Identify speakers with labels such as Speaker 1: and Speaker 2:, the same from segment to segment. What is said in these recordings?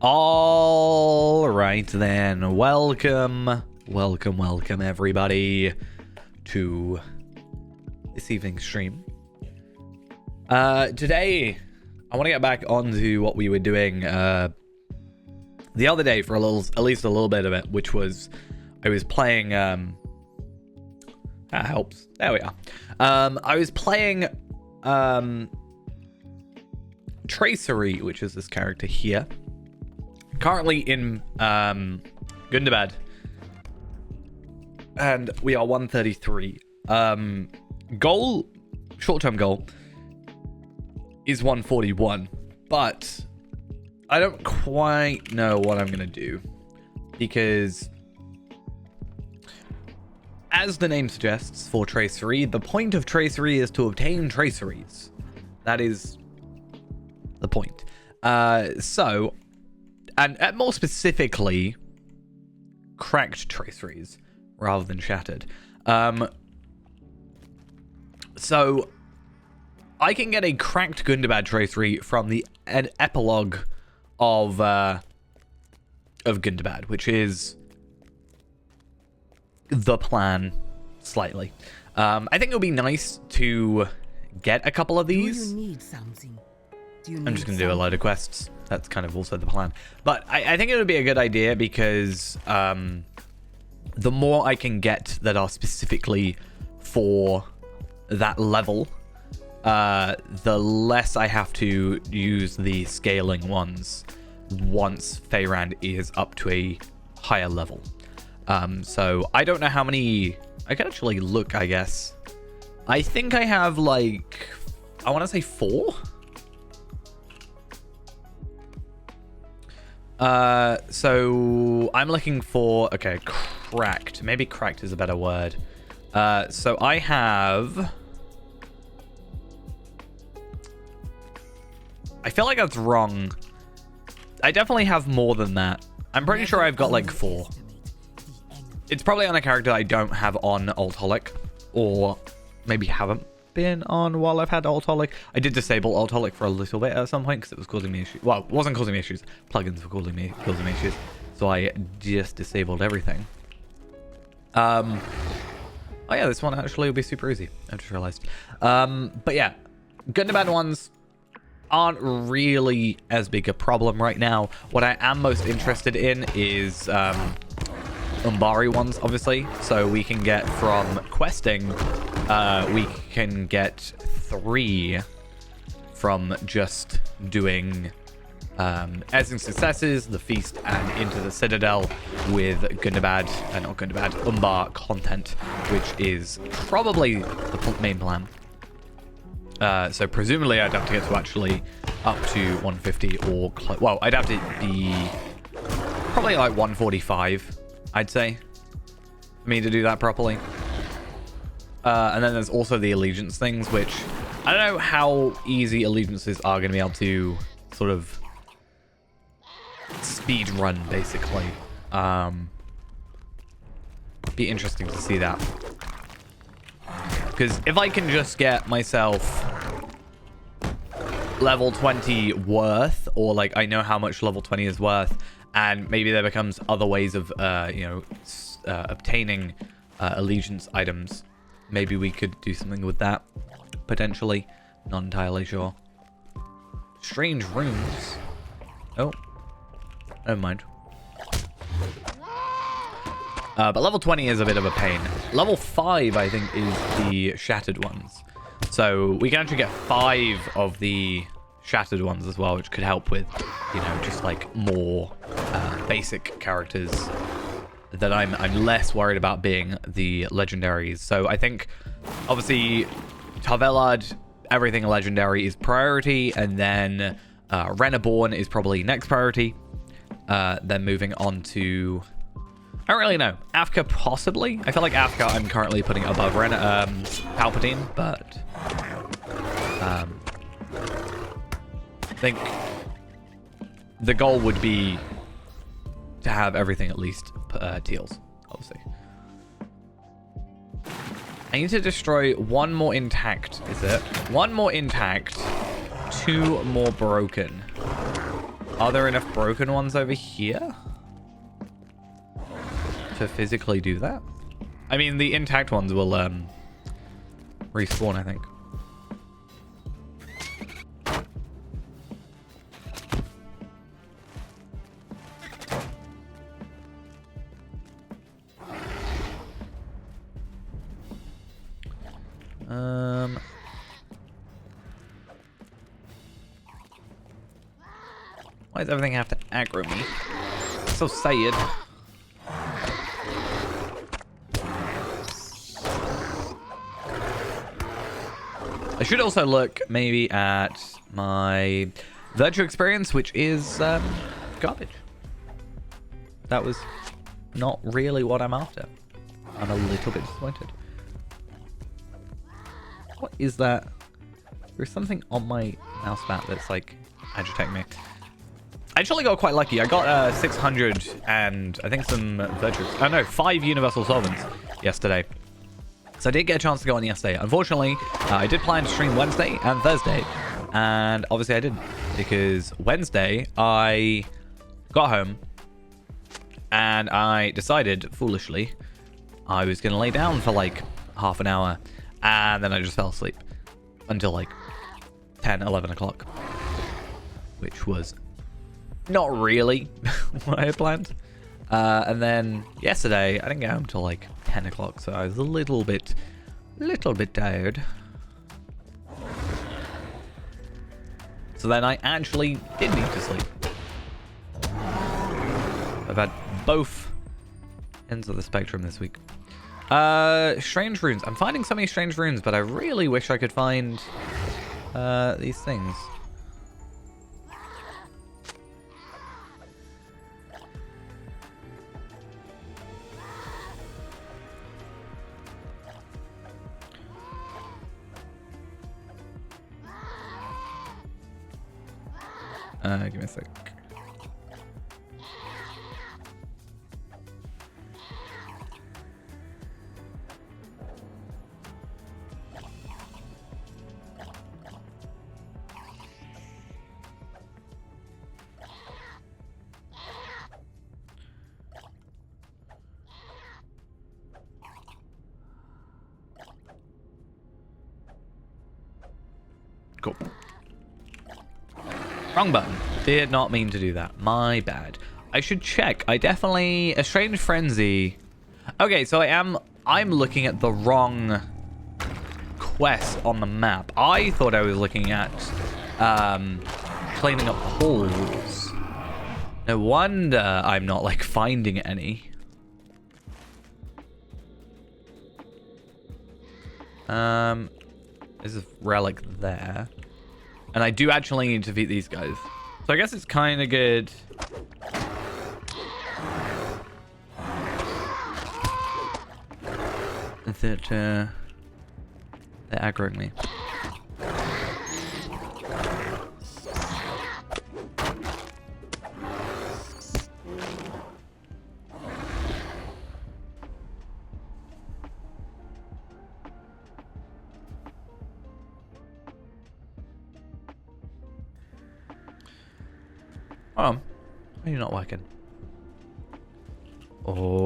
Speaker 1: All right then, welcome everybody to this evening's stream. Today I want to get back onto what we were doing the other day for at least a little bit of it, which was I was playing that helps. There we are. I was playing Traceri, which is this character here. Currently in Gundabad, and we are 133. Short-term goal is 141, but I don't quite know what I'm gonna do, because as the name suggests for Traceri, the point of Traceri is to obtain traceries. That is the point. And more specifically, cracked traceries rather than shattered. So I can get a cracked Gundabad tracery from the epilogue of Gundabad, which is the plan slightly. I think it would be nice to get a couple of these.
Speaker 2: Do you need something?
Speaker 1: I'm just going to do a load of quests. That's kind of also the plan. But I think it would be a good idea because the more I can get that are specifically for that level, the less I have to use the scaling ones once Feyrand is up to a higher level. So I don't know how many... I can actually look, I guess. I think I have like... I want to say 4? So I'm looking for, okay, cracked. Maybe cracked is a better word. So I have, I feel like that's wrong. I definitely have more than that. I'm pretty sure I've got like 4. It's probably on a character I don't have on Altholic, or maybe haven't been on while I've had Altholic. I did disable Altholic for a little bit at some point because it was causing me issues. Well, it wasn't causing me issues. Plugins were causing me issues. So I just disabled everything. Oh yeah, this one actually will be super easy. I just realized. But yeah, Gundabad ones aren't really as big a problem right now. What I am most interested in is Umbari ones, obviously. So we can get from questing, we can get 3 from just doing Essing Successes, the Feast, and Into the Citadel with Gundabad, not Gundabad, Umbar content, which is probably the main plan. So presumably I'd have to get to actually up to 150 or... well, I'd have to be probably like 145, I'd say, for me to do that properly. And then there's also the allegiance things, which I don't know how easy allegiances are going to be able to sort of speed run, basically. Be interesting to see that. Because if I can just get myself level 20 worth, or like I know how much level 20 is worth, and maybe there becomes other ways of, obtaining allegiance items. Maybe we could do something with that, potentially. Not entirely sure. Strange rooms. Oh. Never mind. But level 20 is a bit of a pain. Level 5, I think, is the shattered ones. So we can actually get 5 of the shattered ones as well, which could help with, just like more basic characters that I'm less worried about being the legendaries. So I think, obviously, Tarvelad, everything legendary is priority, and then Renaborn is probably next priority. Then moving on to... I don't really know. Afka, possibly? I feel like Afka I'm currently putting above Palpatine, but... I think the goal would be to have everything at least teals, obviously. I need to destroy 1 more intact, is it? 1 more intact, 2 more broken. Are there enough broken ones over here to physically do that? I mean, the intact ones will respawn, I think. Why does everything have to aggro me? So sad. I should also look maybe at my virtual experience, which is garbage. That was not really what I'm after. I'm a little bit disappointed. What is that? There's something on my mouse pad that's like agitating me. I actually got quite lucky. I got 600 and I think some virtual... Oh no, 5 universal solvents yesterday. So I did get a chance to go on yesterday. Unfortunately, I did plan to stream Wednesday and Thursday. And obviously I didn't. Because Wednesday, I got home. And I decided, foolishly, I was going to lay down for like half an hour. And then I just fell asleep. Until like 10, 11 o'clock. Which was not really what I had planned. And then yesterday, I didn't get home till like 10 o'clock, so I was a little bit tired. So then I actually did need to sleep. I've had both ends of the spectrum this week. Strange runes. I'm finding so many strange runes, but I really wish I could find these things. Give me a sec. Cool. Wrong button. Did not mean to do that. My bad. I should check. I definitely... A Strange Frenzy. Okay, so I'm looking at the wrong quest on the map. I thought I was looking at cleaning up holes. No wonder I'm not like finding any. There's a relic there. And I do actually need to defeat these guys. So I guess it's kind of good. That they're aggroing me. Oh, are you not working? Oh.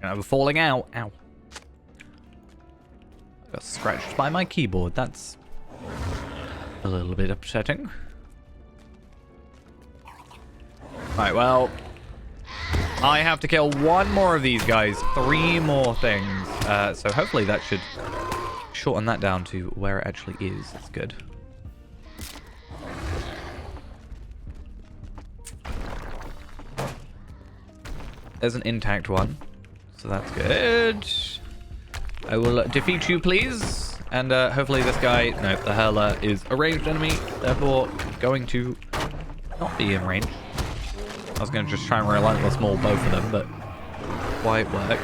Speaker 1: I was falling out. Ow. I got scratched by my keyboard. That's a little bit upsetting. Right, well, I have to kill one more of these guys. 3 more things. So hopefully that should shorten that down to where it actually is. That's good. There's an intact one, so that's good. I will defeat you, please. And hopefully this guy... No, the hurler is a ranged enemy, therefore going to not be in range. I was going to just try and relentless maul both of them, but quite work.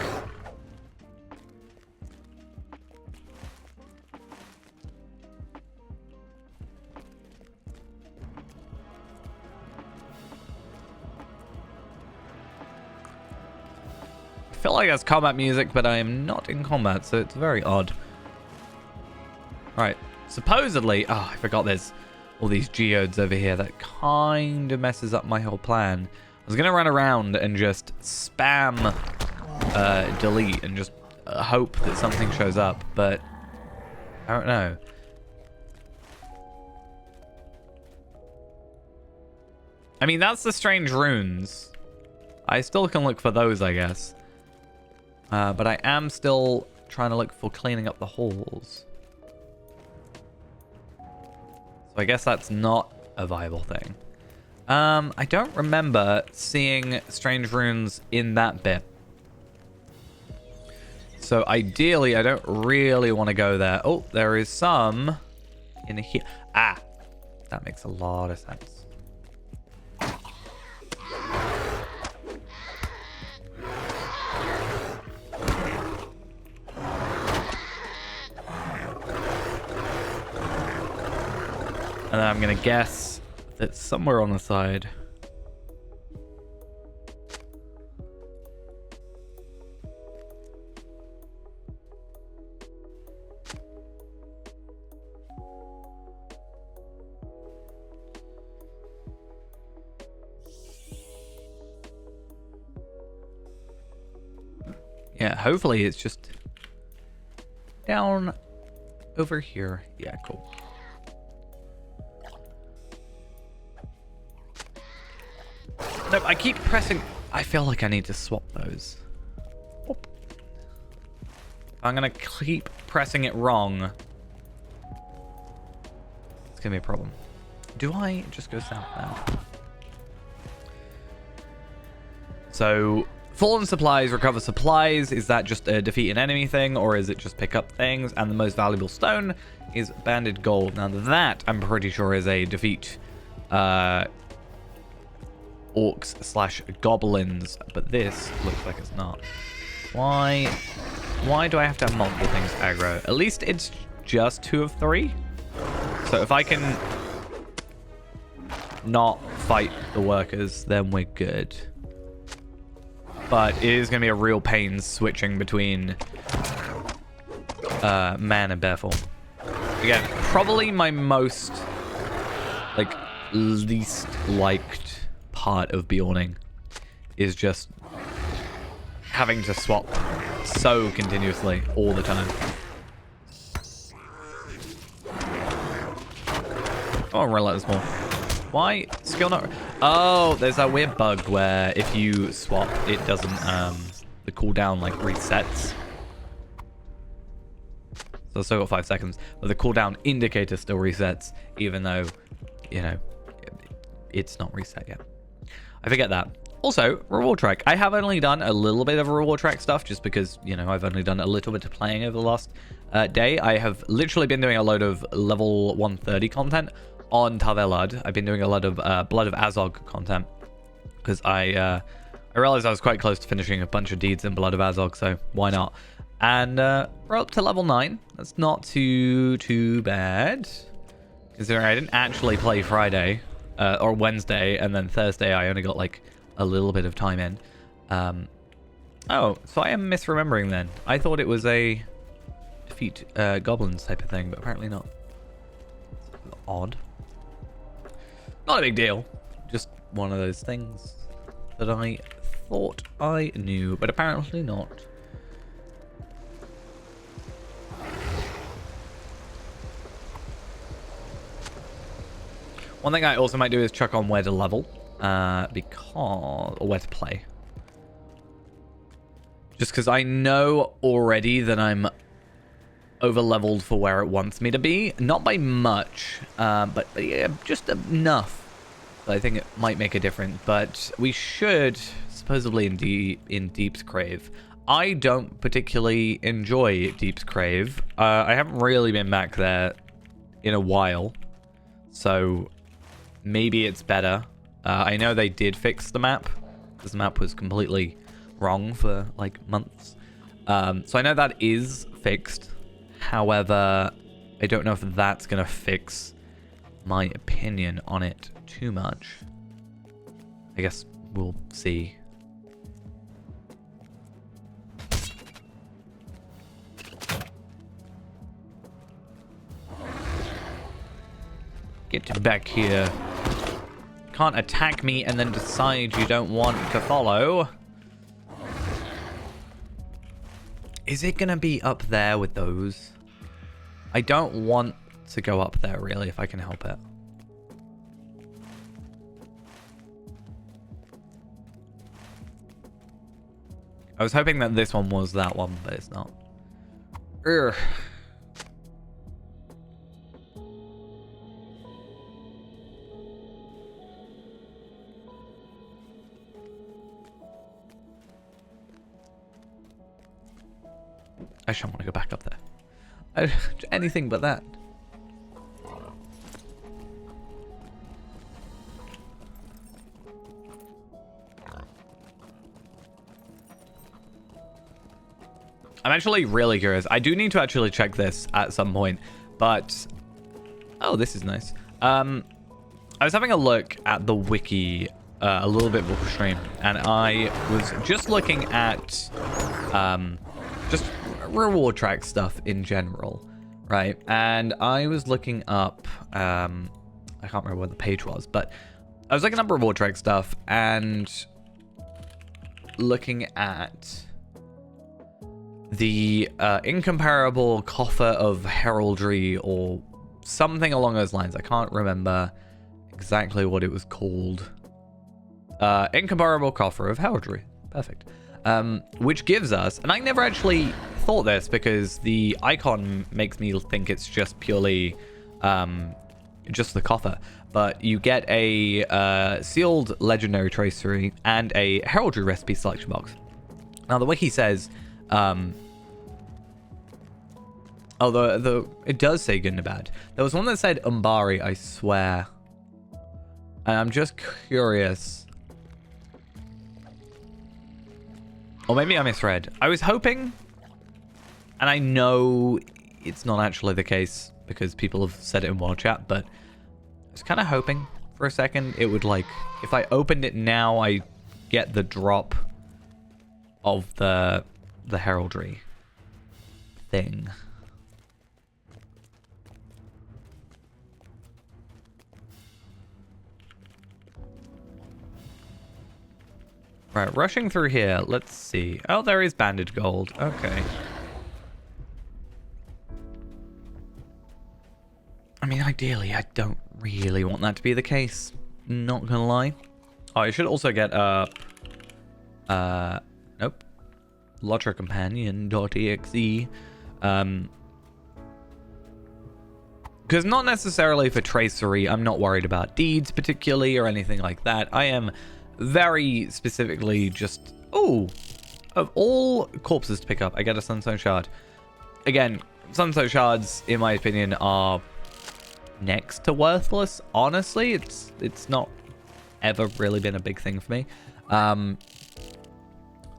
Speaker 1: I feel like that's combat music, but I am not in combat, so it's very odd. Right. Supposedly... Oh, I forgot this. all these geodes over here. That kind of messes up my whole plan. I was going to run around and just spam delete and just hope that something shows up, but I don't know. I mean, that's the strange runes. I still can look for those, I guess. But I am still trying to look for cleaning up the halls. So I guess that's not a viable thing. I don't remember seeing strange runes in that bit. So ideally, I don't really want to go there. Oh, there is some in here. Ah, that makes a lot of sense. And then I'm going to guess that somewhere on the side. Yeah, hopefully it's just down over here. Yeah, cool. Nope, I keep pressing. I feel like I need to swap those. Oop. I'm gonna keep pressing it wrong. It's gonna be a problem. Do I just go south now? So, fallen supplies, recover supplies. Is that just a defeat an enemy thing, or is it just pick up things? And the most valuable stone is banded gold. Now that, I'm pretty sure, is a defeat orcs / goblins, but this looks like it's not. Why do I have to have multiple things aggro? At least it's just 2 of 3. So if I can not fight the workers, then we're good. But it is going to be a real pain switching between man and bear form. Again, probably my most least liked part of Bjorning is just having to swap so continuously all the time. Oh, realize more. Why skill not? Oh, there's that weird bug where if you swap, it doesn't the cooldown like resets. So I've still got 5 seconds, but the cooldown indicator still resets, even though, you know, it's not reset yet. I forget that. Also, reward track. I have only done a little bit of reward track stuff just because, you know, I've only done a little bit of playing over the last day. I have literally been doing a load of level 130 content on Tavelad. I've been doing a lot of Blood of Azog content because I realized I was quite close to finishing a bunch of deeds in Blood of Azog, so why not? And we're up to level 9. That's not too bad, considering I didn't actually play Friday. Or Wednesday, and then Thursday I only got like a little bit of time in. Oh, so I am misremembering then. I thought it was a defeat goblins type of thing, but apparently not. Odd. Not a big deal. Just one of those things that I thought I knew, but apparently not. One thing I also might do is check on where to level, or where to play. Just because I know already that I'm over-leveled for where it wants me to be. Not by much, but yeah, just enough. So I think it might make a difference, but we should, supposedly in Deep's Crave. I don't particularly enjoy Deep's Crave. I haven't really been back there in a while, so maybe it's better. I know they did fix the map, because the map was completely wrong for like months. So I know that is fixed. However, I don't know if that's going to fix my opinion on it too much. I guess we'll see. Get back here. Can't attack me and then decide you don't want to follow. Is it gonna be up there with those? I don't want to go up there, really, if I can help it. I was hoping that this one was that one, but it's not. Urgh. I just don't want to go back up there. Anything but that. I'm actually really curious. I do need to actually check this at some point, but... Oh, this is nice. I was having a look at the wiki a little bit before stream, and I was just looking at just reward track stuff in general, right? And I was looking up, I can't remember what the page was, but I was looking up reward track stuff and looking at the incomparable coffer of heraldry or something along those lines. I can't remember exactly what it was called. Incomparable coffer of heraldry. Perfect. Which gives us, and I never actually thought this because the icon makes me think it's just purely just the coffer, but you get a sealed legendary tracery and a heraldry recipe selection box. Now the wiki says it does say good and bad. There was one that said Umbari, I swear, and I'm just curious. Or maybe I misread. I was hoping, and I know it's not actually the case because people have said it in World Chat, but I was kind of hoping for a second it would, like, if I opened it now, I get the drop of the heraldry thing. Right, rushing through here. Let's see. Oh, there is banded gold. Okay. I mean, ideally, I don't really want that to be the case. Not gonna lie. Oh, I should also get nope. LotraCompanion.exe. Because not necessarily for Traceri, I'm not worried about deeds particularly or anything like that. I am very specifically just... Oh! Of all corpses to pick up, I get a Sunstone Shard. Again, Sunstone Shards, in my opinion, are next to worthless. Honestly, it's not ever really been a big thing for me.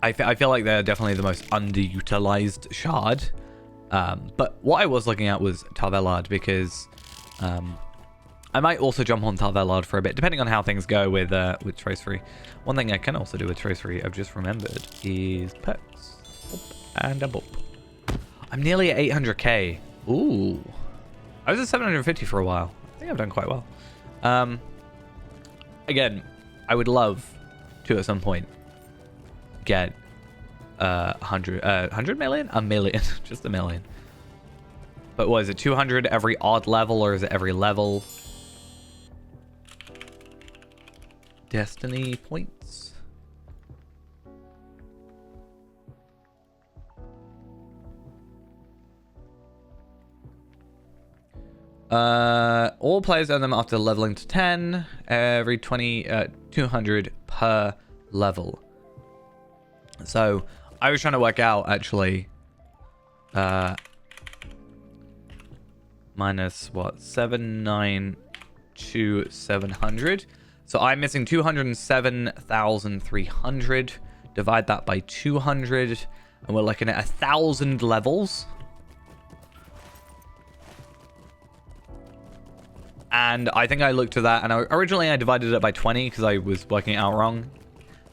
Speaker 1: I feel like they're definitely the most underutilized shard. But what I was looking at was Tarvelard because I might also jump on Tarvelard for a bit, depending on how things go with Traceri. One thing I can also do with Traceri, I've just remembered, is pets. Boop, and a boop. I'm nearly at 800k. Ooh. I was at 750 for a while. I think I've done quite well. Again, I would love to at some point get 100 million? A million. Just a million. But what is it, 200 every odd level, or is it every level? Destiny points. All players earn them after leveling to 10. Every 200 per level. So I was trying to work out actually minus what, 7,92700. So I'm missing 207,300. Divide that by 200 and we're looking at 1,000 levels. And I think I looked at that, and originally I divided it by 20 because I was working it out wrong.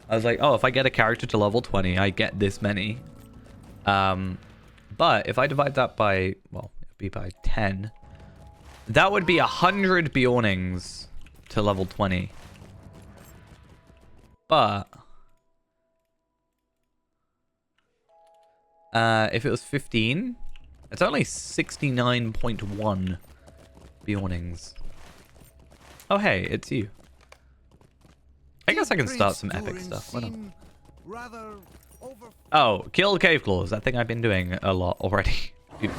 Speaker 1: I was like, oh, if I get a character to level 20, I get this many. But if I divide that by, well, it'd be by 10. That would be 100 Bjornings to level 20. But if it was 15, it's only 69.1 Bjornings. Oh, hey, it's you. I guess I can start some epic stuff. Why not? Oh, kill cave claws. That thing I've been doing a lot already. Oops.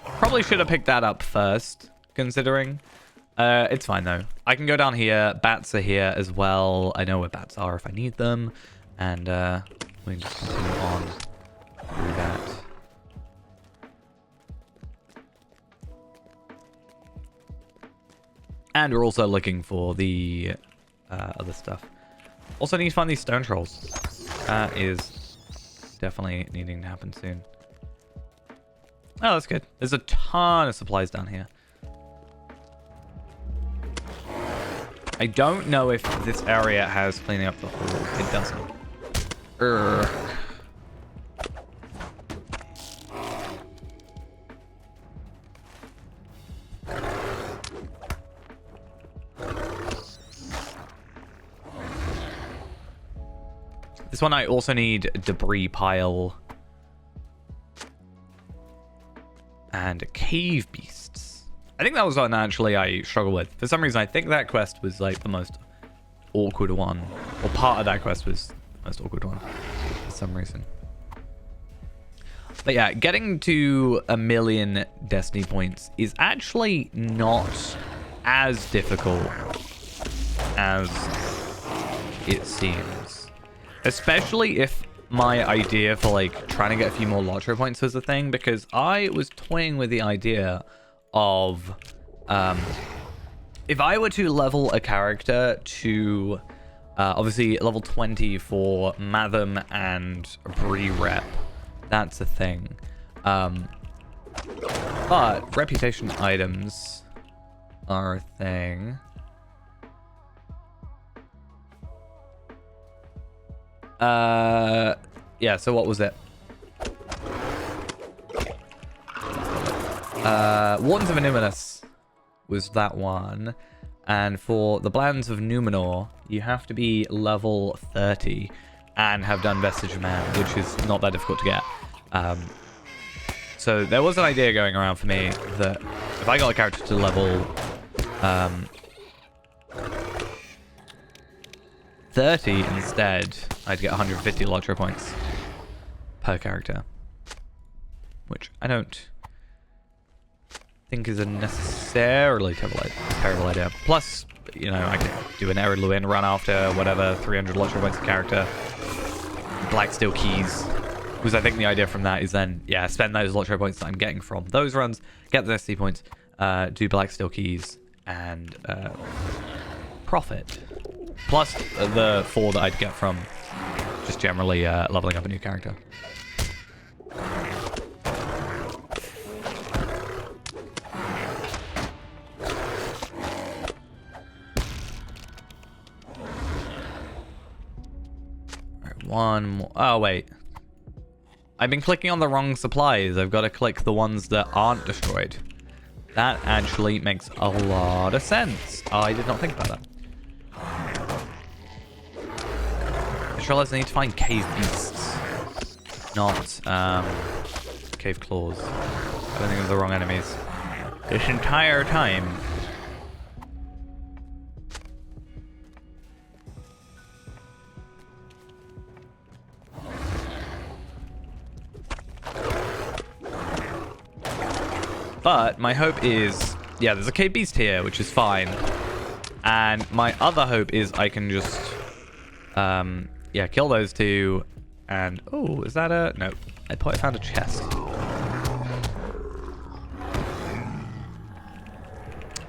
Speaker 1: Probably should have picked that up first, considering. It's fine, though. I can go down here. Bats are here as well. I know where bats are if I need them. And we can just continue on through that. And we're also looking for the other stuff. Also need to find these stone trolls. That is definitely needing to happen soon. Oh, that's good. There's a ton of supplies down here. I don't know if this area has cleaning up the hole. It doesn't. Urgh. This one I also need a debris pile. And cave beasts. I think that was one actually I struggled with. For some reason, I think that quest was like the most awkward one. Or part of that quest was the most awkward one. For some reason. But yeah, getting to 1,000,000 Destiny points is actually not as difficult as it seems. Especially if my idea for like trying to get a few more lottery points was a thing, because I was toying with the idea of if I were to level a character to obviously level 20 for Matham and Bree rep, that's a thing. But reputation items are a thing. Yeah, so what was it? Wardens of Anonymous was that one. And for the Blands of Numenor, you have to be level 30 and have done Vestige of Man, which is not that difficult to get. So there was an idea going around for me that if I got a character to level 30 instead, I'd get 150 lottery points per character, which I don't think is a necessarily terrible idea. Plus, you know, I could do an Ered Luin run after whatever 300 lottery points a character. Black Steel Keys, because I think the idea from that is then, yeah, spend those lottery points that I'm getting from those runs, get the Destiny points, do Black Steel Keys, and profit. Plus the 4 that I'd get from just generally leveling up a new character. One more. Oh, wait. I've been clicking on the wrong supplies. I've got to click the ones that aren't destroyed. That actually makes a lot of sense. I did not think about that. I just realized I need to find cave beasts. Not, cave claws. I don't think of the wrong enemies. This entire time. But my hope is, yeah, there's a cave beast here, which is fine. And my other hope is I can just, yeah, kill those two. And, oh, is that a, no, I thought I found a chest.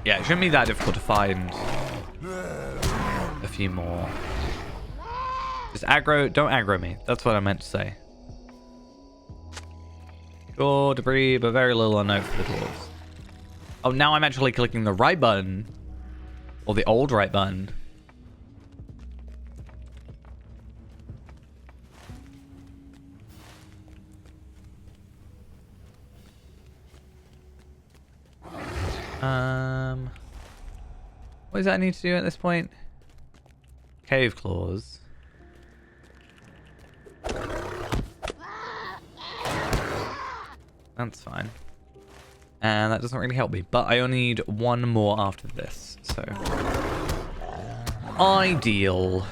Speaker 1: Yeah, it shouldn't be that difficult to find a few more. Just aggro, don't aggro me. That's what I meant to say. Sure, debris, but very little unknown for the dwarves. Oh, now I'm actually clicking the right button. Or the old right button. What does that need to do at this point? Cave claws. That's fine. And that doesn't really help me. But I only need one more after this. So ideal.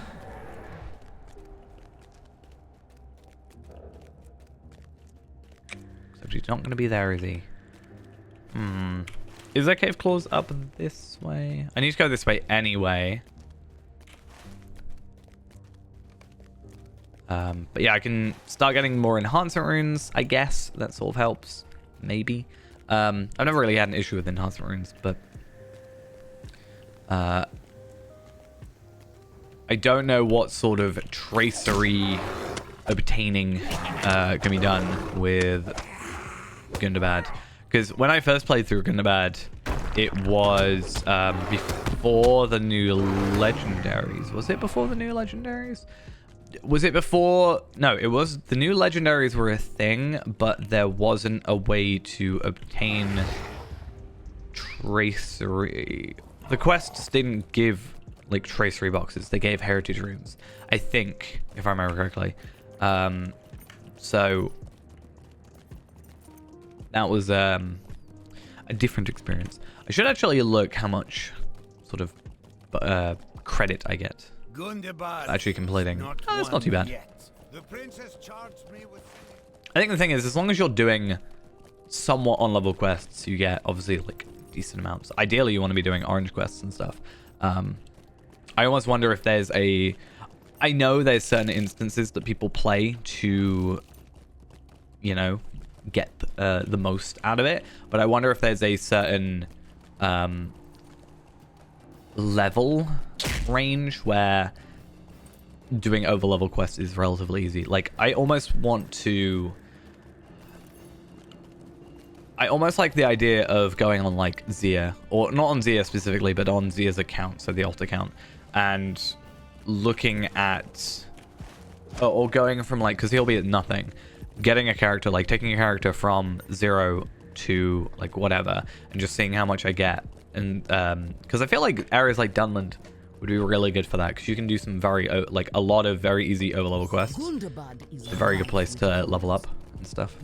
Speaker 1: Except he's not going to be there, is he? Is there cave claws up this way? I need to go this way anyway. But yeah, I can start getting more enhancement runes, I guess. That sort of helps. Maybe. I've never really had an issue with enhancement runes, but I don't know what sort of tracery obtaining can be done with Gundabad. Because when I first played through Gundabad, it was before the new legendaries. Was it before the new legendaries? Was it before? No, it was. The new legendaries were a thing, but there wasn't a way to obtain tracery. The quests didn't give like tracery boxes. They gave heritage runes, I think, if I remember correctly. So that was a different experience. I should actually look how much sort of credit I get. Actually completing. Oh, that's not too bad. I think the thing is, as long as you're doing somewhat on-level quests, you get, obviously, like, decent amounts. Ideally, you want to be doing orange quests and stuff. I almost wonder if there's a... I know there's certain instances that people play to, you know, get the most out of it, but I wonder if there's a certain level range where doing over level quests is relatively easy. Like, I almost like the idea of going on like Zia, or not on Zia specifically, but on Zia's account, so the alt account, and looking at or going from like, because he'll be at nothing, getting a character, like taking a character from 0 to like whatever, and just seeing how much I get. And because I feel like areas like Dunland would be really good for that, because you can do some very like a lot of very easy over level quests. It's a very good place to level up and stuff.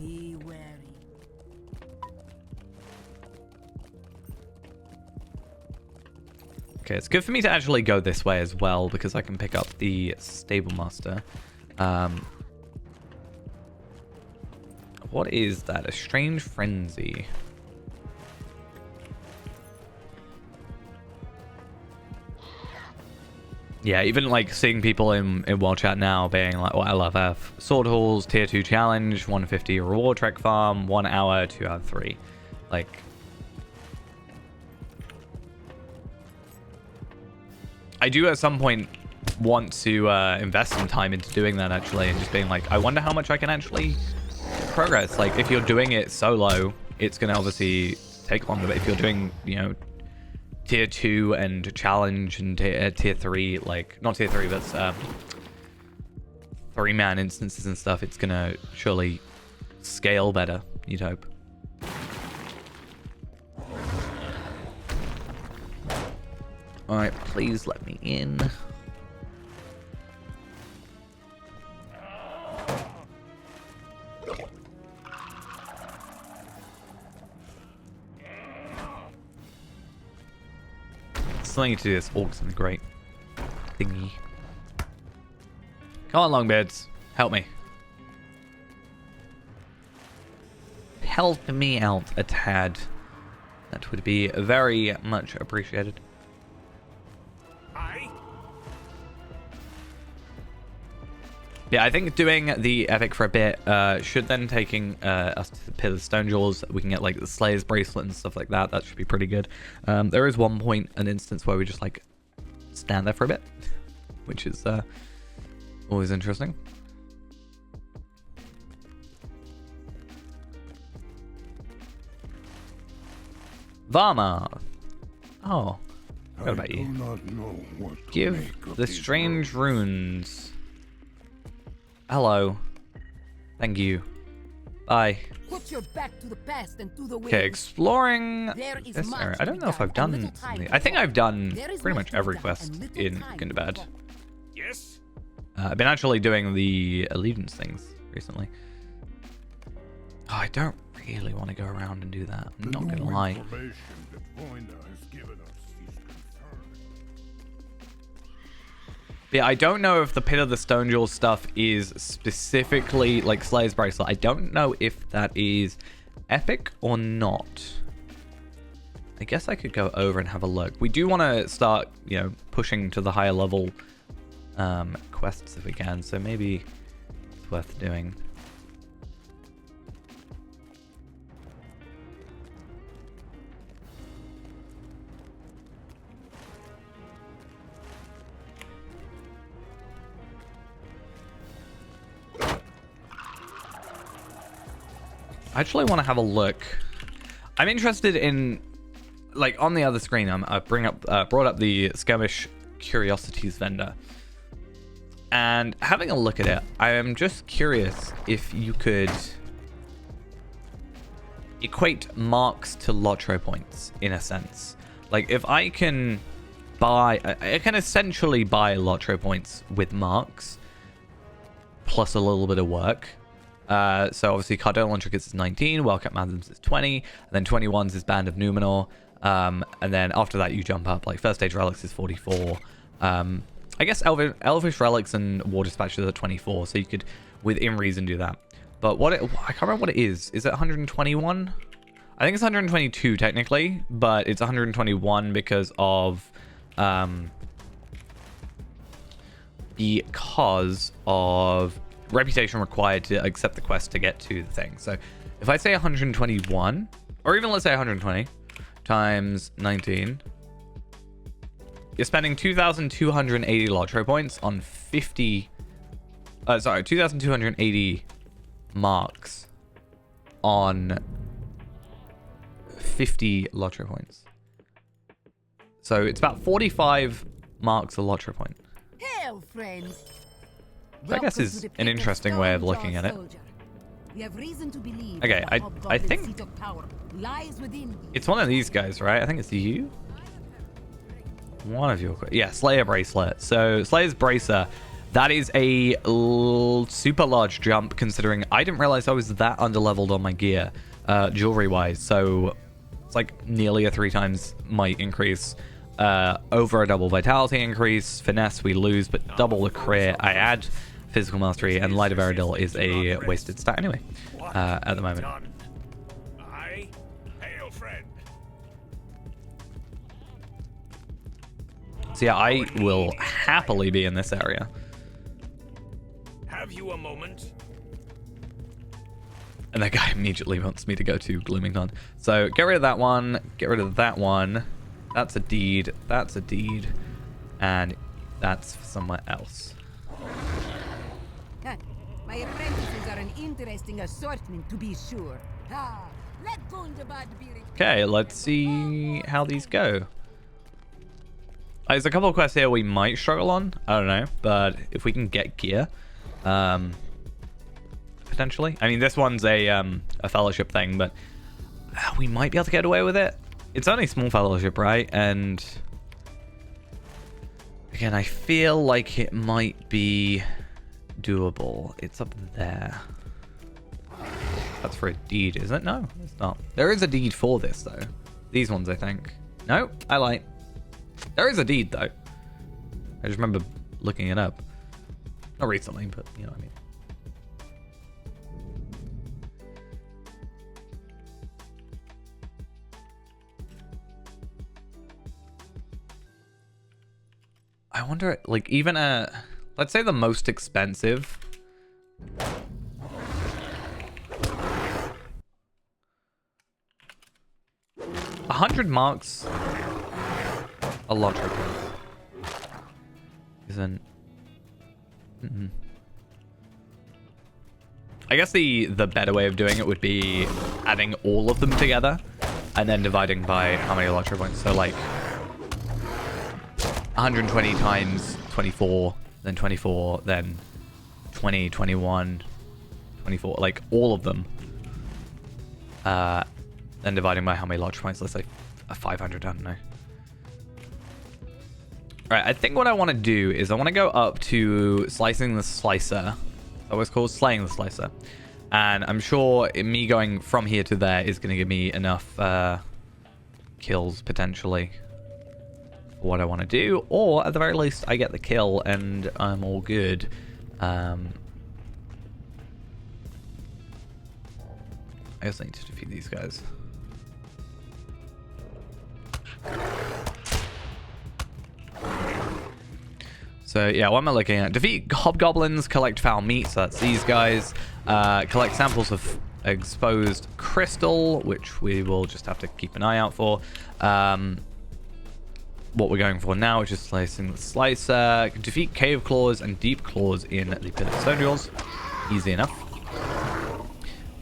Speaker 1: Okay, it's good for me to actually go this way as well, because I can pick up the Stable Master. What is that? A Strange Frenzy. Yeah, even like seeing people in World Chat now being like, what LFF, Sword Halls, Tier 2 Challenge, 150 Reward Trek Farm, 1 hour, 2 hour 3. Like... I do at some point want to invest some time into doing that actually, and just being like, I wonder how much I can actually progress. Like, if you're doing it solo, it's going to obviously take longer, but if you're doing, you know, Tier 2 and Challenge and Tier 3, like, not Tier 3, but 3-man instances and stuff, it's gonna surely scale better, you'd hope. Alright, please let me in. Something to do this orc something great thingy. Come on, Longbeards, help me. Help me out a tad. That would be very much appreciated. Yeah, I think doing the epic for a bit should then taking us to the Pit of the Stone Jewels. We can get like the Slayer's Bracelet and stuff like that. That should be pretty good. There is one point, an instance where we just like stand there for a bit, which is always interesting. Varma. Oh, what about you? Give the strange runes. Hello. Thank you. Bye.
Speaker 2: Put your back to the past and to the wind.
Speaker 1: Okay, exploring
Speaker 2: There is
Speaker 1: this
Speaker 2: much
Speaker 1: area.
Speaker 2: to
Speaker 1: I don't
Speaker 2: be
Speaker 1: know if I've
Speaker 2: done, and
Speaker 1: done
Speaker 2: little time
Speaker 1: something.
Speaker 2: to
Speaker 1: I think
Speaker 2: fall.
Speaker 1: I've done
Speaker 2: There is
Speaker 1: pretty
Speaker 2: much
Speaker 1: much
Speaker 2: to be
Speaker 1: every
Speaker 2: done,
Speaker 1: quest
Speaker 2: and little
Speaker 1: in
Speaker 2: time to
Speaker 1: Gundabad.
Speaker 2: fall.
Speaker 3: Yes?
Speaker 1: I've been actually doing the allegiance things recently. Oh, I don't really want to go around and do that. I'm not gonna lie. Yeah, I don't know if the Pit of the Stone Jewel stuff is specifically like Slayer's Bracelet. I don't know if that is epic or not. I guess I could go over and have a look. We do want to start, you know, pushing to the higher level quests if we can, so maybe it's worth doing. I actually want to have a look. I'm interested in, like, on the other screen, I brought up the Skirmish Curiosities vendor. And having a look at it, I am just curious if you could equate marks to Lotro points, in a sense. Like, if I can buy, I can essentially buy Lotro points with marks, plus a little bit of work. So obviously Cardinal Intricates is 19, Wildcat Mathens is 20, and then 21's is Band of Numenor. And then after that you jump up, like First Stage Relics is 44. I guess Elvish Relics and War Dispatches are 24, so you could, within reason, do that. But I can't remember what it is. Is it 121? I think it's 122 technically, but it's 121 because of reputation required to accept the quest to get to the thing. So if I say 121, or even let's say 120 times 19, you're spending 2,280 Lotro points on 2,280 marks on 50 Lotro points. So it's about 45 marks a Lotro point.
Speaker 2: Hail, friends.
Speaker 1: I guess is an interesting way of looking at it.
Speaker 2: We have reason to believe
Speaker 1: Okay,
Speaker 2: that the
Speaker 1: I
Speaker 2: hobgoblin
Speaker 1: think
Speaker 2: seat of power lies within
Speaker 1: it's one of these guys, right? I think it's you. One of your, yeah, Slayer Bracelet. So Slayer's Bracer, that is a super large jump considering I didn't realize I was that underleveled on my gear, jewelry wise. So it's like nearly a 3 times might increase. Over a double vitality increase. Finesse we lose, but double the crit I add. Physical mastery, and Light of Eredil is a wasted stat anyway at the moment.
Speaker 3: Hail, friend.
Speaker 1: So yeah, I will happily be in this area.
Speaker 3: Have you a moment?
Speaker 1: And that guy immediately wants me to go to Gloomington. So get rid of that one, get rid of that one. That's a deed, that's a deed, and that's for somewhere else.
Speaker 2: My apprentices are an interesting assortment, to be sure. Let Gundabad be
Speaker 1: Okay, let's see how these go. There's a couple of quests here we might struggle on. I don't know, but if we can get gear, potentially. I mean, this one's a fellowship thing, but we might be able to get away with it. It's only small fellowship, right? And again, I feel like it might be doable. It's up there. That's for a deed, isn't it? No, it's not. There is a deed for this, though. These ones, I think. No, I lied. There is a deed, though. I just remember looking it up. Not recently, but you know what I mean. I wonder, like, even let's say the most expensive. 100 marks. A lot of isn't. I guess the better way of doing it would be adding all of them together and then dividing by how many Electro points. So like 120 times 24, then 24, then 20, 21, 24, like all of them Then dividing by how many lodge points. Let's say 500, I don't know. Alright, I think what I want to do is I want to go up to slicing the slicer. That was called slaying the slicer. And I'm sure me going from here to there is going to give me enough kills, potentially, for what I want to do. Or, at the very least, I get the kill and I'm all good. I also need to defeat these guys. So yeah, what am I looking at? Defeat hobgoblins, collect foul meat, so that's these guys. Collect samples of exposed crystal, which we will just have to keep an eye out for. What we're going for now is just slicing the slicer. Defeat cave claws and deep claws in the pit of stone jewels. Easy enough.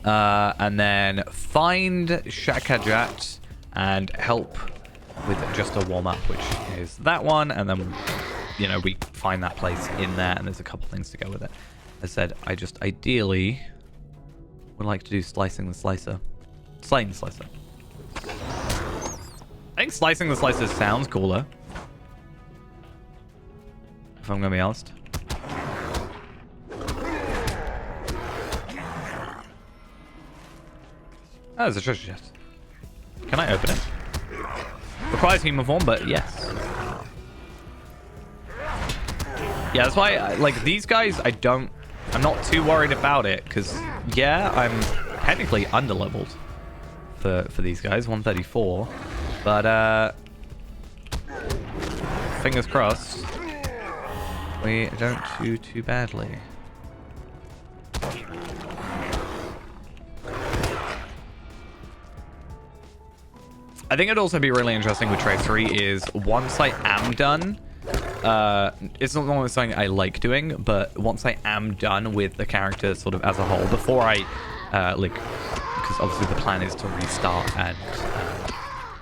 Speaker 1: And then find Shakajat and help with just a warm-up, which is that one, and then, you know, we find that place in there, and there's a couple things to go with it. As I said, I just ideally would like to do slicing the slicer. Slaying the slicer. I think slicing the slicer sounds cooler, if I'm gonna be honest. Oh, there's a treasure chest. Can I open it? Requires human form, but yes. Yeah, that's why, like, these guys, I'm not too worried about it, because, yeah, I'm technically underleveled for these guys, 134, but, fingers crossed, we don't do too badly. I think it'd also be really interesting with Traceri is once I am done, it's not normally something I like doing, but once I am done with the character sort of as a whole, before I, like, because obviously the plan is to restart and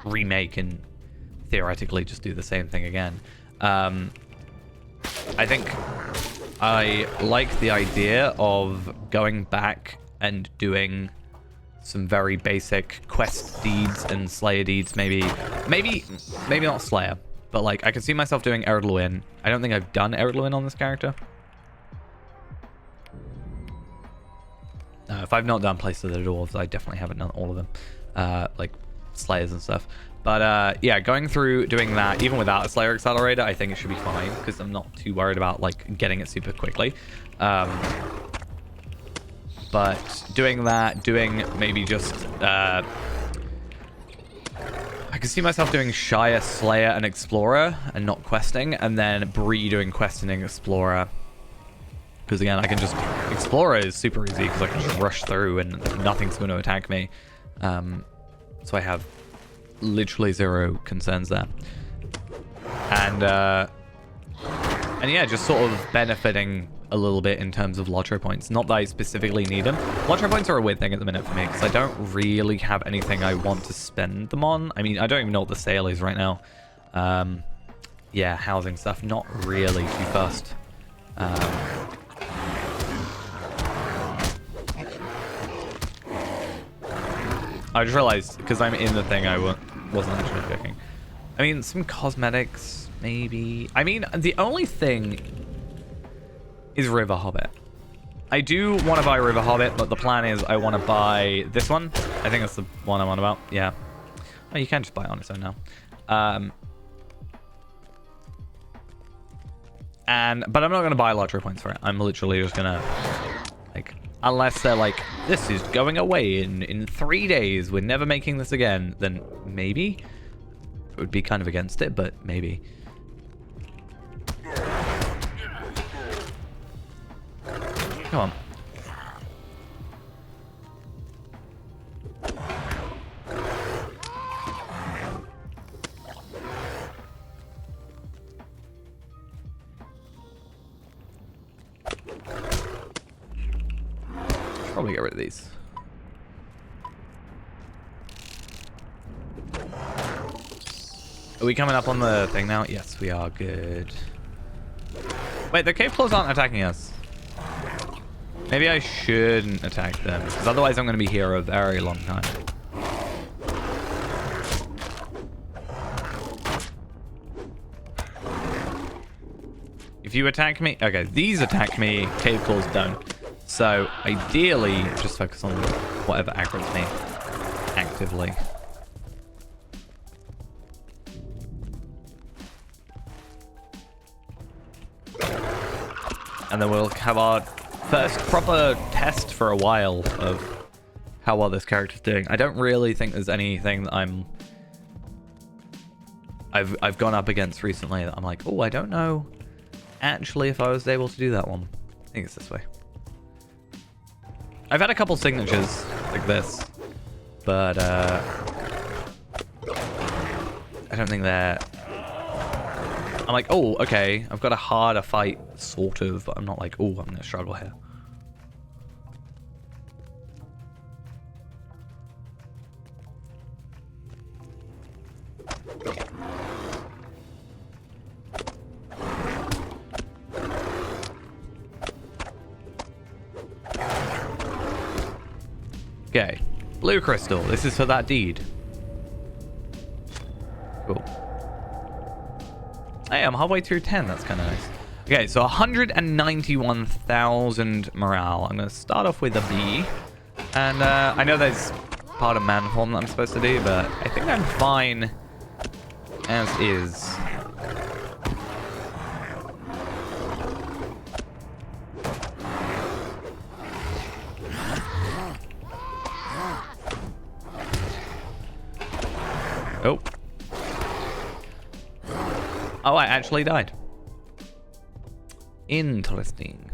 Speaker 1: remake and theoretically just do the same thing again. I think I like the idea of going back and doing some very basic quest deeds and slayer deeds, maybe not slayer, but like I can see myself doing Erdluin. I don't think I've done Erdluin on this character. If I've not done Place of the Dwarves, I definitely haven't done all of them, like slayers and stuff. But yeah, going through doing that even without a slayer accelerator, I think it should be fine because I'm not too worried about like getting it super quickly. But doing that, doing maybe just, I can see myself doing Shire, Slayer, and Explorer, and not questing, and then Bree doing questing and Explorer. Because again, I can just, Explorer is super easy because I can just rush through and nothing's going to attack me. So I have literally zero concerns there. And yeah, just sort of benefiting a little bit in terms of Lotro points. Not that I specifically need them. Lotro points are a weird thing at the minute for me because I don't really have anything I want to spend them on. I mean, I don't even know what the sale is right now. Yeah, housing stuff, not really too fussed. I just realized, because I'm in the thing, I wasn't actually picking. I mean, some cosmetics, maybe. I mean, the only thing is River Hobbit. I do want to buy River Hobbit, but the plan is I want to buy this one. I think that's the one I'm on about. Yeah. Oh, you can just buy it on its own now. But I'm not going to buy lottery points for it. I'm literally just going to, like, unless they're like, this is going away in 3 days. We're never making this again. Then maybe. It would be kind of against it, but maybe. Come on. Probably get rid of these. Are we coming up on the thing now? Yes, we are. Good. Wait, the cave claws aren't attacking us. Maybe I shouldn't attack them, because otherwise I'm going to be here a very long time. If you attack me... Okay, these attack me, cave claws don't. So, ideally, just focus on whatever aggroes me actively. And then we'll have our first proper test for a while of how well this character's doing. I don't really think there's anything that I've gone up against recently that I'm like, oh, I don't know actually if I was able to do that one. I think it's this way. I've had a couple signatures like this, but I don't think they're... I'm like, oh, okay, I've got a harder fight, sort of, but I'm not like, oh, I'm going to struggle here. Okay, blue crystal. This is for that deed. Cool. Hey, I'm halfway through 10. That's kind of nice. Okay, so 191,000 morale. I'm going to start off with a B. And I know there's part of man form that I'm supposed to do, but I think I'm fine as is. Oh. Oh, I actually died. Interesting.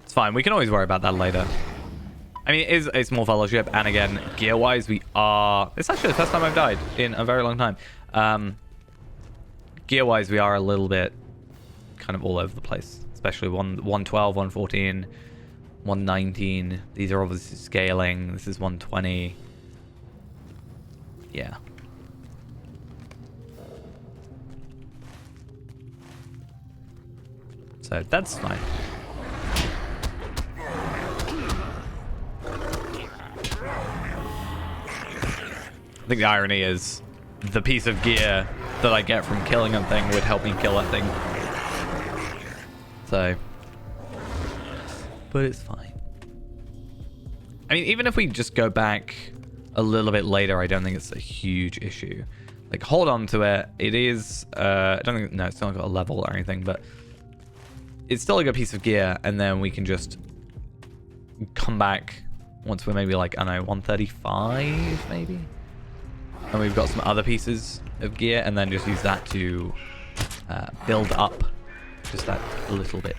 Speaker 1: It's fine. We can always worry about that later. I mean, it is a small fellowship, and again, gear-wise, we are... It's actually the first time I've died in a very long time. Gear-wise, we are a little bit kind of all over the place, especially 112, 114, 119. These are obviously scaling. This is 120. Yeah. So that's fine. I think the irony is the piece of gear that I get from killing a thing would help me kill that thing. So, but it's fine. I mean, even if we just go back a little bit later, I don't think it's a huge issue. Like, hold on to it. It is, I don't think, no, it's not got a level or anything, but it's still a good piece of gear, and then we can just come back once we're maybe like, I don't know, 135 maybe? And we've got some other pieces of gear, and then just use that to build up just that little bit.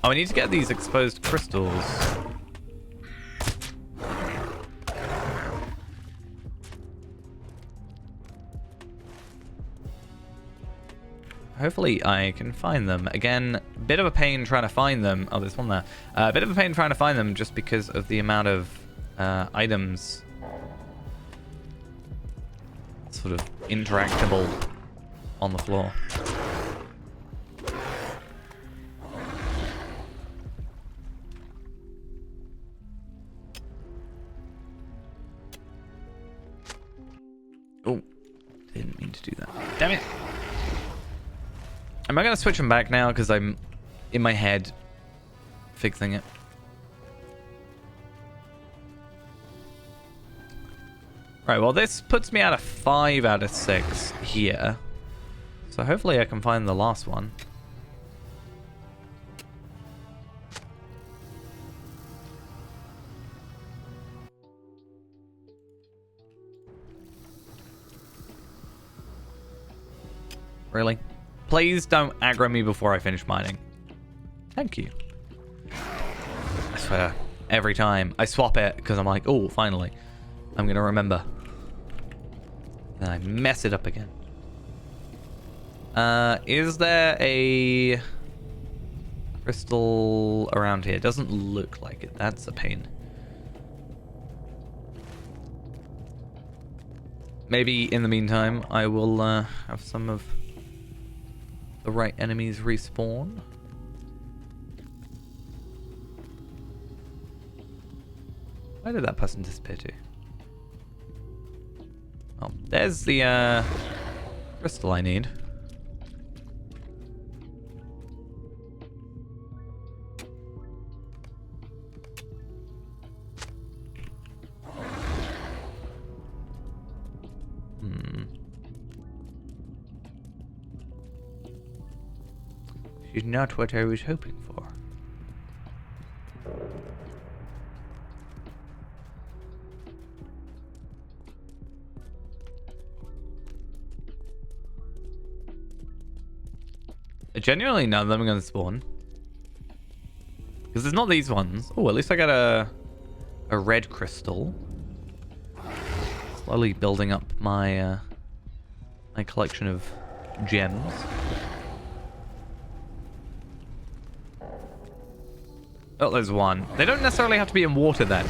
Speaker 1: Oh, I need to get these exposed crystals. Hopefully I can find them. Again, bit of a pain trying to find them. Oh, there's one there. Bit of a pain trying to find them just because of the amount of items sort of interactable on the floor. Oh, didn't mean to do that. Damn it. Am I going to switch them back now because I'm in my head fixing it? Right, well, this puts me at a 5 out of 6 here. So hopefully I can find the last one. Really? Please don't aggro me before I finish mining. Thank you. I swear, every time I swap it because I'm like, oh, finally, I'm going to remember. Then I mess it up again. Is there a crystal around here? Doesn't look like it. That's a pain. Maybe in the meantime, I will have some of the right enemies respawn. Where did that person disappear to? There's the crystal I need. She's not what I was hoping for. Genuinely, none of them are going to spawn. Because there's not these ones. Oh, at least I got a red crystal. Slowly building up my my collection of gems. Oh, there's one. They don't necessarily have to be in water then.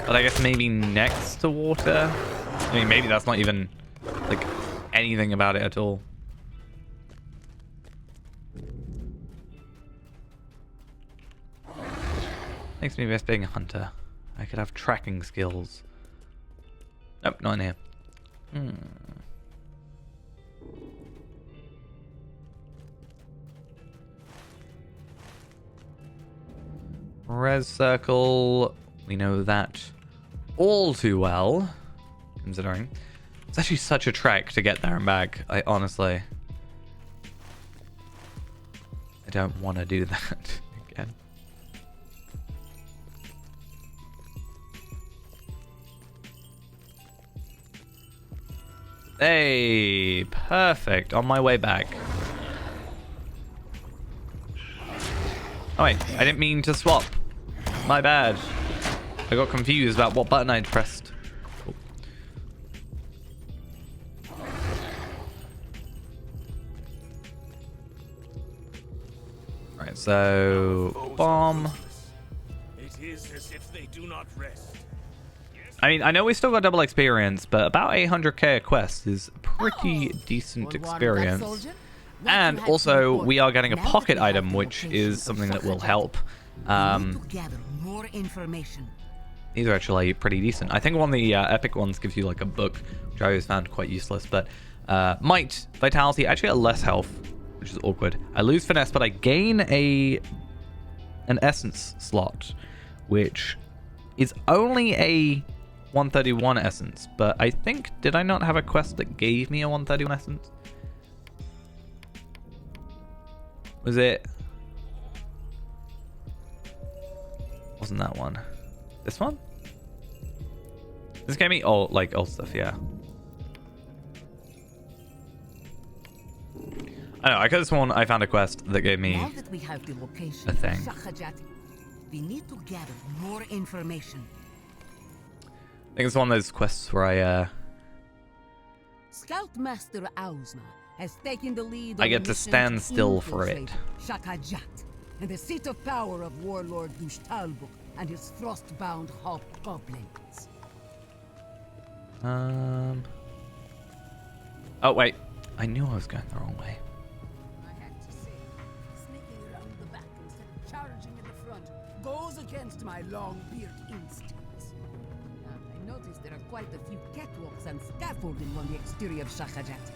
Speaker 1: But I guess maybe next to water? I mean, maybe that's not even, like, anything about it at all. Makes me miss being a hunter. I could have tracking skills. Nope, not in here. Res circle. We know that all too well, considering it's actually such a trek to get there and back. I honestly, I don't want to do that again. Hey, perfect. On my way back. Oh wait, I didn't mean to swap. My bad. I got confused about what button I'd pressed. Cool. Right, so bomb.
Speaker 3: It is as if they do not rest.
Speaker 1: I mean, I know we still got double experience, but about 800k a quest is pretty decent experience. And also, we are getting a pocket item, which is something that will help.
Speaker 2: More information.
Speaker 1: These are actually pretty decent. I think one of the epic ones gives you like a book, which I always found quite useless. But might, vitality, actually at less health, which is awkward. I lose finesse, but I gain an essence slot, which is only a 131 essence. But I think, did I not have a quest that gave me a 131 essence? Was it? Wasn't that one? This one? This gave me all old stuff, yeah. I know, I could have sworn I found a quest that gave me
Speaker 2: Now that we have the location
Speaker 1: a thing.
Speaker 2: of Shahajat, we need to gather more information.
Speaker 1: I think it's one of those quests where I
Speaker 2: Scoutmaster Ausma has taken the lead.
Speaker 1: I
Speaker 2: on
Speaker 1: get
Speaker 2: a
Speaker 1: to
Speaker 2: mission
Speaker 1: stand still for it.
Speaker 2: infiltrate Shahajat, and the seat of power of Warlord Dushtalbuk and his frost-bound hobgoblins.
Speaker 1: Oh wait, I knew I was going the wrong way.
Speaker 2: I have to say, sneaking around the back instead of charging in the front goes against my long-beard instincts. I noticed there are quite a few catwalks and scaffolding on the exterior of Shahajat.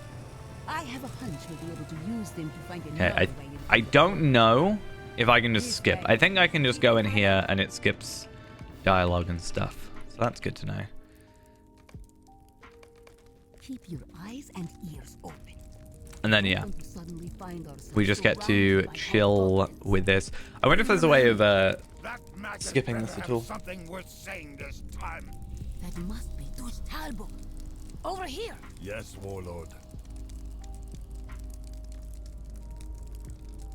Speaker 2: I have a hunch we'll be able to use them to find another
Speaker 1: Okay,
Speaker 2: way in.
Speaker 1: I don't know if I can just skip. I think I can just go in here and it skips dialogue and stuff. So that's good to know.
Speaker 2: Keep your eyes and ears open.
Speaker 1: And then yeah,
Speaker 2: Don't suddenly find ourselves
Speaker 1: we just get to
Speaker 2: surrounded by
Speaker 1: chill
Speaker 2: hobgoblins.
Speaker 1: with this. I wonder if there's a way of
Speaker 3: That maggot
Speaker 1: skipping
Speaker 3: better
Speaker 1: this at
Speaker 3: have
Speaker 1: all.
Speaker 3: Something worth saying this time.
Speaker 2: That must be Dushtalbuk. Over here.
Speaker 3: Yes, Warlord.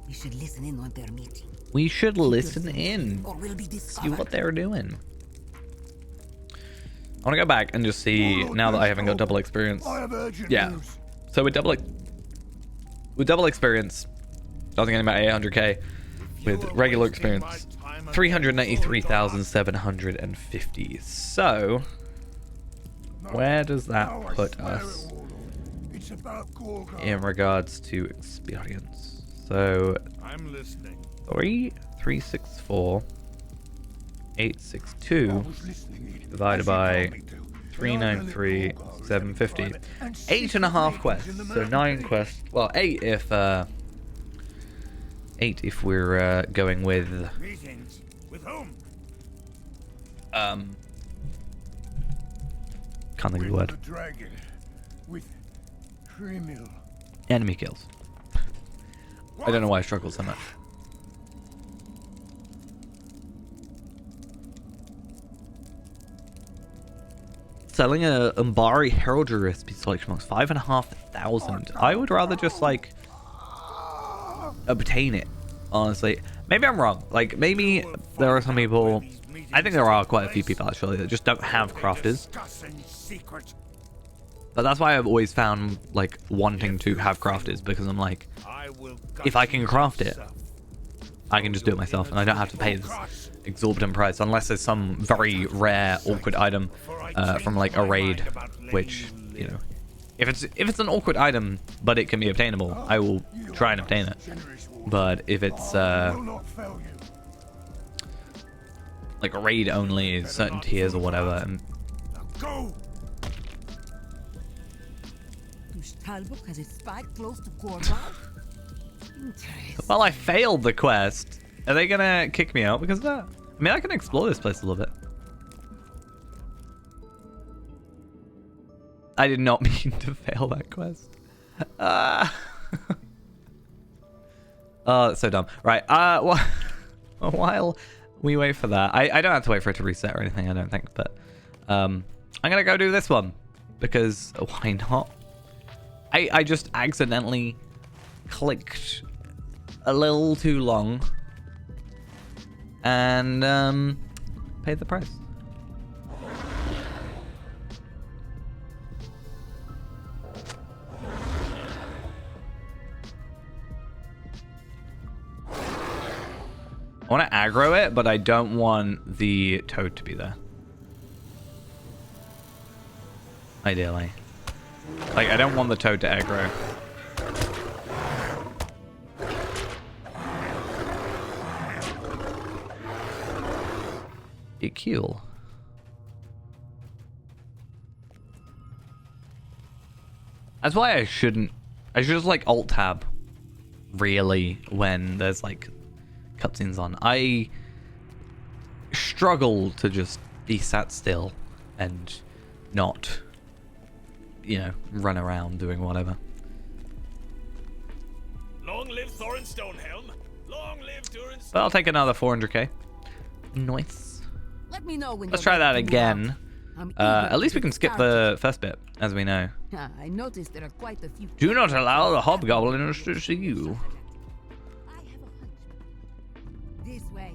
Speaker 2: We should listen in on their meeting.
Speaker 1: We should listen in,
Speaker 2: Or we'll be
Speaker 1: see
Speaker 2: discovered.
Speaker 1: what they're doing. I want to go back and just see now that I haven't got double experience.
Speaker 3: I have urgent
Speaker 1: Yeah.
Speaker 3: news.
Speaker 1: So with double experience, I was getting about 800k. With regular experience, 383,750. So where does that
Speaker 3: Now I
Speaker 1: put
Speaker 3: swear it,
Speaker 1: us
Speaker 3: Warlord. It's about Gorgon.
Speaker 1: in regards to experience? So
Speaker 3: I'm listening.
Speaker 1: 364 862
Speaker 3: I was listening, Edith.
Speaker 1: divided
Speaker 3: As you
Speaker 1: by
Speaker 3: told me to.
Speaker 1: 393, 750. 8.5 quests. So 9 quests. Well, 8 if 8 if we're going with
Speaker 3: Meetings with whom?
Speaker 1: can't think of the word.
Speaker 3: The dragon. With criminal.
Speaker 1: Enemy kills. I don't know why I struggle so much. Selling a Umbari heraldry recipe selection box, 5,500. I would rather just like obtain it, honestly. Maybe I'm wrong. Like maybe there are some people. I think there are quite a few people actually that just don't have crafters. But that's why I've always found like wanting to have crafters, because I'm like, if I can craft it, I can just do it myself, and I don't have to pay this exorbitant price unless there's some very rare awkward item from like a raid, which, you know, if it's an awkward item but it can be obtainable, I will try and obtain it. But if it's like a raid only, certain tiers or whatever, and
Speaker 2: Talbot has a spy close to Corval?
Speaker 1: well, I failed the quest. Are they gonna kick me out because of that? I mean, I can explore this place a little bit. I did not mean to fail that quest. Oh, that's so dumb. Right. Well, while we wait for that, I don't have to wait for it to reset or anything, I don't think. But I'm gonna go do this one because why not? I just accidentally clicked a little too long and paid the price. I want to aggro it, but I don't want the toad to be there. Ideally. Like, I don't want the toad to aggro. Kill. That's why I should just like alt tab really when there's like cutscenes on. I struggle to just be sat still and not, you know, run around doing whatever.
Speaker 3: Long live Thorin Stonehelm. Long live Durin.
Speaker 1: But I'll take another 400k. Nice.
Speaker 2: Let me know when
Speaker 1: Let's try that again. At least we can skip the first bit, as we know.
Speaker 2: I noticed there are quite a few.
Speaker 1: Do not allow the hobgoblins to see you.
Speaker 2: I have a hunch. This way.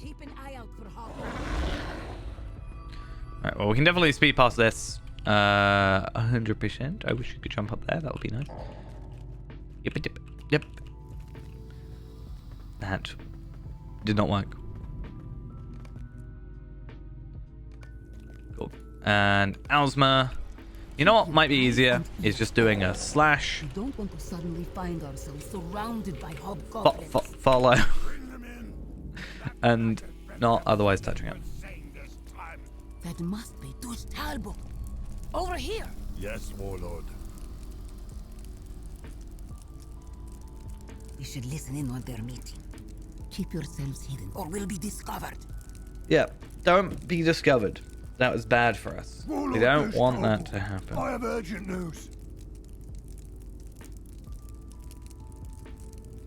Speaker 2: Keep an eye out for hobgoblins.
Speaker 1: Alright, well, we can definitely speed past this. 100%. I wish you could jump up there. That would be nice. Yep. That did not work. Cool. And Alzma. You know what might be easier? Is just doing a slash.
Speaker 2: We don't want to suddenly find ourselves surrounded by hobgoblins.
Speaker 1: Follow. And not otherwise touching it.
Speaker 2: That must be Dush Talbot. Over here.
Speaker 3: Yes, warlord.
Speaker 2: We should listen in on their meeting. Keep yourselves hidden or we'll be discovered.
Speaker 1: Yeah, don't be discovered. That was bad for us. We don't want that to happen.
Speaker 3: I have urgent news.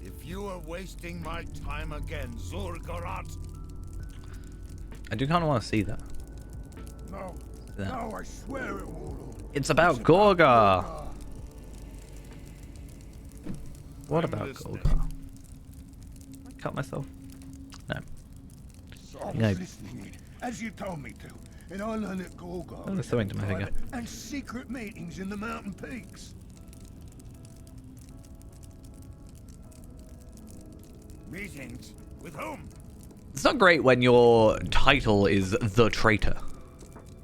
Speaker 3: If you are wasting my time again, Zorgorat.
Speaker 1: I do kind of want to see that.
Speaker 3: No.
Speaker 1: Yeah.
Speaker 3: No, I swear it, warlord.
Speaker 1: It's about Gorga. What about Gorga? I cut myself? No.
Speaker 3: So I was
Speaker 1: No.
Speaker 3: listening in, as you told me to, and I learned that Gorga
Speaker 1: Oh, there's something to my finger.
Speaker 3: and secret meetings in the mountain peaks. Meetings? With whom?
Speaker 1: It's not great when your title is The Traitor.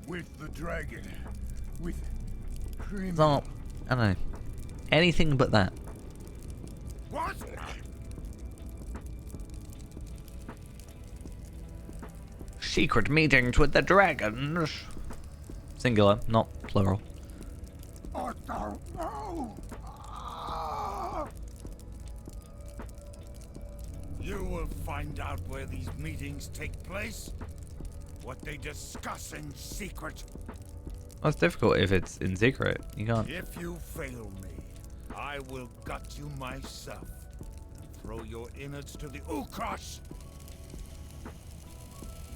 Speaker 3: With the dragon. With criminal.
Speaker 1: It's not, I don't know, anything but that.
Speaker 3: What?
Speaker 1: Secret meetings with the dragons. Singular, not plural.
Speaker 4: I don't know.
Speaker 3: You will find out where these meetings take place, what they discuss in secret.
Speaker 1: Well, it's difficult if it's in secret. You can't.
Speaker 3: If you fail me, I will gut you myself and throw your innards to the Ukrosh.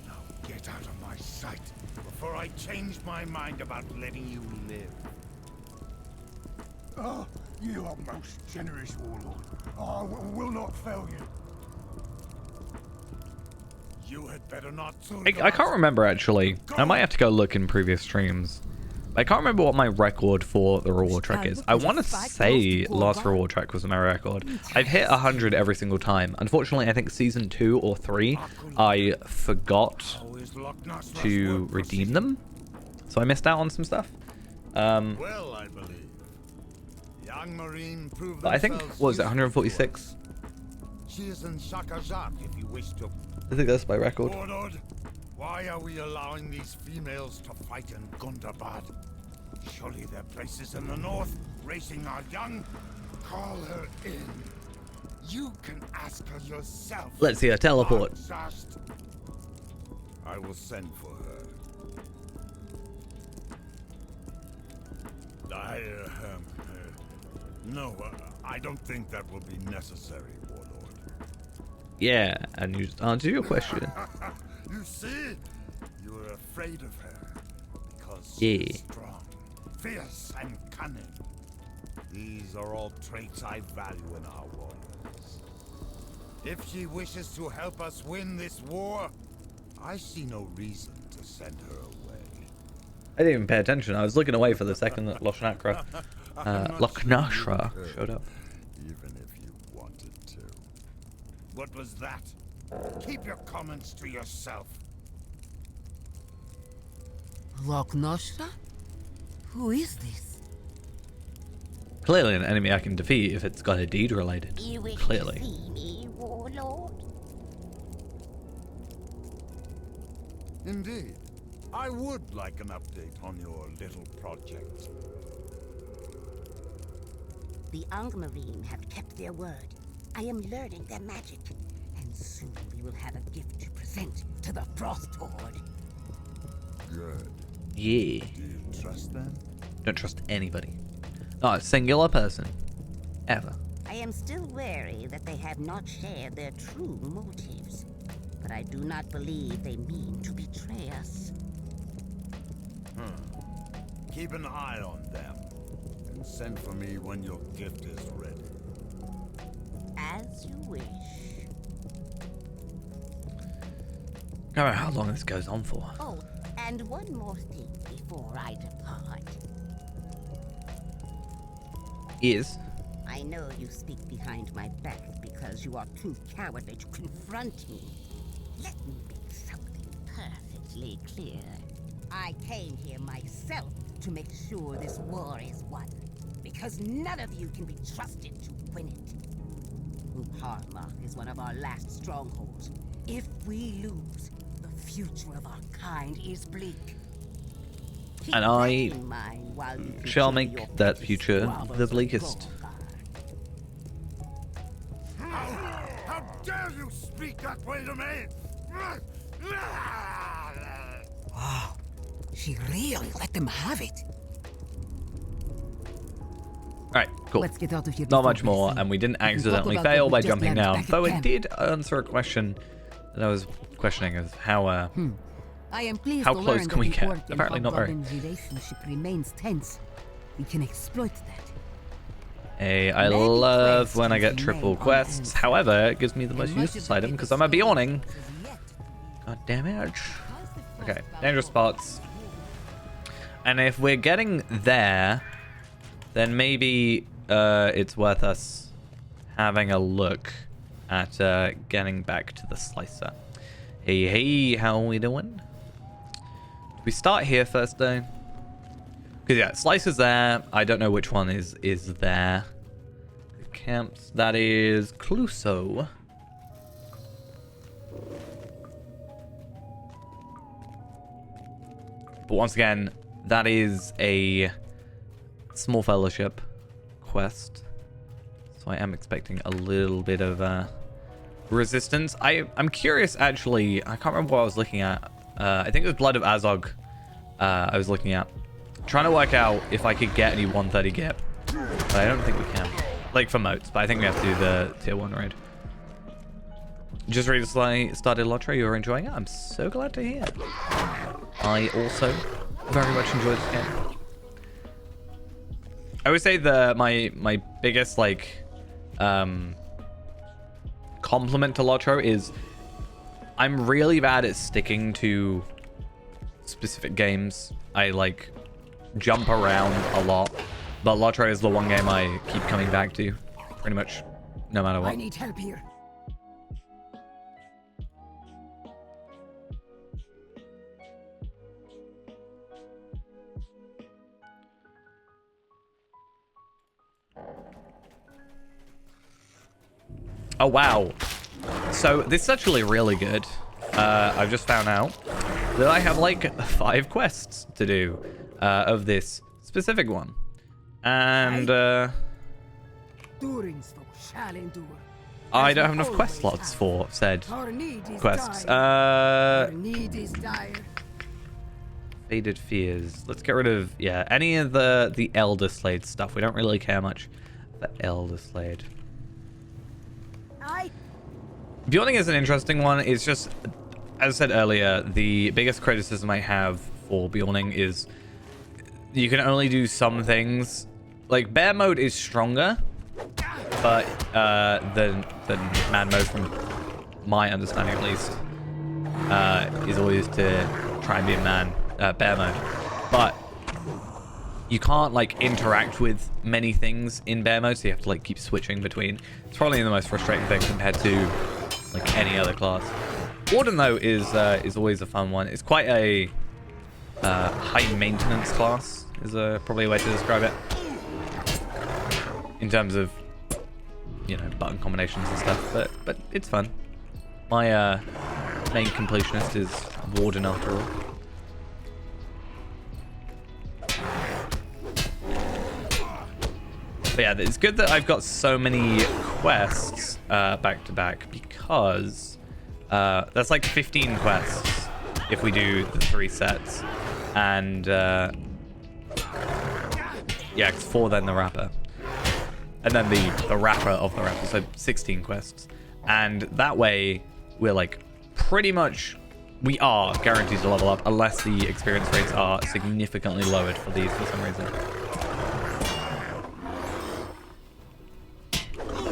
Speaker 3: Now get out of my sight before I change my mind about letting you live.
Speaker 4: Oh, you are most generous, warlord. I will not fail you.
Speaker 3: You had better not.
Speaker 1: I can't remember actually. I might have to go look in previous streams. I can't remember what my record for the reward track is. I want to say last reward track was my record. I've hit 100 every single time. Unfortunately, I think season 2 or 3, I forgot to redeem them. So I missed out on some stuff.
Speaker 3: Well, I believe. Young Marine proved
Speaker 1: But I think, what was it, 146?
Speaker 3: She is in Shakajak if you wish to.
Speaker 1: I think that's my record.
Speaker 3: Warlord, why are we allowing these females to fight in Gundabad? Surely their places in the north, racing our young. Call her in. You can ask her yourself.
Speaker 1: Let's see her teleport.
Speaker 3: I will send for her. No, I don't think that will be necessary, Warlord.
Speaker 1: Yeah, and you answer your question.
Speaker 3: You see? You are afraid of her because
Speaker 1: Yeah.
Speaker 3: she's strong, fierce, and cunning. These are all traits I value in our warriors. If she wishes to help us win this war, I see no reason to send her away.
Speaker 1: I didn't even pay attention. I was looking away for the second that Lochnashra showed up.
Speaker 3: Even if you wanted to. What was that? Keep your comments to yourself.
Speaker 2: Lochnashra? Who is this?
Speaker 1: Clearly an enemy I can defeat if it's got a deed related.
Speaker 5: You wish
Speaker 1: Clearly.
Speaker 5: to see me, Warlord?
Speaker 3: Indeed. I would like an update on your little project.
Speaker 5: The Angmarine have kept their word. I am learning their magic, and soon we will have a gift to present to the Frost Horde.
Speaker 3: Good.
Speaker 1: Yeah.
Speaker 3: Do you trust them?
Speaker 1: Don't trust anybody. Not a singular person. Ever.
Speaker 5: I am still wary that they have not shared their true motives, but I do not believe they mean to betray us.
Speaker 3: Keep an eye on them, and send for me when your gift is ready.
Speaker 5: As you wish.
Speaker 1: I don't know how long this goes on for.
Speaker 5: Oh, and one more thing before I depart.
Speaker 1: Is.
Speaker 5: I know you speak behind my back because you are too cowardly to confront me. Let me make something perfectly clear. I came here myself to make sure this war is won, because none of you can be trusted to win it. Uharmark is one of our last strongholds. If we lose, the future of our kind is bleak. Keep
Speaker 1: And
Speaker 5: that
Speaker 1: I
Speaker 5: in mind while you
Speaker 1: shall
Speaker 5: continue
Speaker 1: make
Speaker 5: your
Speaker 1: that
Speaker 5: petty
Speaker 1: future
Speaker 5: squabbles
Speaker 1: the
Speaker 5: with
Speaker 1: bleakest.
Speaker 5: Gorgar.
Speaker 3: How dare you speak that way to me?
Speaker 2: Wow. She really let them have it.
Speaker 1: Alright, cool.
Speaker 2: Let's get out of here.
Speaker 1: Not
Speaker 2: before
Speaker 1: much
Speaker 2: they
Speaker 1: more,
Speaker 2: see.
Speaker 1: and we didn't
Speaker 2: We can talk
Speaker 1: accidentally
Speaker 2: about
Speaker 1: fail
Speaker 2: what
Speaker 1: by
Speaker 2: we just
Speaker 1: jumping
Speaker 2: learned
Speaker 1: down.
Speaker 2: back at
Speaker 1: Though it
Speaker 2: camp.
Speaker 1: did answer a question that I was questioning of how,
Speaker 2: I am pleased
Speaker 1: How
Speaker 2: to
Speaker 1: close
Speaker 2: learn
Speaker 1: can we
Speaker 2: that the
Speaker 1: get?
Speaker 2: Orc and
Speaker 1: Apparently not very.
Speaker 2: Hobgoblin relationship remains tense. We can exploit that.
Speaker 1: hey, I
Speaker 2: Many
Speaker 1: love
Speaker 2: quests
Speaker 1: when I get
Speaker 2: remain
Speaker 1: triple quests.
Speaker 2: unanswered.
Speaker 1: However, it gives me the
Speaker 2: And
Speaker 1: most
Speaker 2: much of
Speaker 1: useless
Speaker 2: the
Speaker 1: item
Speaker 2: biggest
Speaker 1: because I'm a
Speaker 2: story
Speaker 1: Bjorning.
Speaker 2: is yet to be.
Speaker 1: God damn it.
Speaker 2: How's the
Speaker 1: Okay,
Speaker 2: Frostbound
Speaker 1: dangerous
Speaker 2: War?
Speaker 1: spots. And if we're getting there, then maybe it's worth us having a look at getting back to the slicer. Hey, hey, how are we doing? We start here first, though. Because, yeah, slicer's there. I don't know which one is there. The camps, that is Cluso. But once again, that is a small fellowship quest. So I am expecting a little bit of resistance. I'm curious, actually. I can't remember what I was looking at. I think it was Blood of Azog I was looking at. Trying to work out if I could get any 130 gip. But I don't think we can. Like for moats, but I think we have to do the tier 1 raid. Just recently started Lottery. You're enjoying it? I'm so glad to hear. I also very much enjoy this game. I would say my biggest like compliment to Lotro is I'm really bad at sticking to specific games. I like jump around a lot, but Lotro is the one game I keep coming back to pretty much no matter what.
Speaker 2: I need help here.
Speaker 1: Oh, wow. So this is actually really good. I've just found out that I have like 5 quests to do of this specific one. And I don't have enough quest slots for said quests. Faded Fears. Let's get rid of, yeah, any of the Elder Slade stuff. We don't really care much for Elder Slade. Building is an interesting one. It's just, as I said earlier, the biggest criticism I have for building is you can only do some things. Like, bear mode is stronger, but than man mode, from my understanding at least, is always to try and be a bear mode. But you can't like interact with many things in bear mode, so you have to like keep switching between. It's probably the most frustrating thing compared to like any other class. Warden though is always a fun one. It's quite a high maintenance class is probably a way to describe it in terms of, you know, button combinations and stuff. But it's fun. My main completionist is Warden after all. But yeah, it's good that I've got so many quests back to back, because that's like 15 quests if we do the 3 sets. And yeah, it's 4 then the wrapper. And then the wrapper of the wrapper, so 16 quests. And that way, we're like pretty much, we are guaranteed to level up unless the experience rates are significantly lowered for these for some reason.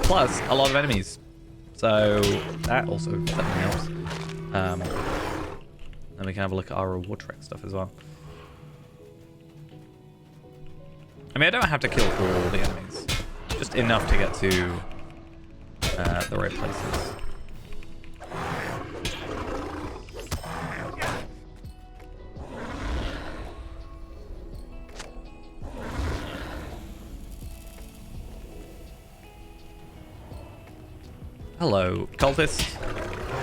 Speaker 1: Plus, a lot of enemies. So, that also definitely helps. Then we can have a look at our reward track stuff as well. I mean, I don't have to kill all the enemies. Just enough to get to the right places. Hello, cultist.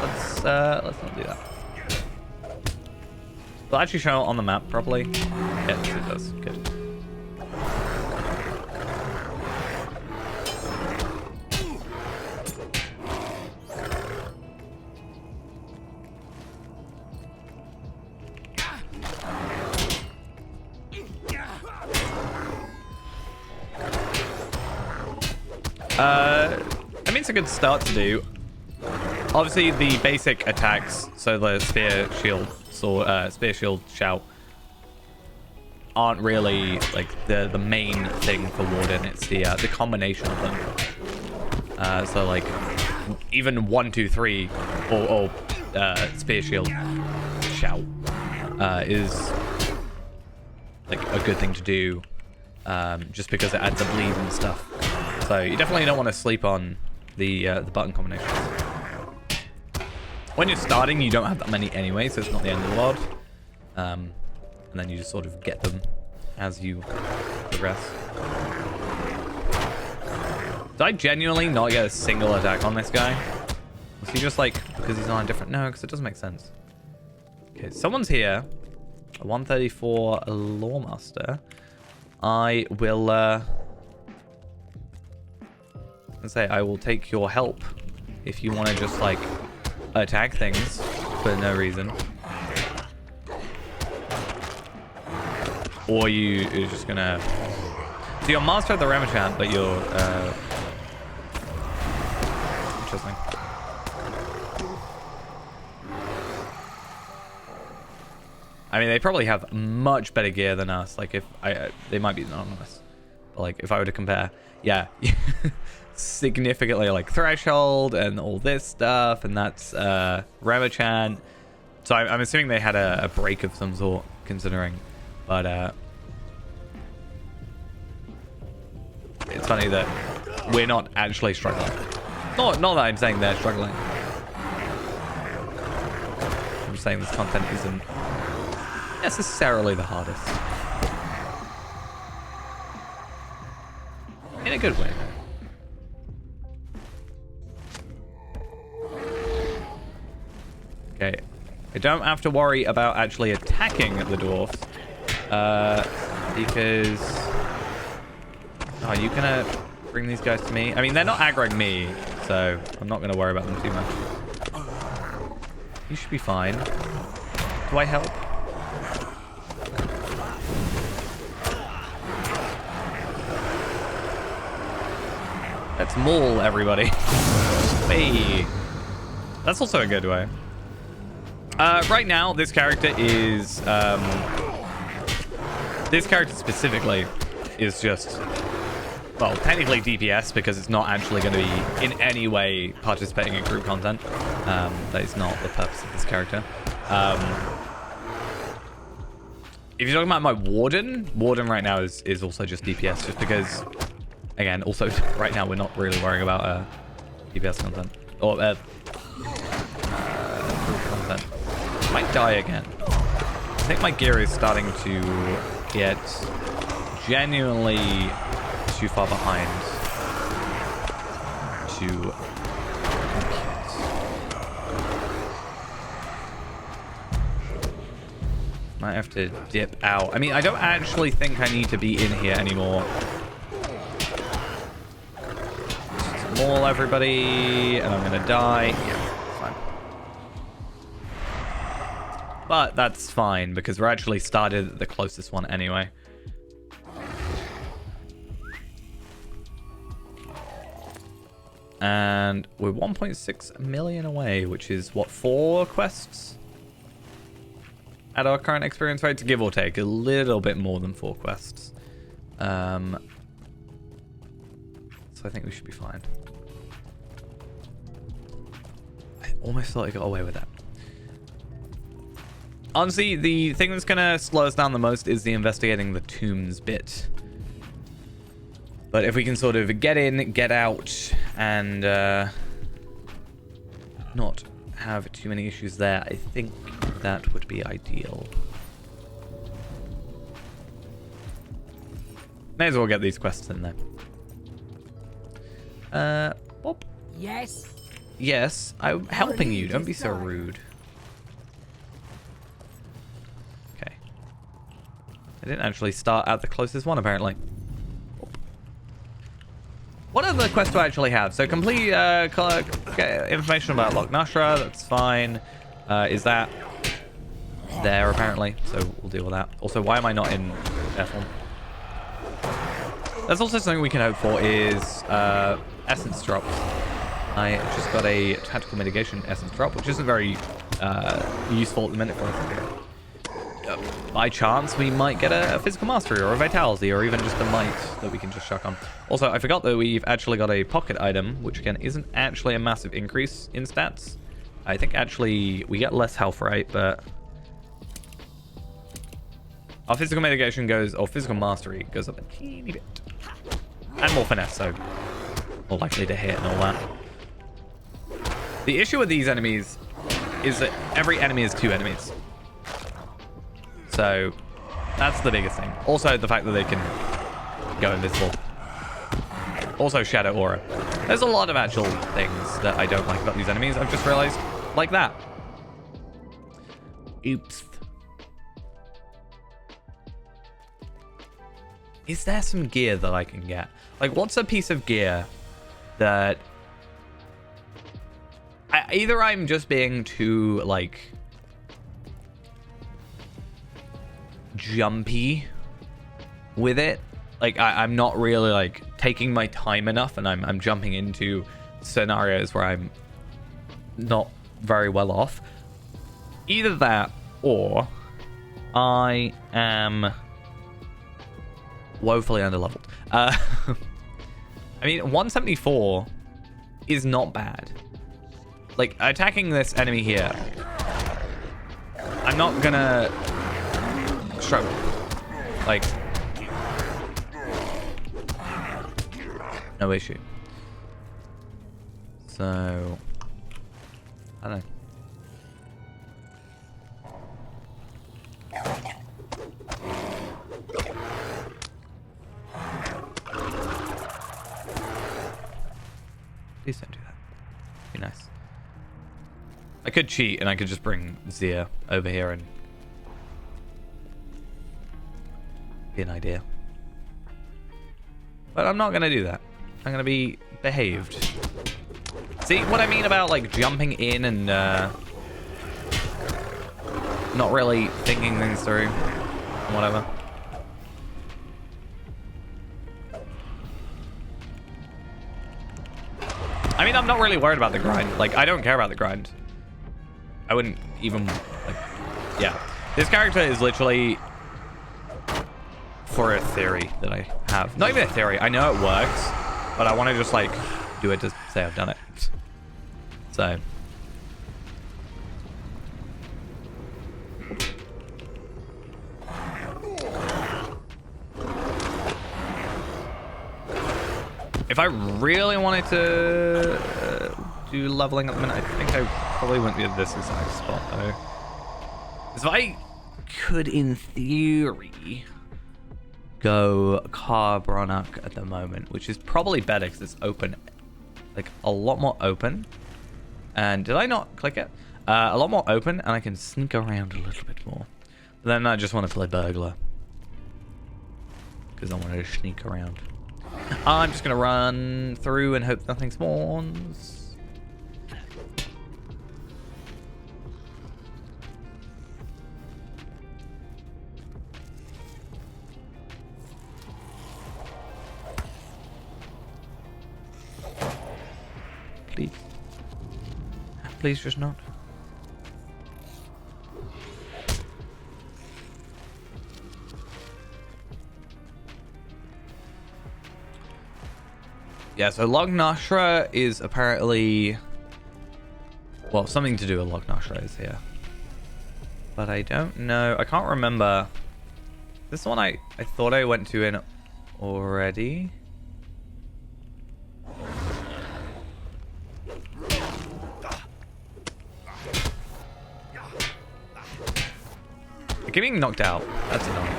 Speaker 1: Let's not do that. Will it actually show on the map properly? Yes, it does. Good. I mean, it's a good start to do. Obviously, the basic attacks, so the spear, shield, sword, spear, shield, shout, aren't really like the main thing for Warden. It's the combination of them. So like even 1, 2, 3, or spear, shield, shout is like a good thing to do, just because it adds a bleed and stuff. So you definitely don't want to sleep on the button combinations. When you're starting, you don't have that many anyway, so it's not the end of the world. And then you just sort of get them as you progress. Did I genuinely not get a single attack on this guy? Was he just like, because he's on a different... No, because it doesn't make sense. Okay, someone's here. a 134 Lawmaster, I will I will take your help if you want to just like attack things for no reason. Or you're just gonna... So you're master of the Ramachan, but you're... Interesting. I mean, they probably have much better gear than us. Like, if they might be anonymous. But, like, if I were to compare... Yeah. Significantly, like, Threshold and all this stuff. And that's Ramachan. So I'm assuming they had a break of some sort, considering... But it's funny that we're not actually struggling. Not that I'm saying they're struggling. I'm just saying this content isn't necessarily the hardest. In a good way. Okay. I don't have to worry about actually attacking the dwarfs. Because... Oh, you gonna bring these guys to me? I mean, they're not aggroing me, so I'm not gonna worry about them too much. You should be fine. Do I help? Let's maul everybody. Hey. That's also a good way. Right now, this character is... This character specifically is just, well, technically DPS because it's not actually going to be in any way participating in group content. That is not the purpose of this character. If you're talking about my Warden right now is also just DPS, just because, again, also right now we're not really worrying about DPS content. Or group content. I might die again. I think my gear is starting to get genuinely too far behind to compete. Might have to dip out. I mean, I don't actually think I need to be in here anymore. Just maul everybody, and I'm gonna die. Yeah, fine. But that's fine, because we're actually started at the closest one anyway. And we're 1.6 million away, which is, what, 4 quests? At our current experience rate, to give or take, a little bit more than 4 quests. So I think we should be fine. I almost thought I got away with that. Honestly, the thing that's going to slow us down the most is the investigating the tombs bit. But if we can sort of get in, get out, and not have too many issues there, I think that would be ideal. May as well get these quests in there. Bob?
Speaker 2: Yes?
Speaker 1: Yes, I'm helping you. Don't be so rude. Okay. I didn't actually start at the closest one, apparently. What are the quests I actually have? So complete information about Loch Nashra, that's fine. Is that there apparently? So we'll deal with that. Also, why am I not in F1? That's also something we can hope for is essence drops. I just got a tactical mitigation essence drop, which isn't very useful at the minute for us. By chance, we might get a physical mastery or a vitality or even just a might that we can just chuck on. Also, I forgot that we've actually got a pocket item, which again isn't actually a massive increase in stats. I think actually we get less health, right? But our physical mitigation goes, or physical mastery goes up a teeny bit. And more finesse, so more likely to hit and all that. The issue with these enemies is that every enemy is 2 enemies. So that's the biggest thing. Also, the fact that they can go invisible. Also, Shadow Aura. There's a lot of actual things that I don't like about these enemies. I've just realized, like that. Oops. Is there some gear that I can get? Like, what's a piece of gear that... either I'm just being too, like... jumpy with it. Like, I'm not really, like, taking my time enough, and I'm jumping into scenarios where I'm not very well off. Either that, or I am woefully underleveled. I mean, 174 is not bad. Like, attacking this enemy here, I'm not gonna struggle. Like, no issue. So, I don't know. Please don't do that. Be nice. I could cheat and I could just bring Zia over here and be an idea. But I'm not going to do that. I'm going to be behaved. See what I mean about like jumping in and not really thinking things through and whatever. I mean, I'm not really worried about the grind. Like, I don't care about the grind. I wouldn't even, like, yeah. This character is literally for a theory that I have. Not even a theory. I know it works, but I want to just, like, do it to say I've done it. So. If I really wanted to do leveling at the minute, I think I probably wouldn't be at this exact spot, though. Because if I could, in theory, go Carbronach at the moment, which is probably better because it's open, like a lot more open. And did I not click it? A lot more open, and I can sneak around a little bit more. But then I just want to play burglar because I want to sneak around. I'm just gonna run through and hope nothing spawns. Please. Please just not. Yeah, so Log Nashra is apparently... well, something to do with Log Nashra is here. But I don't know. I can't remember. This one I thought I went to in already. I keep being knocked out. That's annoying.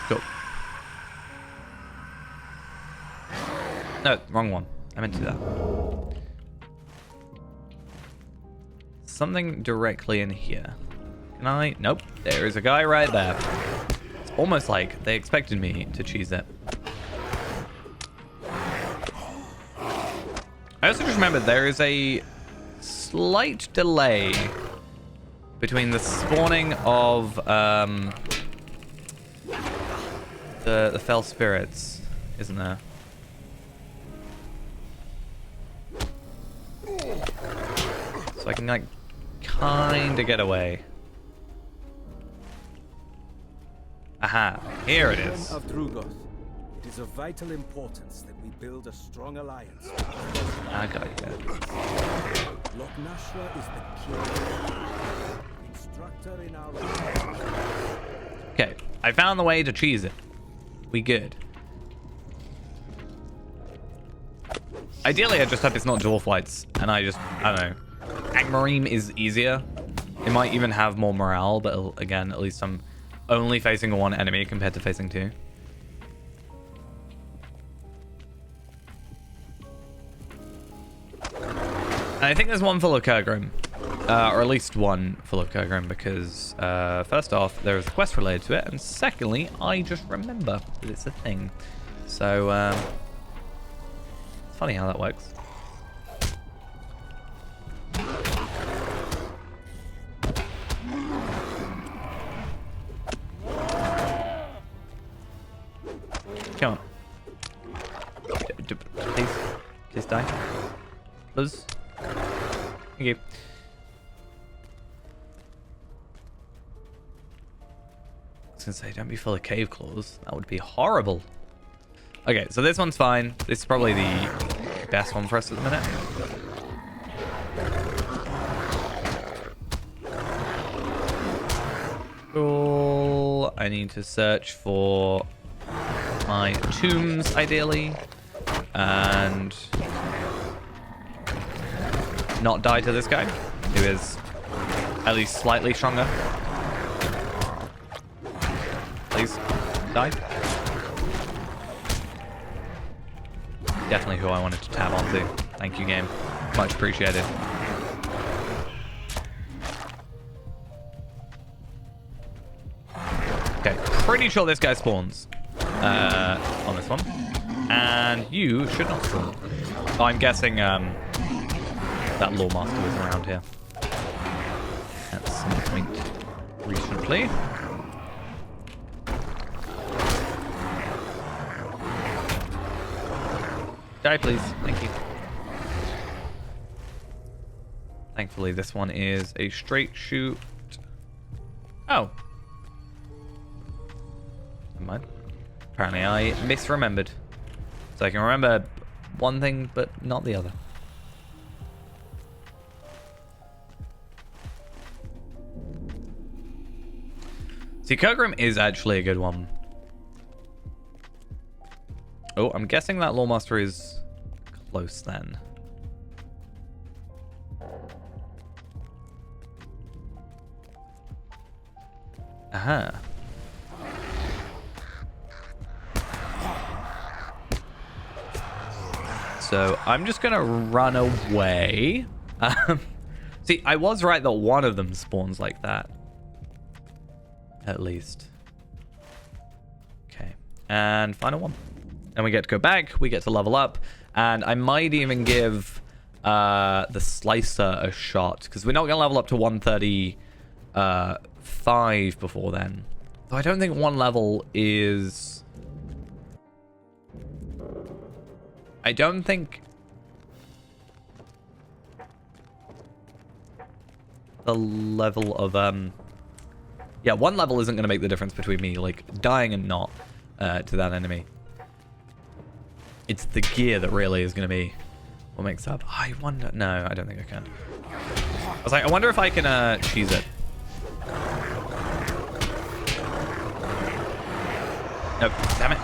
Speaker 1: Go. No, wrong one. I meant to do that. Something directly in here. Can I? Nope. There is a guy right there. It's almost like they expected me to cheese it. I also just remembered there is a slight delay between the spawning of the fell spirits, isn't there? So I can like kind of get away. Aha, here it is.
Speaker 6: Of Drugoth, it is of vital importance that we build a strong alliance.
Speaker 1: I got you.
Speaker 6: Lok Nashra is the key instructor in our...
Speaker 1: Okay, I found the way to cheese it. We good. Ideally, I just hope it's not dwarf whites, and I don't know. Angmarine is easier. It might even have more morale, but again, at least I'm only facing one enemy compared to facing two. And I think there's one full of Kergrim. Or at least one full of Kergrim, because first off, there is a quest related to it, and secondly, I just remember that it's a thing. So, it's funny how that works. Come on. Please. Please die. Please. Thank you. I was gonna say, don't be full of cave claws. That would be horrible. Okay, so this one's fine. This is probably the best one for us at the minute. Cool. I need to search for my tombs, ideally. And not die to this guy, who is at least slightly stronger. Please, die. Definitely who I wanted to tab onto. Thank you, game. Much appreciated. Okay, pretty sure this guy spawns on this one. And you should not spawn. Oh, I'm guessing that Lore Master was around here at some point recently. Die, please. Thank you. Thankfully, this one is a straight shoot. Oh. Never mind. Apparently, I misremembered. So I can remember one thing, but not the other. See, Kergrim is actually a good one. Oh, I'm guessing that Lawmaster is close then. Aha. So I'm just gonna run away. See, I was right that one of them spawns like that. At least. Okay. And final one. And we get to go back, we get to level up, and I might even give the Slicer a shot, because we're not going to level up to 135 before then. Though I don't think one level is... I don't think... the level of... Yeah, one level isn't going to make the difference between me, like, dying and not to that enemy. It's the gear that really is going to be what makes up. I wonder... No, I don't think I can. I was like, I wonder if I can cheese it. Nope. Damn it.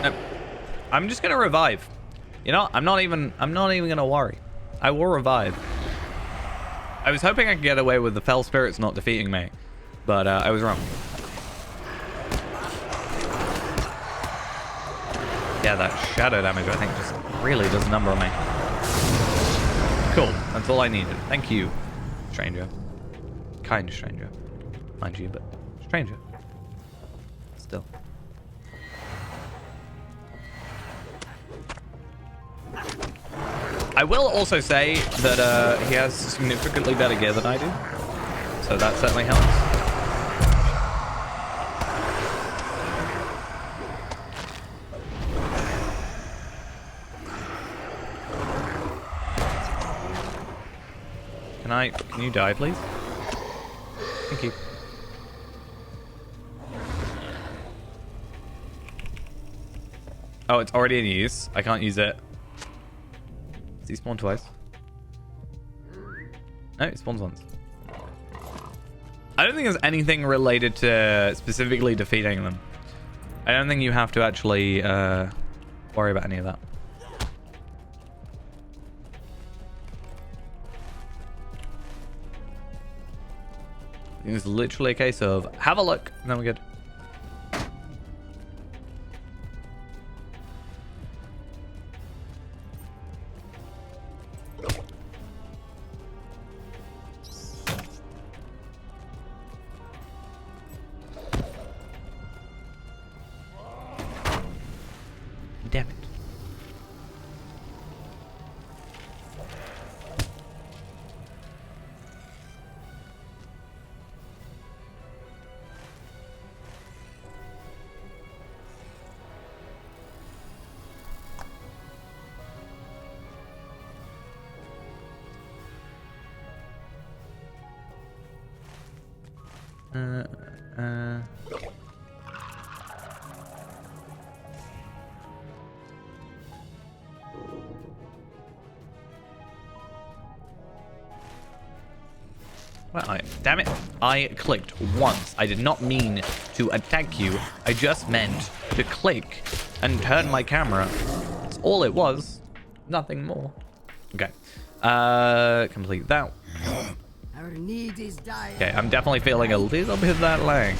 Speaker 1: Nope. I'm just going to revive. You know, I'm not even gonna worry. I will revive. I was hoping I could get away with the Fell Spirits not defeating me, but I was wrong. Yeah, that shadow damage I think just really does a number on me. Cool, that's all I needed. Thank you, stranger. Kind of stranger, mind you, but stranger. Still. I will also say that he has significantly better gear than I do, so that certainly helps. Can you die, please? Thank you. Oh, it's already in use. I can't use it. Does he spawn twice? No, he spawns once. I don't think there's anything related to specifically defeating them. I don't think you have to actually worry about any of that. It's literally a case of have a look, and then we're good. Damn it. Well, damn it. I clicked once. I did not mean to attack you. I just meant to click and turn my camera. That's all it was. Nothing more. Okay. Complete that.
Speaker 2: Our need is dire.
Speaker 1: Okay, I'm definitely feeling a little bit of that lag.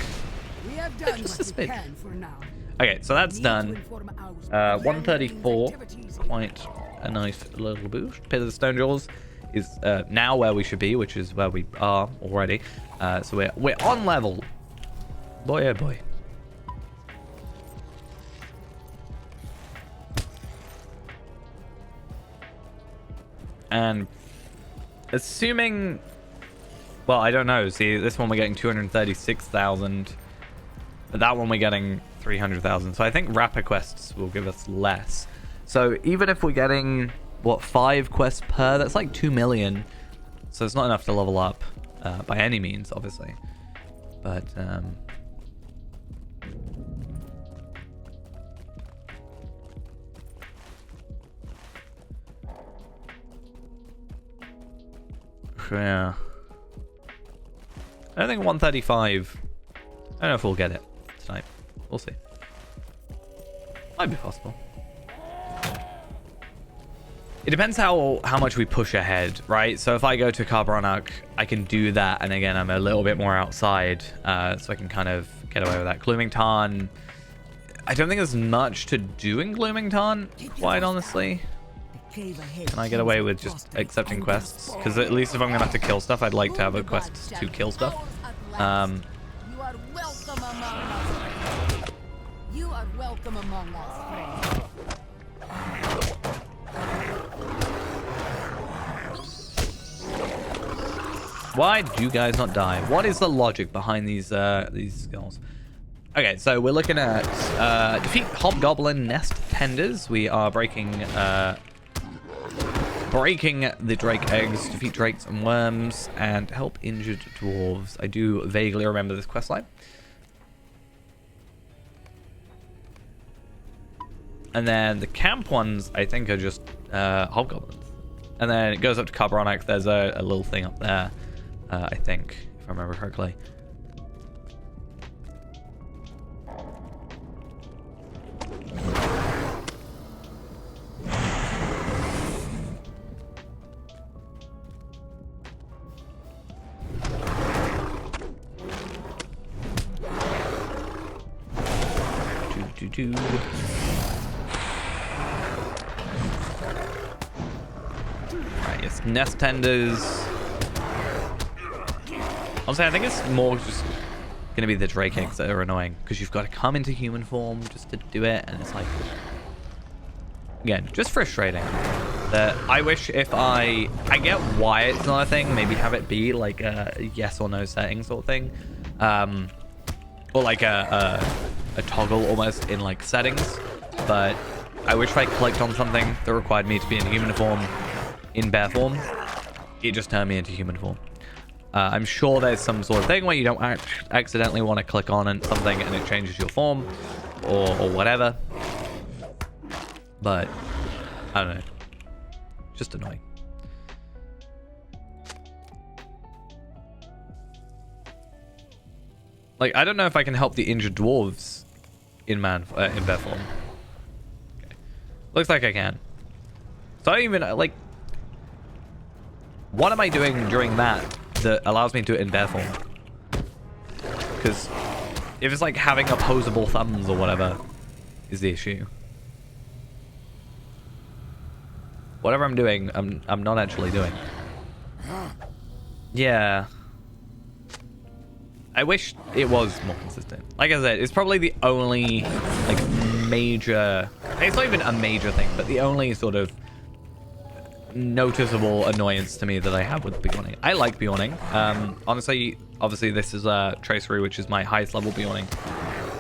Speaker 2: We have done
Speaker 1: Just
Speaker 2: what
Speaker 1: a
Speaker 2: we
Speaker 1: bit.
Speaker 2: can for now.
Speaker 1: Okay, so that's
Speaker 2: Need to
Speaker 1: done.
Speaker 2: inform our
Speaker 1: 134.
Speaker 2: activities.
Speaker 1: Quite a nice little boost. Pit of the Stone Jaws is now where we should be, which is where we are already. So we're on level. Boy, oh boy. And assuming, well, I don't know. See, this one we're getting 236,000. But that one we're getting 300,000. So I think rapid quests will give us less. So even if we're getting, what, 5 quests per, that's like 2 million. So it's not enough to level up by any means, obviously. But yeah. I don't think 135. I don't know if we'll get it tonight. We'll see. Might be possible. It depends how much we push ahead, right? So if I go to Carbonac, I can do that, and again, I'm a little bit more outside, so I can kind of get away with that. Glooming Tarn, I don't think there's much to do in Glooming Tarn, quite honestly. Can I get away with just accepting quests? Because at least if I'm gonna have to kill stuff, I'd like to have a quest to kill stuff.
Speaker 2: You are welcome among us. You are welcome among us, friend.
Speaker 1: Why do you guys not die? What is the logic behind these skills? Okay, so we're looking at defeat Hobgoblin Nest Tenders. We are breaking the Drake eggs, defeat drakes and worms, and help injured dwarves. I do vaguely remember this questline. And then the camp ones, I think, are just hobgoblins. And then it goes up to Carbonac. There's a little thing up there, I think, if I remember correctly. Right, yes, nest tenders. Honestly, I think it's more just gonna be the drake eggs that are annoying, because you've got to come into human form just to do it, and it's like, again, just frustrating. That I wish if I get why it's not a thing, maybe have it be like a yes or no setting sort of thing, or like a toggle almost in like settings. But I wish if I clicked on something that required me to be in human form, in bear form, it just turned me into human form. I'm sure there's some sort of thing where you don't accidentally want to click on something and it changes your form or whatever. But I don't know. Just annoying. Like, I don't know if I can help the injured dwarves in bear form. Okay. Looks like I can. So I don't even, like, what am I doing during that allows me to do it in bear form? because if it's like having opposable thumbs or whatever is the issue. Whatever I'm doing, I'm not actually doing. Yeah. I wish it was more consistent. Like I said, it's probably the only like major, it's not even a major thing, but the only sort of noticeable annoyance to me that I have with Bjorning. I like Bjorning. Honestly, obviously this is Traceri, which is my highest level Bjorning,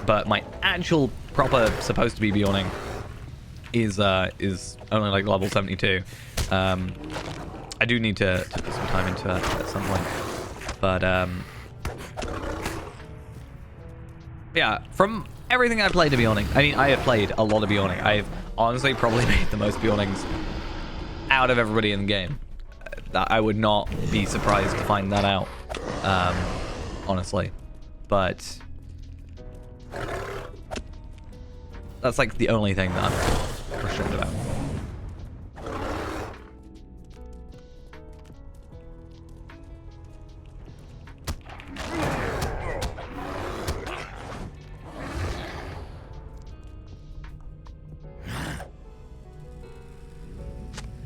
Speaker 1: but my actual proper supposed to be Bjorning is only like level 72. I do need to put some time into it at some point, but yeah, from everything I've played of Bjorning, I mean, I have played a lot of Bjorning. I've honestly probably made the most Bjornings out of everybody in the game. I would not be surprised to find that out, honestly. But that's like the only thing that I'm frustrated about.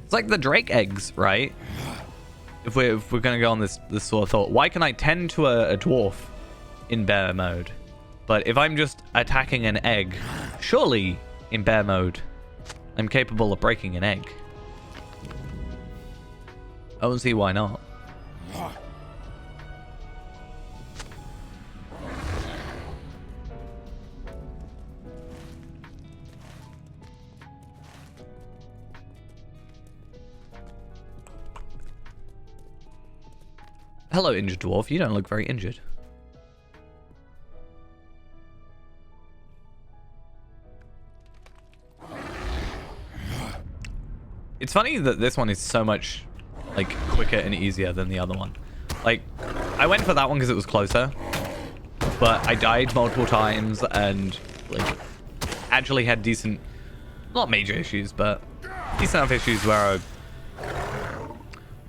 Speaker 1: It's like the Drake eggs, right? If we're gonna go on this sort of thought, why can I tend to a dwarf in bear mode, but if I'm just attacking an egg, surely in bear mode I'm capable of breaking an egg. I don't see why not. Hello, injured dwarf. You don't look very injured. It's funny that this one is so much like quicker and easier than the other one. Like, I went for that one because it was closer, but I died multiple times and like actually had decent, not major issues, but decent enough issues where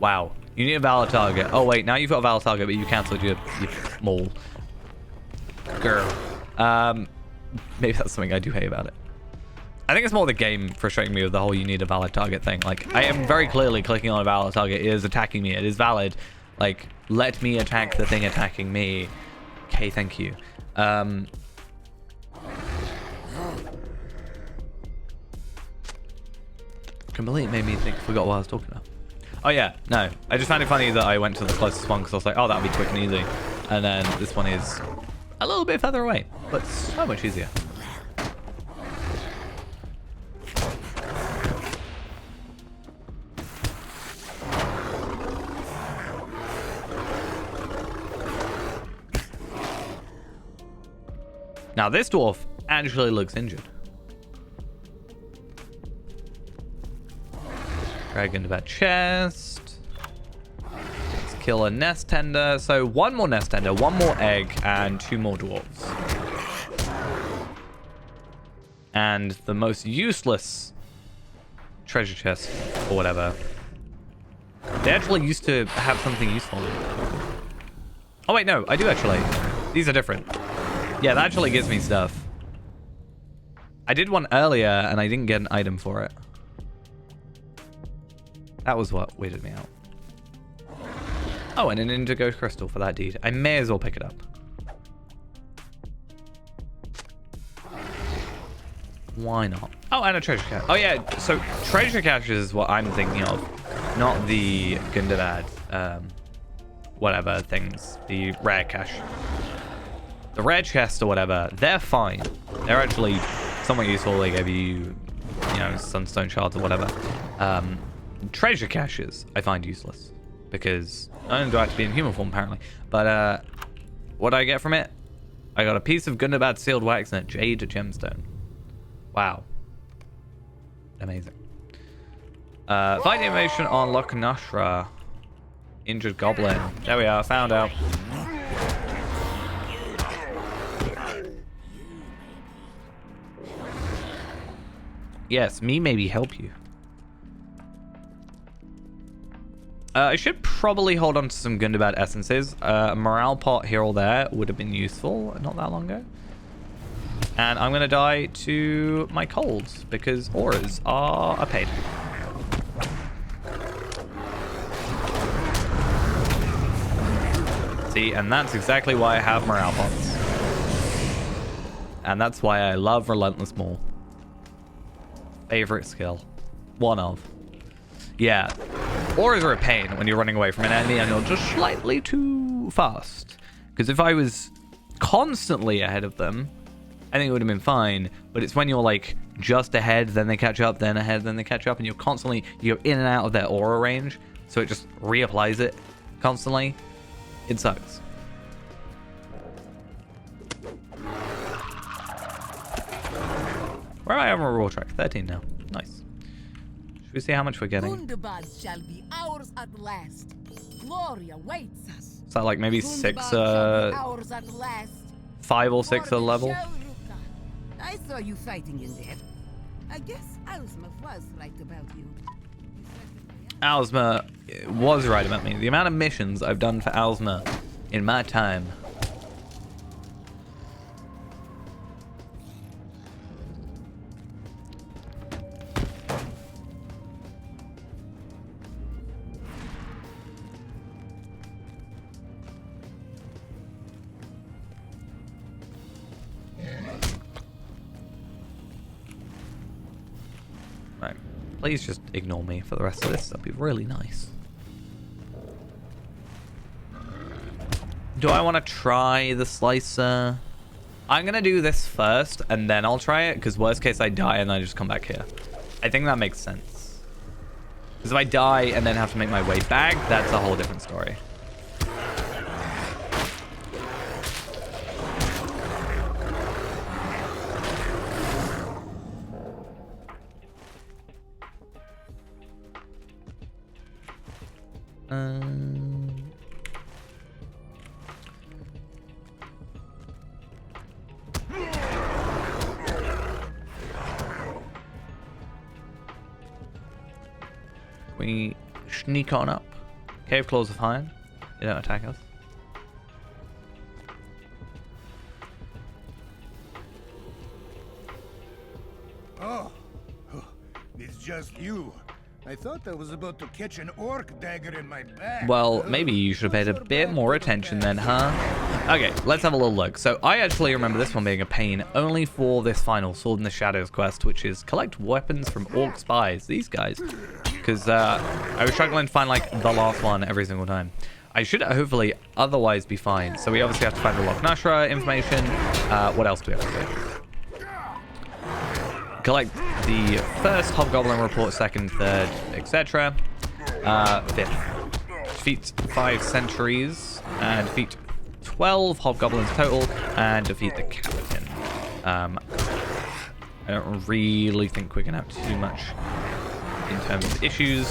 Speaker 1: wow. You need a valid target. Oh wait, now you've got a valid target, but you cancelled your maul. Girl. Maybe that's something I do hate about it. I think it's more the game frustrating me with the whole you need a valid target thing. Like, I am very clearly clicking on a valid target. It is attacking me. It is valid. Like, let me attack the thing attacking me. Okay, thank you. Completely made me forgot what I was talking about. Oh yeah, no. I just found it funny that I went to the closest one because I was like, oh, that'll be quick and easy. And then this one is a little bit further away, but so much easier. Now this dwarf actually looks injured. Drag into that chest. Let's kill a nest tender. So one more nest tender, one more egg, and 2 more dwarves. And the most useless treasure chest, or whatever. They actually used to have something useful. Oh wait, no, I do actually. These are different. Yeah, that actually gives me stuff. I did one earlier, and I didn't get an item for it. That was what weirded me out. Oh, and an indigo crystal for that deed. I may as well pick it up. Why not? Oh, and a treasure cache. Oh yeah, so treasure cache is what I'm thinking of. Not the Gundabad, whatever things. The rare cache. The rare chest or whatever, they're fine. They're actually somewhat useful. They give you, you know, sunstone shards or whatever. Treasure caches I find useless because I don't do I have to be in human form apparently. But what do I get from it? I got a piece of Gundabad sealed wax and a jade gemstone. Wow, amazing. Find information on Loch Nashra. Injured goblin. There we are. Found out. Yes, me maybe help you. I should probably hold on to some Gundabad essences. A morale pot here or there would have been useful not that long ago. And I'm going to die to my colds because auras are a pain. See, and that's exactly why I have morale pots. And that's why I love Relentless Maul. Favorite skill. One of. Yeah. Auras are a pain when you're running away from an enemy and you're just slightly too fast. Because if I was constantly ahead of them, I think it would have been fine. But it's when you're like just ahead, then they catch up, then ahead, then they catch up, and you're in and out of their aura range. So it just reapplies it constantly. It sucks. Where am I on a raw track? 13 now. Nice. Should we see how much we're getting?
Speaker 2: Gundabad shall be ours at last. Glory awaits us.
Speaker 1: Is that like maybe
Speaker 2: Gundabad shall be ours at last.
Speaker 1: 5 or 6 a level?
Speaker 2: I saw you fighting in there. I guess Alsma was right about you.
Speaker 1: Alsma was right about me. The amount of missions I've done for Alsma in my time. Right. Please just ignore me for the rest of this. That'd be really nice. Do I want to try the slicer? I'm going to do this first, and then I'll try it, because worst case I die and I just come back here. I think that makes sense. Because if I die and then have to make my way back, that's a whole different story. We sneak on up. Cave claws are fine. They don't attack us.
Speaker 4: Oh, it's just you. I thought I was about to catch an orc dagger in my back.
Speaker 1: Well, maybe you should have paid a bit more attention then, huh? Okay, let's have a little look. So I actually remember this one being a pain only for this final Sword in the Shadows quest, which is collect weapons from orc spies. These guys. Because I was struggling to find like the last one every single time. I should hopefully otherwise be fine. So we obviously have to find the Loch Nashra information. What else do we have to do? Collect the first Hobgoblin report, second, third, etc. Fifth. Defeat 5 sentries, and defeat 12 Hobgoblins total, and defeat the Captain. I don't really think we're going to have too much in terms of issues.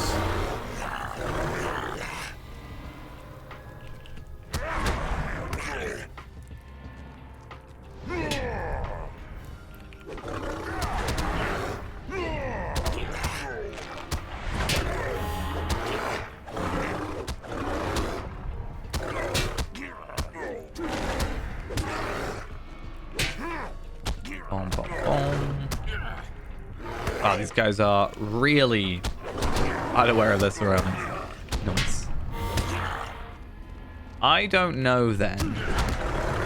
Speaker 1: Wow, these guys are really unaware of their surroundings. Nice. I don't know then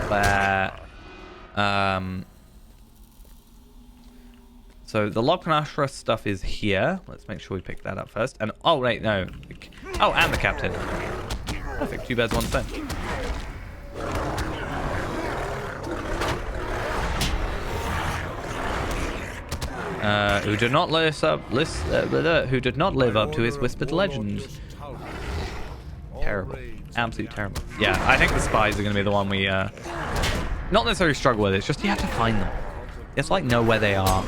Speaker 1: where... So the Loch Nashra stuff is here. Let's make sure we pick that up first. And oh wait, no. Oh, and the Captain. Perfect. 2 birds, 1 stone. Who did not who did not live up to his whispered legend. Terrible. Absolutely terrible. Yeah, I think the spies are going to be the one we not necessarily struggle with. It's just you have to find them. You have to like know where they are.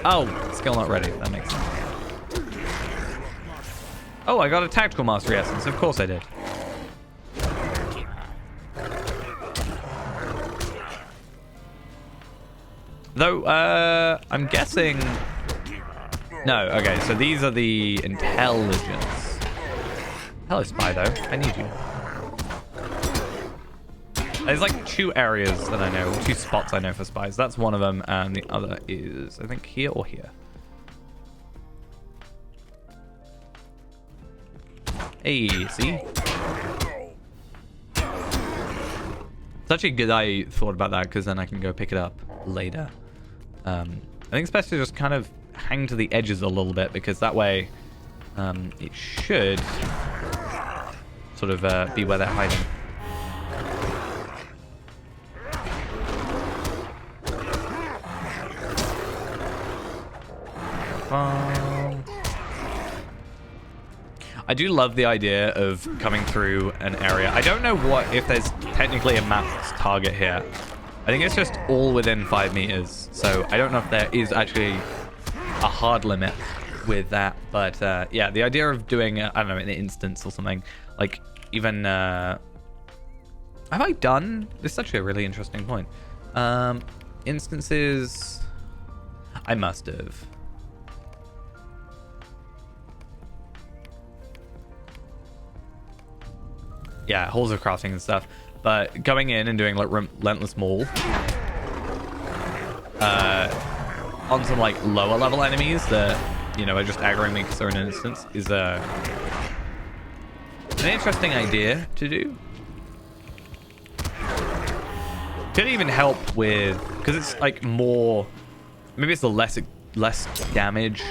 Speaker 1: Oh, skill not ready. That makes sense. Oh, I got a tactical mastery essence. Of course I did. Though, I'm guessing No, okay, so these are the intelligence. Hello, spy, though. I need you. There's like 2 areas that I know, 2 spots I know for spies. That's one of them, and the other is, I think, here or here. Hey, see? It's actually good I thought about that, because then I can go pick it up later. I think it's best to just kind of hang to the edges a little bit, because that way it should sort of be where they're hiding. I do love the idea of coming through an area. I don't know if there's technically a mapped target here. I think it's just all within 5 meters. So I don't know if there is actually a hard limit with that. But yeah, the idea of doing, I don't know, an instance or something. Like even... have I done? This is actually a really interesting point. Instances... I must have. Yeah, halls of crafting and stuff, but going in and doing like relentless maul on some like lower level enemies that, you know, are just aggroing me because they're in an instance is an interesting idea to do. Could even help with, because it's like more, maybe it's the less damage,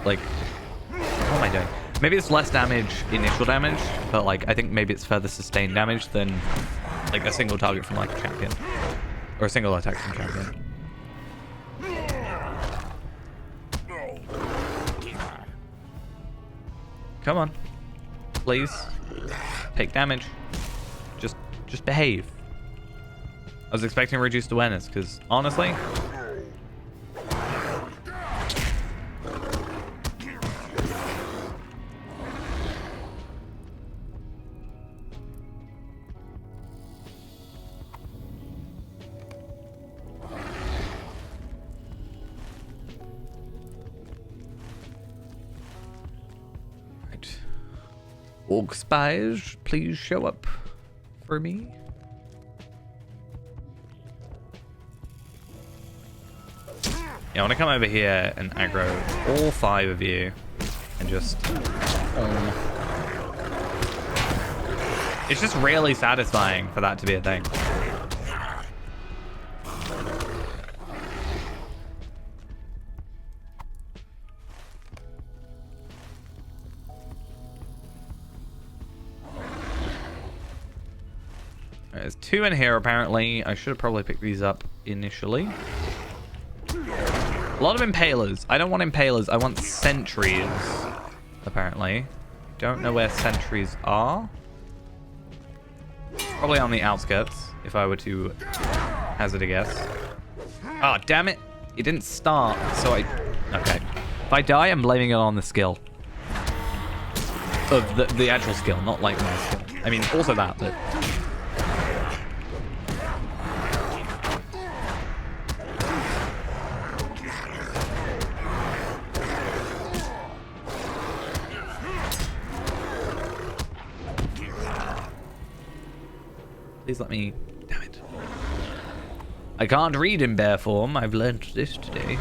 Speaker 1: like, what am I doing? Maybe it's less damage, initial damage, but like I think maybe it's further sustained damage than like a single target from like a champion. Or a single attack from champion. Come on. Please. Take damage. Just behave. I was expecting reduced awareness, because honestly... Orc spies, please show up for me. Yeah, I want to come over here and aggro all 5 of you and just... It's just really satisfying for that to be a thing. There's 2 in here, apparently. I should have probably picked these up initially. A lot of impalers. I don't want impalers. I want sentries, apparently. Don't know where sentries are. Probably on the outskirts, if I were to hazard a guess. Ah, oh, damn it. It didn't start, so I... Okay. If I die, I'm blaming it on the skill. Of the actual skill, not like my skill. I mean, also that, but... Please let me... Damn it. I can't read in bear form. I've learned this today.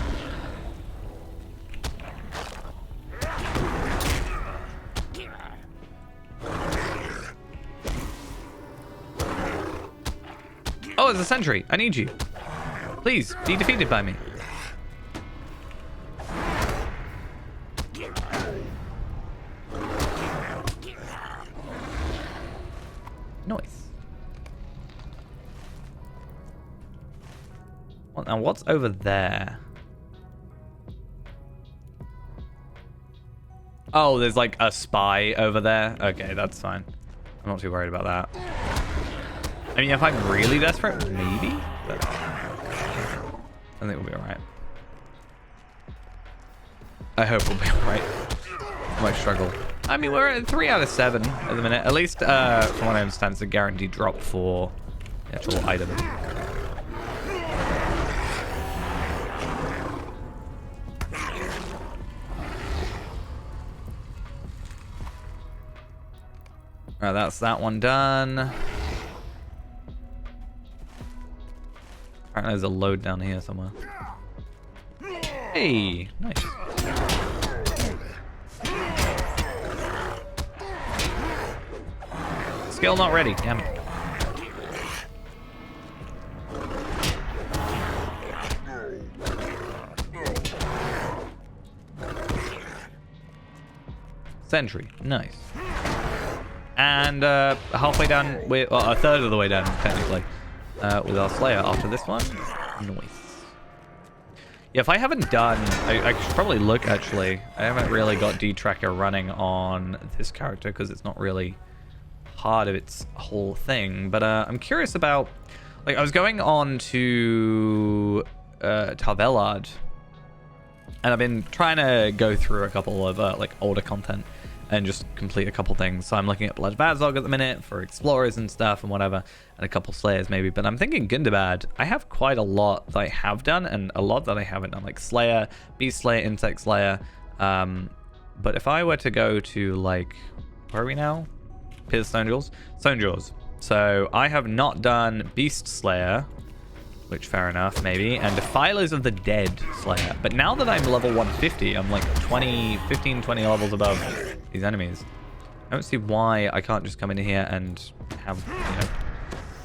Speaker 1: Oh, there's a sentry. I need you. Please, be defeated by me. Nice. Well, now what's over there? Oh, there's like a spy over there. Okay, that's fine. I'm not too worried about that. I mean, if I'm really desperate, maybe. But I think we'll be alright. I hope we'll be alright. I might struggle. I mean, we're at 3 out of 7 at the minute. At least, from what I understand, it's a guaranteed drop for the actual item. Alright, that's that one done. Apparently there's a load down here somewhere. Hey, nice. Skill not ready, damn it. Sentry, nice. And halfway done with, well, a third of the way down technically, with our Slayer after this one. Nice. Yeah, if I haven't done, I should probably look actually. I haven't really got D-Tracker running on this character because it's not really part of its whole thing. But I'm curious about, like, I was going on to Tarvelard, and I've been trying to go through a couple of like older content and just complete a couple things. So I'm looking at Blood Vazog at the minute for explorers and stuff and whatever, and a couple Slayers maybe. But I'm thinking Gundabad, I have quite a lot that I have done and a lot that I haven't done, like Slayer, Beast Slayer, Insect Slayer. But if I were to go to, like, where are we now? Pierce Stonejaws? Stonejaws. So I have not done Beast Slayer, which fair enough, maybe, and Defilers of the Dead Slayer. But now that I'm level 150, I'm like 15, 20 levels above these enemies. I don't see why I can't just come in here and have, you know,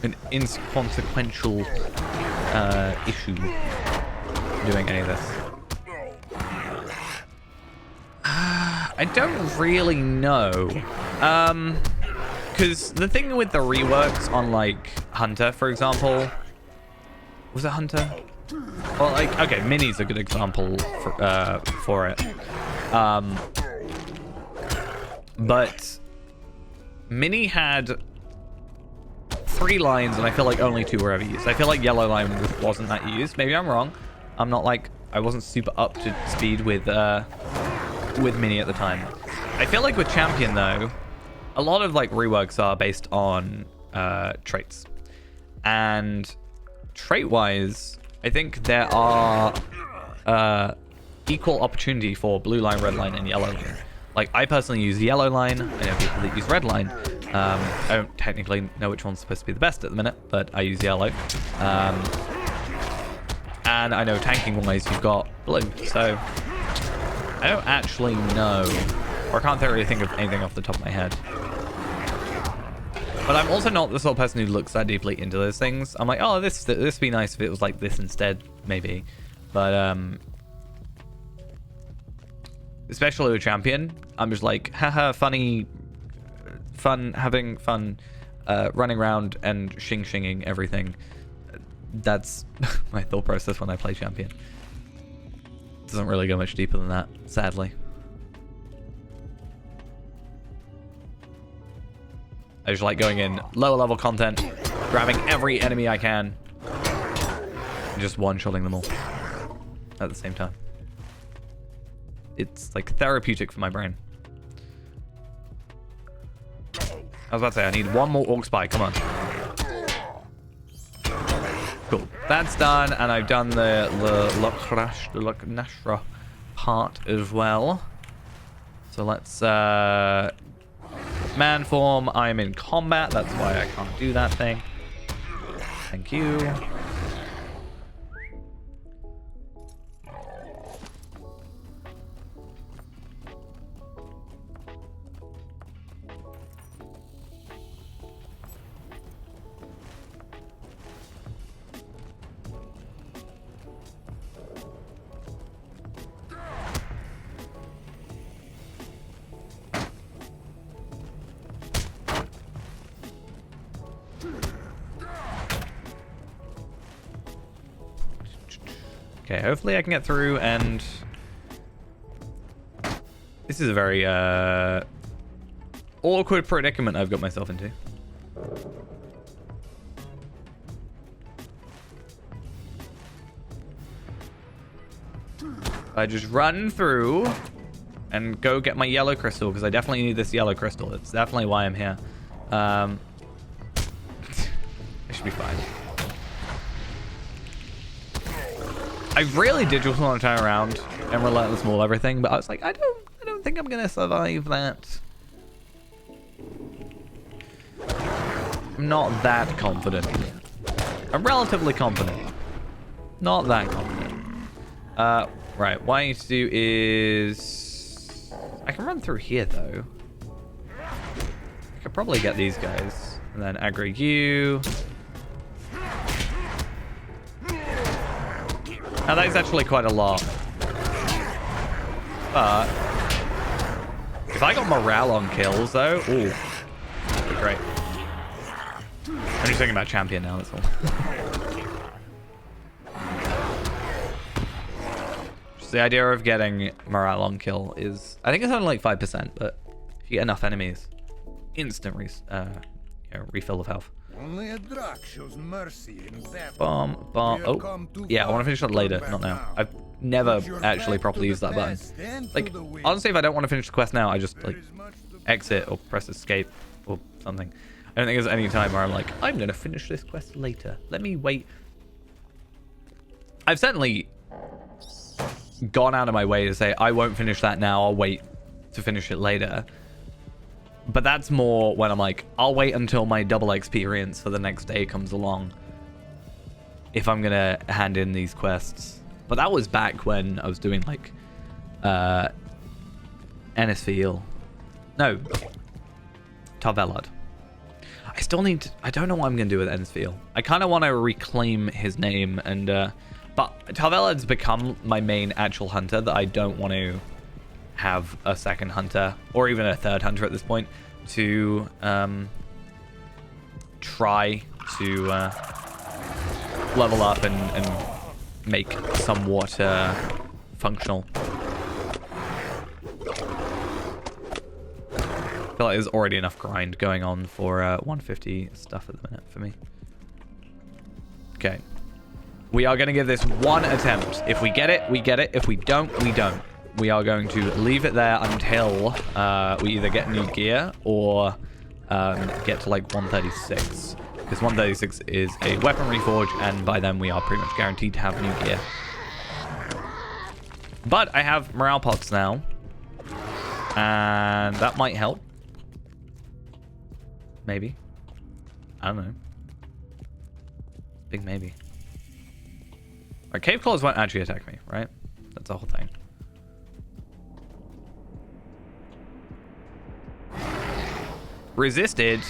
Speaker 1: an inconsequential issue doing any of this. I don't really know. Because the thing with the reworks on, like, Hunter, for example... Was it Hunter? Well, like, okay, Mini's a good example for it. But Mini had 3 lines, and I feel like only 2 were ever used. I feel like Yellow Line wasn't that used. Maybe I'm wrong. I'm not, like, I wasn't super up to speed with Mini at the time. I feel like with Champion, though, a lot of, like, reworks are based on traits. And trait-wise, I think there are equal opportunity for blue line, red line, and yellow line. Like, I personally use yellow line. I know people that use red line. I don't technically know which one's supposed to be the best at the minute, but I use yellow. And I know tanking-wise, you've got blue. So I don't actually know, or I can't really think of anything off the top of my head. But I'm also not the sort of person who looks that deeply into those things. I'm like, oh, this would be nice if it was like this instead, maybe. But especially with Champion, I'm just like, haha, funny, fun, having fun, running around and shinging everything. That's my thought process when I play Champion. It doesn't really go much deeper than that, sadly. I just like going in lower level content, grabbing every enemy I can, and just one-shotting them all at the same time. It's like therapeutic for my brain. I was about to say, I need one more Orc Spy, come on. Cool, that's done, and I've done the Nashra part as well. So let's, man form, I'm in combat, that's why I can't do that thing. Thank you. Okay, hopefully I can get through, and this is a very awkward predicament I've got myself into. I just run through and go get my yellow crystal, because I definitely need this yellow crystal. It's definitely why I'm here. I should be fine. I really did just want to turn around and relentless maul everything, but I was like, I don't think I'm gonna survive that. I'm not that confident. I'm relatively confident. Not that confident. Right. What I need to do is... I can run through here, though. I could probably get these guys. And then aggro you. Now, that is actually quite a lot. But... if I got morale on kills, though... ooh. That'd be great. I'm just thinking about champion now, that's all. Just the idea of getting morale on kill is... I think it's only like 5%, but if you get enough enemies, instant refill of health.
Speaker 4: Only a Drak shows mercy in battle.
Speaker 1: Bomb, bomb. Oh, yeah, I want to finish that later, not now. I've never actually properly used that button. Like, honestly, if I don't want to finish the quest now, I just, like, exit or press escape or something. I don't think there's any time where I'm like, I'm going to finish this quest later. Let me wait. I've certainly gone out of my way to say, I won't finish that now. I'll wait to finish it later. But that's more when I'm like, I'll wait until my double experience for the next day comes along if I'm going to hand in these quests. But that was back when I was doing, like, Ennisfield. No. Tarvelad. I still need to... I don't know what I'm going to do with Ennisfield. I kind of want to reclaim his name, and... but Tarvelad's become my main actual hunter that I don't want to have a second hunter, or even a third hunter at this point, to try to level up and make somewhat functional. I feel like there's already enough grind going on for 150 stuff at the minute for me. Okay. We are going to give this one attempt. If we get it, we get it. If we don't, we don't. We are going to leave it there until we either get new gear or get to like 136. Because 136 is a weapon reforge, and by then we are pretty much guaranteed to have new gear. But I have morale pots now, and that might help. Maybe. I don't know. Big maybe. Right, cave claws won't actually attack me, right? That's the whole thing. Resisted?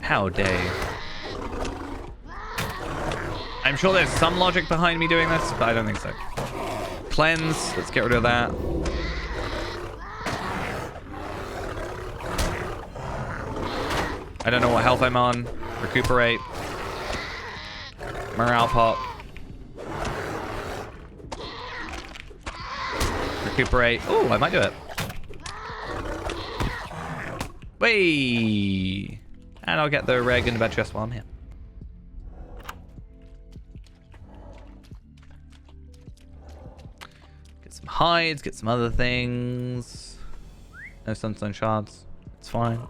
Speaker 1: How dare you? I'm sure there's some logic behind me doing this, but I don't think so. Cleanse. Let's get rid of that. I don't know what health I'm on. Recuperate. Morale pop. Recuperate. Oh, I might do it. Whee! And I'll get the reg in the bed chest while I'm here. Get some hides, get some other things. No sunstone shards. It's fine.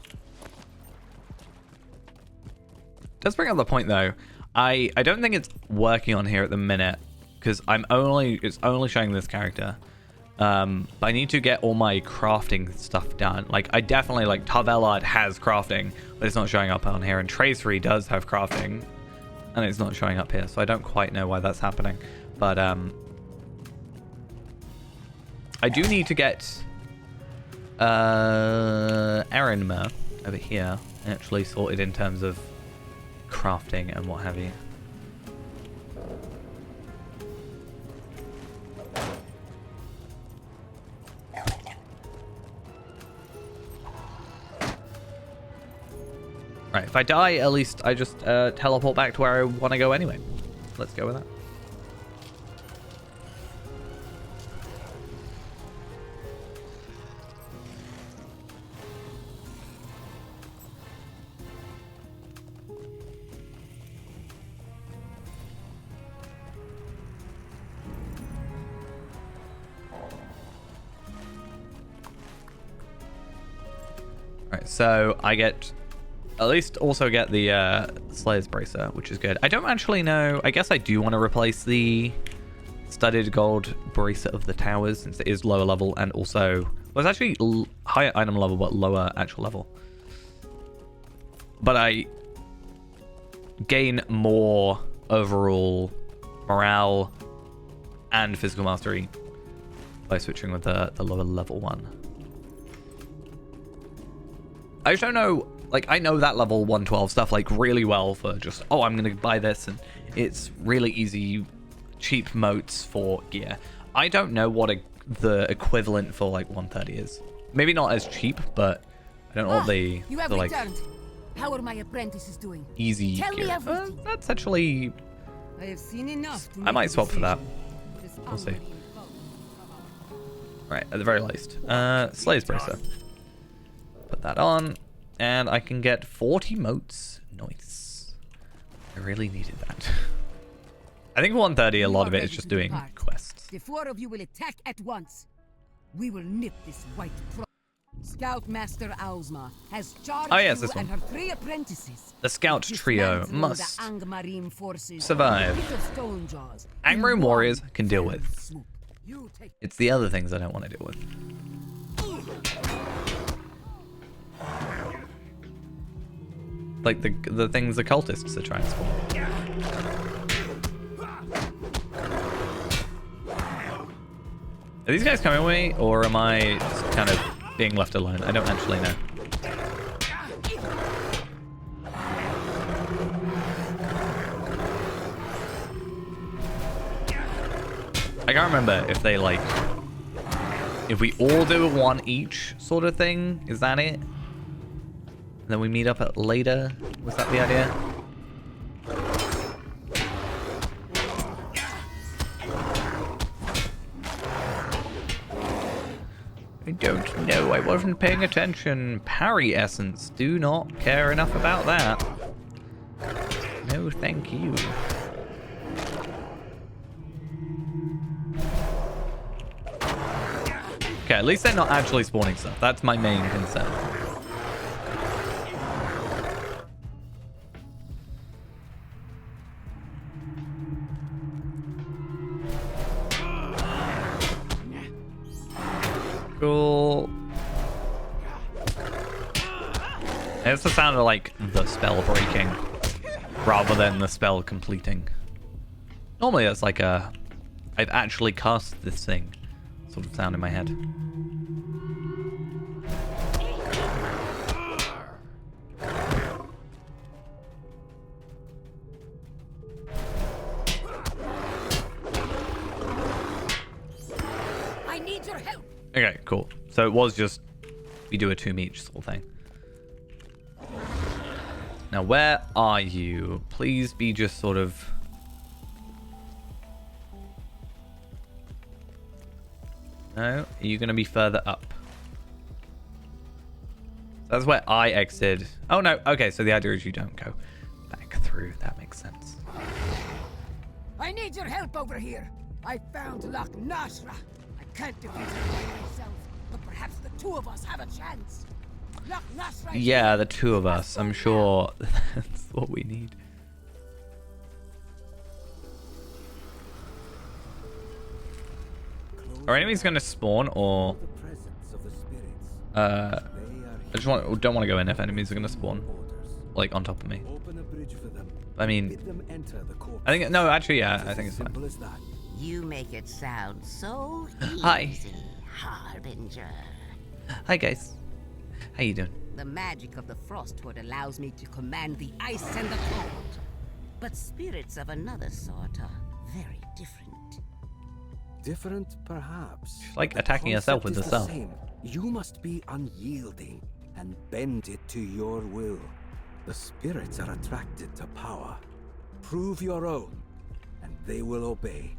Speaker 1: Does bring up the point though. I don't think it's working on here at the minute because it's only showing this character. But I need to get all my crafting stuff done. Like, I definitely, like, Tarvelad has crafting, but it's not showing up on here. And Traceri does have crafting, and it's not showing up here. So I don't quite know why that's happening. But, I do need to get, Erinmer over here actually sorted in terms of crafting and what have you. Right, if I die, at least I just teleport back to where I want to go anyway. Let's go with that. Right, so I get... at least also get the Slayer's Bracer, which is good. I don't actually know. I guess I do want to replace the studded gold Bracer of the Towers since it is lower level and also... well, it's actually higher item level but lower actual level. But I gain more overall morale and physical mastery by switching with the lower level one. I just don't know, like, I know that level 112 stuff, like, really well for just, oh, I'm going to buy this, and it's really easy, cheap motes for gear. I don't know what the equivalent for, like, 130 is. Maybe not as cheap, but I don't know what the like,
Speaker 2: how are my apprentices doing?
Speaker 1: easy
Speaker 2: Tell me
Speaker 1: gear.
Speaker 2: everything.
Speaker 1: That's actually,
Speaker 2: I have seen enough to
Speaker 1: I
Speaker 2: make
Speaker 1: might
Speaker 2: a
Speaker 1: swap for that.
Speaker 2: decision.
Speaker 1: We'll see. Right, at the very least. Slayer's Bracer. Put that on, and I can get 40 motes. Nice. I really needed that. I think 130, a lot of it is just doing quests.
Speaker 2: The four of you will attack at once. We will nip this white Scoutmaster Owlsma has charged
Speaker 1: Oh, yes,
Speaker 2: you
Speaker 1: this one.
Speaker 2: and her 3 apprentices.
Speaker 1: The Scout Trio
Speaker 2: Dismantle
Speaker 1: must
Speaker 2: the Angmarine forces.
Speaker 1: survive.
Speaker 2: Little stone jaws
Speaker 1: Angmarine
Speaker 2: in
Speaker 1: warriors
Speaker 2: one
Speaker 1: can deal
Speaker 2: fell
Speaker 1: with.
Speaker 2: swoop. You take
Speaker 1: It's the other things I don't want to deal with. Like the things the cultists are trying to spawn. Are these guys coming with me, or am I just kind of being left alone? I don't actually know. I can't remember if they like, if we all do one each sort of thing. Is that it? And then we meet up at later. Was that the idea? I don't know. I wasn't paying attention. Parry essence. Do not care enough about that. No, thank you. Okay, at least they're not actually spawning stuff. That's my main concern. Cool. It's the sound of like the spell breaking rather than the spell completing. Normally that's like a I've actually cast this thing sort of sound in my head.
Speaker 2: I need your help.
Speaker 1: Okay, cool. So it was just we do a 2 each sort of thing. Now where are you? Please be just sort of No? Are you going to be further up? That's where I exited. Oh, no. Okay, so the idea is you don't go back through. That makes sense.
Speaker 2: I need your help over here. I found Loch Nashra. I can't defeat her by myself, but perhaps the 2 of us have a chance. Loch Nashra.
Speaker 1: Yeah, the 2 of us. I'm sure that's what we need. Are enemies going to spawn, or I just don't want to go in if enemies are going to spawn, like on top of me. I mean, I think no, actually, yeah, I think it's fine.
Speaker 5: You make it sound so easy,
Speaker 1: Hi.
Speaker 5: Harbinger.
Speaker 1: Hi guys, how you doing?
Speaker 5: The magic of the Frostwood allows me to command the ice and the cold. But spirits of another sort are very different.
Speaker 6: Different, perhaps.
Speaker 1: She's like
Speaker 6: but
Speaker 1: attacking herself with the
Speaker 6: concept is
Speaker 1: cell.
Speaker 6: same. You must be unyielding and bend it to your will. The spirits are attracted to power. Prove your own, and they will obey.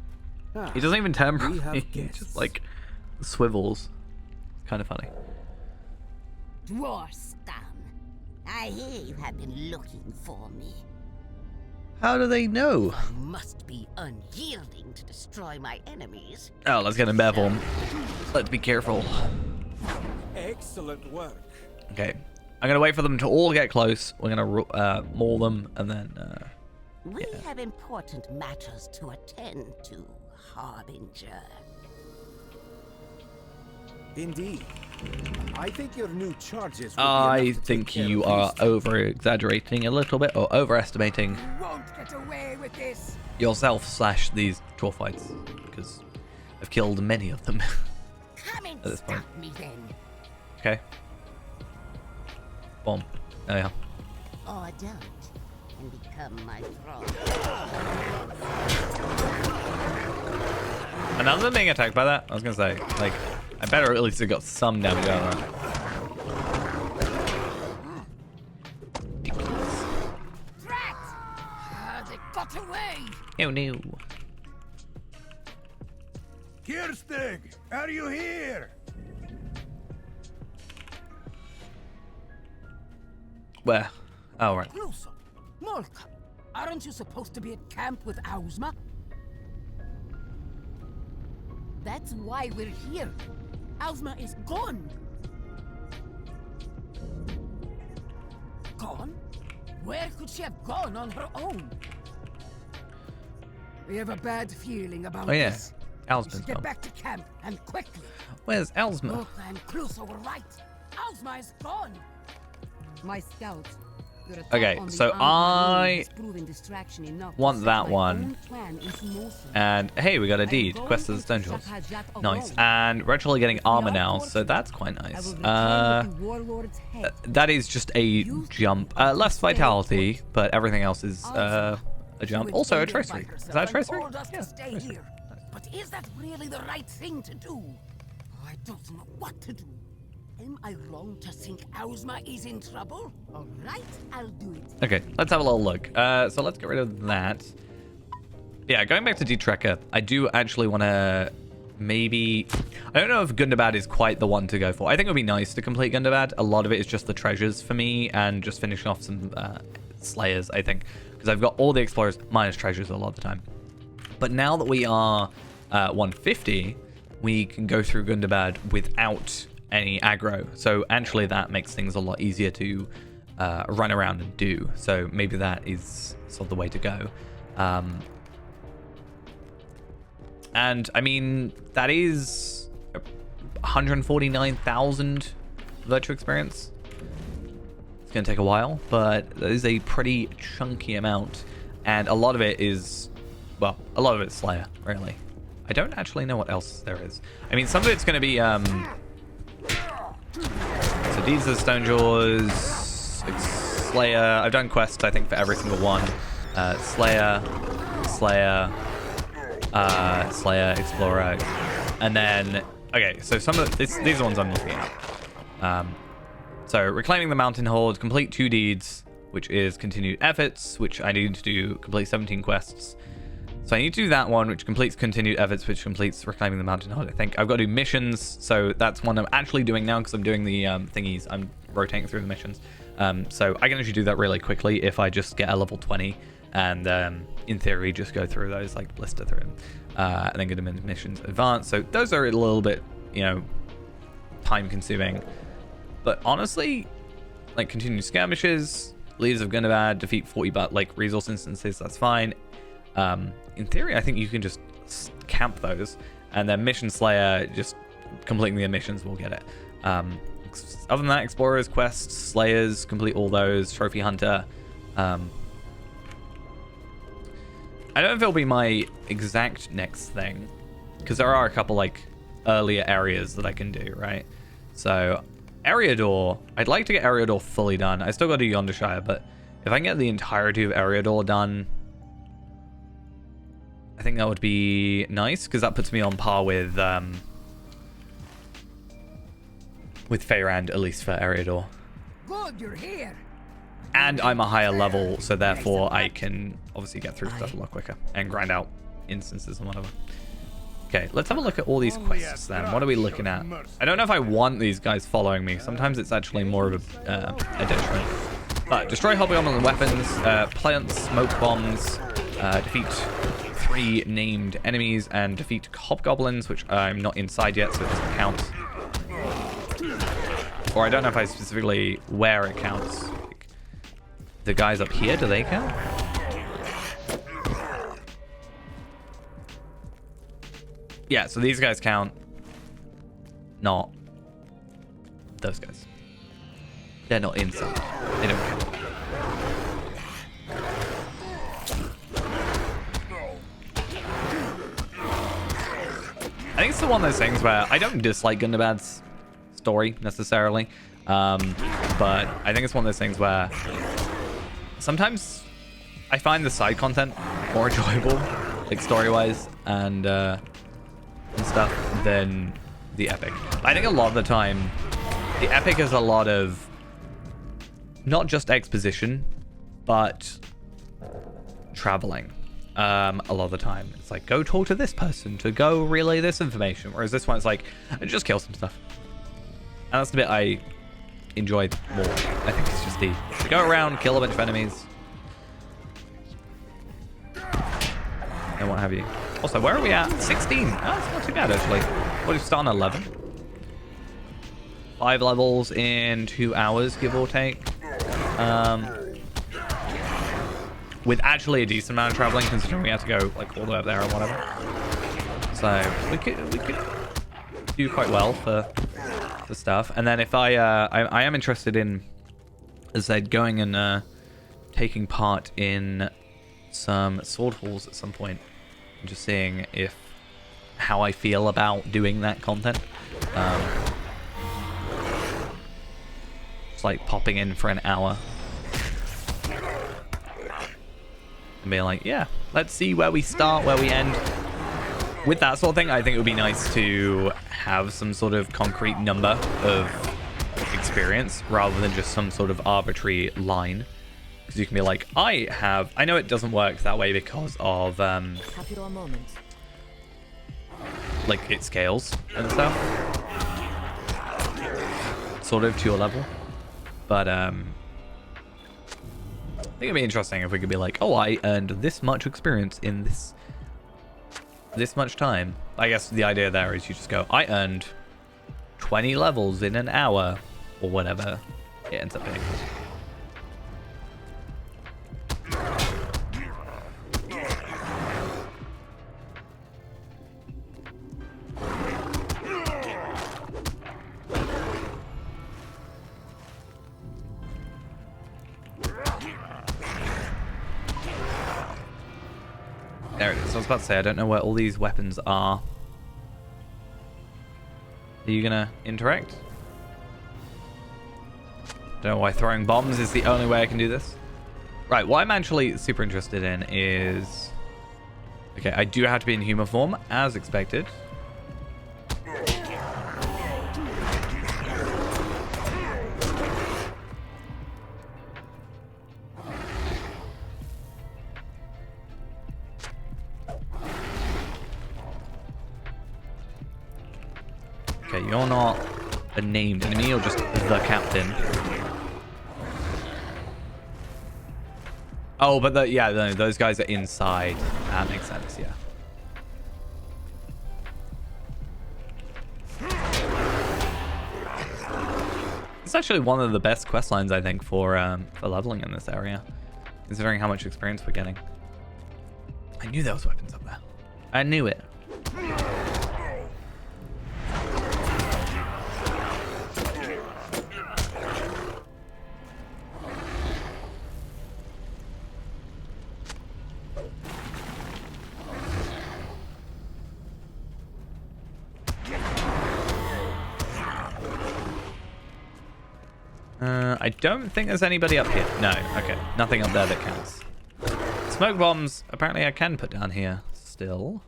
Speaker 1: He doesn't even turn
Speaker 6: We
Speaker 1: properly.
Speaker 6: have
Speaker 1: He
Speaker 6: guests.
Speaker 1: just like swivels. It's kind of funny.
Speaker 5: Dwarstan, I hear you have been looking for me.
Speaker 1: How do they know?
Speaker 5: You must be unyielding to destroy my enemies.
Speaker 1: Oh, let's get in bear form. Let's be careful.
Speaker 6: Excellent work.
Speaker 1: Okay, I'm gonna wait for them to all get close. We're gonna maul them, and then
Speaker 5: We have important matters to attend to, Harbinger.
Speaker 6: Indeed. I think your new charges will be
Speaker 1: I
Speaker 6: enough to
Speaker 1: think
Speaker 6: take care
Speaker 1: you
Speaker 6: of
Speaker 1: are
Speaker 6: these two.
Speaker 1: over-exaggerating a little bit, or overestimating
Speaker 2: You won't get away with this.
Speaker 1: yourself slash these troll fights, because I've killed many of them.
Speaker 5: Come and
Speaker 1: At this point.
Speaker 5: stop me then.
Speaker 1: Okay. Boom. Oh yeah.
Speaker 5: Or don't. And become my thrall.
Speaker 1: And other than being attacked by that, I was gonna say, like, I better at least have got some damage out of that.
Speaker 2: Drat! They got away.
Speaker 1: Oh no.
Speaker 4: Kirstig, are you here?
Speaker 1: Where? Oh, right.
Speaker 2: Closer. Molka, aren't you supposed to be at camp with Ozma? That's why we're here. Ozma is gone. Gone? Where could she have gone on her own? We have a bad feeling about
Speaker 1: Oh yeah.
Speaker 2: this.
Speaker 1: Owl's been
Speaker 2: Get
Speaker 1: gone.
Speaker 2: back to camp and quickly.
Speaker 1: Where's Owlsma?
Speaker 2: Molka and Crusoe were right. Ozma is gone. My scouts. your attack
Speaker 1: Okay,
Speaker 2: on the
Speaker 1: so
Speaker 2: armed
Speaker 1: I
Speaker 2: marine has proven distraction enough to
Speaker 1: want
Speaker 2: set
Speaker 1: that
Speaker 2: my
Speaker 1: one.
Speaker 2: own plan into motion.
Speaker 1: And hey, we got a
Speaker 2: I'm
Speaker 1: deed.
Speaker 2: going
Speaker 1: Quest of the
Speaker 2: into
Speaker 1: Stone Jewels.
Speaker 2: Shahajat
Speaker 1: Nice.
Speaker 2: alone.
Speaker 1: And we're actually getting
Speaker 2: If we
Speaker 1: armor
Speaker 2: are
Speaker 1: now, so
Speaker 2: fortunate,
Speaker 1: that's quite
Speaker 2: I will
Speaker 1: nice.
Speaker 2: return with the warlord's head.
Speaker 1: That is just a jump. Less vitality, but everything else is a jump. Also a Traceri. Is that a Traceri?
Speaker 2: Told us
Speaker 1: Yeah.
Speaker 2: to stay here. But is that really the right thing to do? I don't know what to do. Am I wrong to think Ozma is in trouble? All right, I'll do it.
Speaker 1: Okay, let's have a little look. So let's get rid of that. Yeah, going back to Traceri, I do actually want to maybe... I don't know if Gundabad is quite the one to go for. I think it would be nice to complete Gundabad. A lot of it is just the treasures for me and just finishing off some Slayers, I think. Because I've got all the Explorers minus treasures a lot of the time. But now that we are 150, we can go through Gundabad without any aggro. So actually that makes things a lot easier to run around and do. So maybe that is sort of the way to go. And I mean, that is 149,000 virtual experience. It's going to take a while, but that is a pretty chunky amount. And a lot of it is, well, a lot of it's Slayer, really. I don't actually know what else there is. I mean, some of it's going to be, so these are Stone Jaws, Slayer. I've done quests, I think, for every single one. Slayer, Slayer, Slayer, Explorer. And then, okay, so some of these are the ones I'm looking at. So, Reclaiming the Mountain Hold, complete 2 deeds, which is continued efforts, which I need to do, complete 17 quests. So I need to do that one, which completes continued efforts, which completes Reclaiming the Mountain Hold, I think. I've got to do missions, so that's one I'm actually doing now because I'm doing the thingies. I'm rotating through the missions. So I can actually do that really quickly if I just get a level 20 and, in theory, just go through those, like, blister through them. And then get them into missions advanced. So those are a little bit, you know, time-consuming. But honestly, like, continued skirmishes, Leaders of Gundabad, defeat 40 resource instances, that's fine. In theory, I think you can just camp those, and then Mission Slayer, just completing the missions will get it. Other than that, Explorers, Quests, Slayers, complete all those, Trophy Hunter. I don't know if it'll be my exact next thing, because there are a couple, like, earlier areas that I can do, right? So, Eriador, I'd like to get Eriador fully done. I still got to do Yondershire, but if I can get the entirety of Eriador done, I think that would be nice, because that puts me on par with Feyrand, at least for Eriador.
Speaker 2: Good, you're here.
Speaker 1: And I'm a higher level, so therefore I can obviously get through stuff a lot quicker and grind out instances and whatever. Okay, let's have a look at all these quests then. What are we looking at? I don't know if I want these guys following me. Sometimes it's actually more of a detriment. But destroy hobgoblins and weapons, plant smoke bombs, defeat 3 named enemies, and defeat hobgoblins, which I'm not inside yet, so it doesn't count. Or I don't know if I specifically where it counts. Like, the guys up here, do they count? Yeah, so these guys count. Not. those guys. They're not inside. They don't count. I think it's the one of those things where I don't dislike Gundabad's story necessarily, but I think it's one of those things where sometimes I find the side content more enjoyable, like story-wise and stuff, than the epic. I think a lot of the time, the epic is a lot of not just exposition, but traveling. A lot of the time it's like, go talk to this person to go relay this information, whereas this one it's like, just kill some stuff, and that's the bit I enjoy more. I think it's just the go around, kill a bunch of enemies and what have you. Also, where are we at? 16. Oh, that's not too bad actually. What, we've started on 11, 5 levels in 2 hours, give or take. With actually a decent amount of traveling, considering we have to go like all the way up there or whatever. So we could do quite well for the stuff. And then if I am interested in, as I said, going and taking part in some sword halls at some point, and just seeing how I feel about doing that content. Just like popping in for an hour and being like, yeah, let's see where we start, where we end. With that sort of thing, I think it would be nice to have some sort of concrete number of experience rather than just some sort of arbitrary line. Because you can be like, I know it doesn't work that way because of like it scales and stuff, sort of to your level. But I think it'd be interesting if we could be like, oh, I earned this much experience in this much time. I guess the idea there is you just go, I earned 20 levels in an hour, or whatever it ends up being. There it is. I was about to say, I don't know where all these weapons are. Are you gonna interact? Don't know why throwing bombs is the only way I can do this. Right, what I'm actually super interested in is... Okay, I do have to be in human form, as expected. Okay, you're not a named enemy, you're just the captain. Oh, but no, those guys are inside. That makes sense, yeah. It's actually one of the best quest lines, I think, for leveling in this area, considering how much experience we're getting. I knew there was weapons up there. I knew it. I don't think there's anybody up here. No, okay. Nothing up there that counts. Smoke bombs, apparently I can put down here still.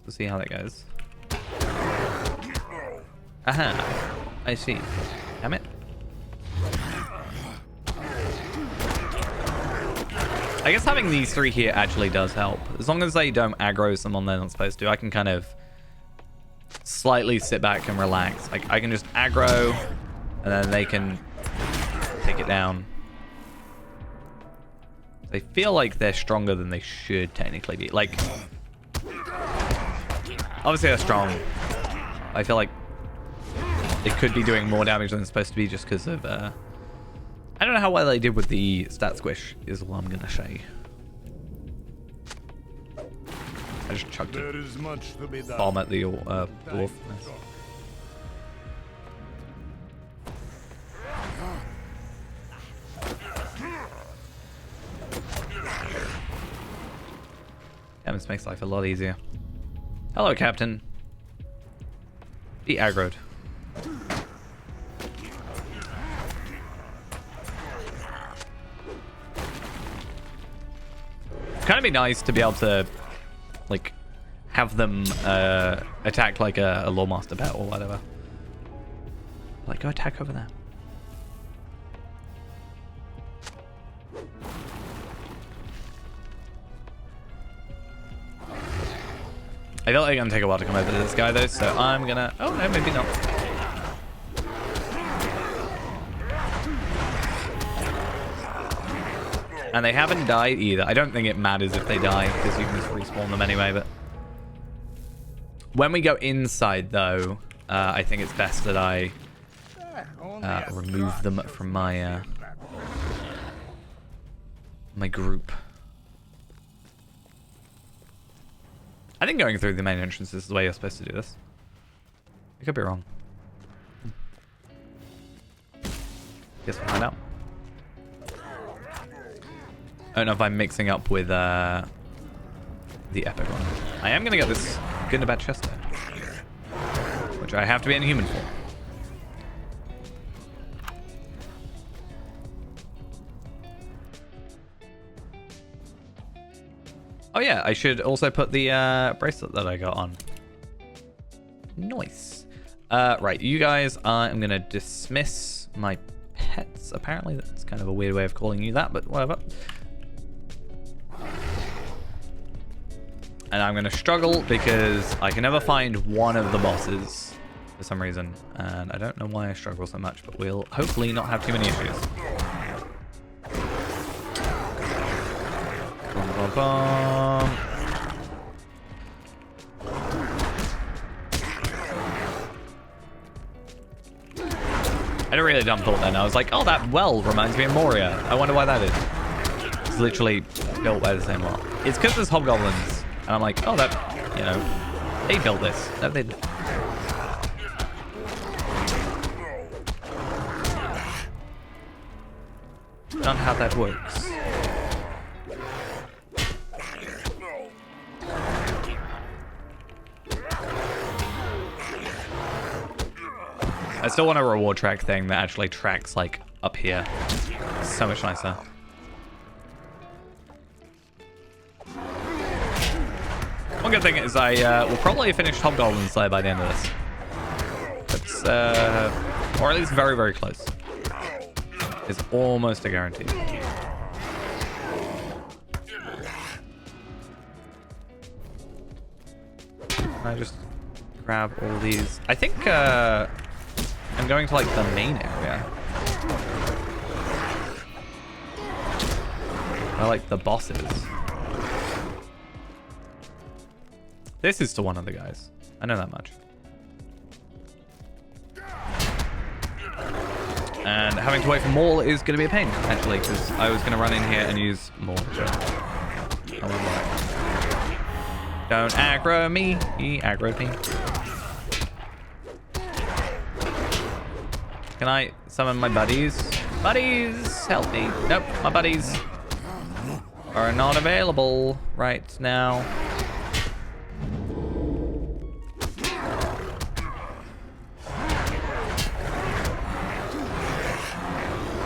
Speaker 1: We'll see how that goes. Aha. I see. Damn it. I guess having these 3 here actually does help. As long as they don't aggro someone they're not supposed to, I can kind of slightly sit back and relax. Like, I can just aggro, and then they can take it down. They feel like they're stronger than they should technically be. Like, obviously they're strong. I feel like they could be doing more damage than they're supposed to be just because of... I don't know how well they did with the stat squish, is all I'm going to say. I just chucked a bomb at the dwarf. Nice. Damn, this makes life a lot easier. Hello, Captain. Be aggroed. Kind of be nice to be able to, like, have them attack like a Lawmaster bat or whatever. Like, go attack over there. I feel like it's gonna take a while to come over to this guy though, so I'm gonna... Oh no, maybe not. And they haven't died either. I don't think it matters if they die, because you can just respawn them anyway, but... When we go inside though, I think it's best that I remove them from my my group. I think going through the main entrance is the way you're supposed to do this. I could be wrong. Guess we'll find out. I don't know if I'm mixing up with the epic one. I am gonna get this good and bad chest though, which I have to be inhuman for. Oh yeah, I should also put the bracelet that I got on. Nice. Right, you guys, I'm gonna dismiss my pets. Apparently, that's kind of a weird way of calling you that, but whatever. And I'm gonna struggle because I can never find one of the bosses for some reason, and I don't know why I struggle so much, but we'll hopefully not have too many issues. Bum, bum, bum. I had a really dumb thought then. I was like, oh, that well reminds me of Moria. I wonder why that is. It's literally built by the same well. It's because there's hobgoblins. And I'm like, oh, that, you know, they built this. That they... Not how that works. I still want a reward track thing that actually tracks, like, up here. It's so much nicer. One good thing is I will probably finish Hobgoblin Slayer by the end of this. It's, or at least very, very close. It's almost a guarantee. I just grab all these. I think I'm going to like the main area. I like the bosses. This is to one of the guys. I know that much. And having to wait for Maul is going to be a pain, actually, because I was going to run in here and use Maul. Don't aggro me. He aggroed me. Can I summon my buddies? Buddies, help me. Nope, my buddies are not available right now.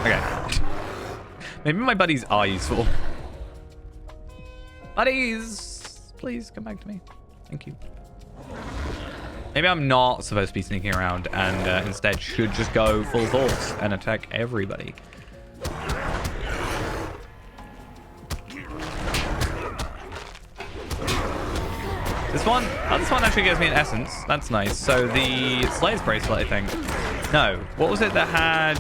Speaker 1: Okay. Maybe my buddies are useful. Buddies, please come back to me. Thank you. Maybe I'm not supposed to be sneaking around and instead should just go full force and attack everybody. This one actually gives me an essence. That's nice. So the Slayer's Bracelet, I think. No, what was it that had...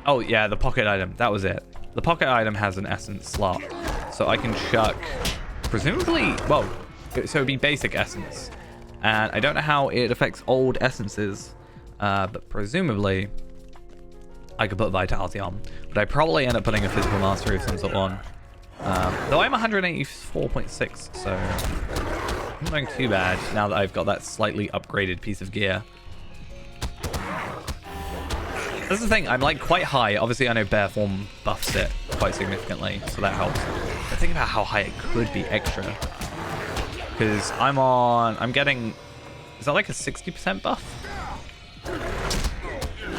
Speaker 1: Oh, yeah, the pocket item. That was it. The pocket item has an essence slot. So I can chuck, presumably, well, so it'd be basic essence. And I don't know how it affects old essences, but presumably I could put Vitality on. But I probably end up putting a Physical Mastery of some sort on. Though I'm 184.6, so I'm not doing too bad now that I've got that slightly upgraded piece of gear. That's the thing, I'm like quite high. Obviously I know Bear Form buffs it quite significantly, so that helps. The think about how high it could be extra. Because I'm getting, is that like a 60% buff? I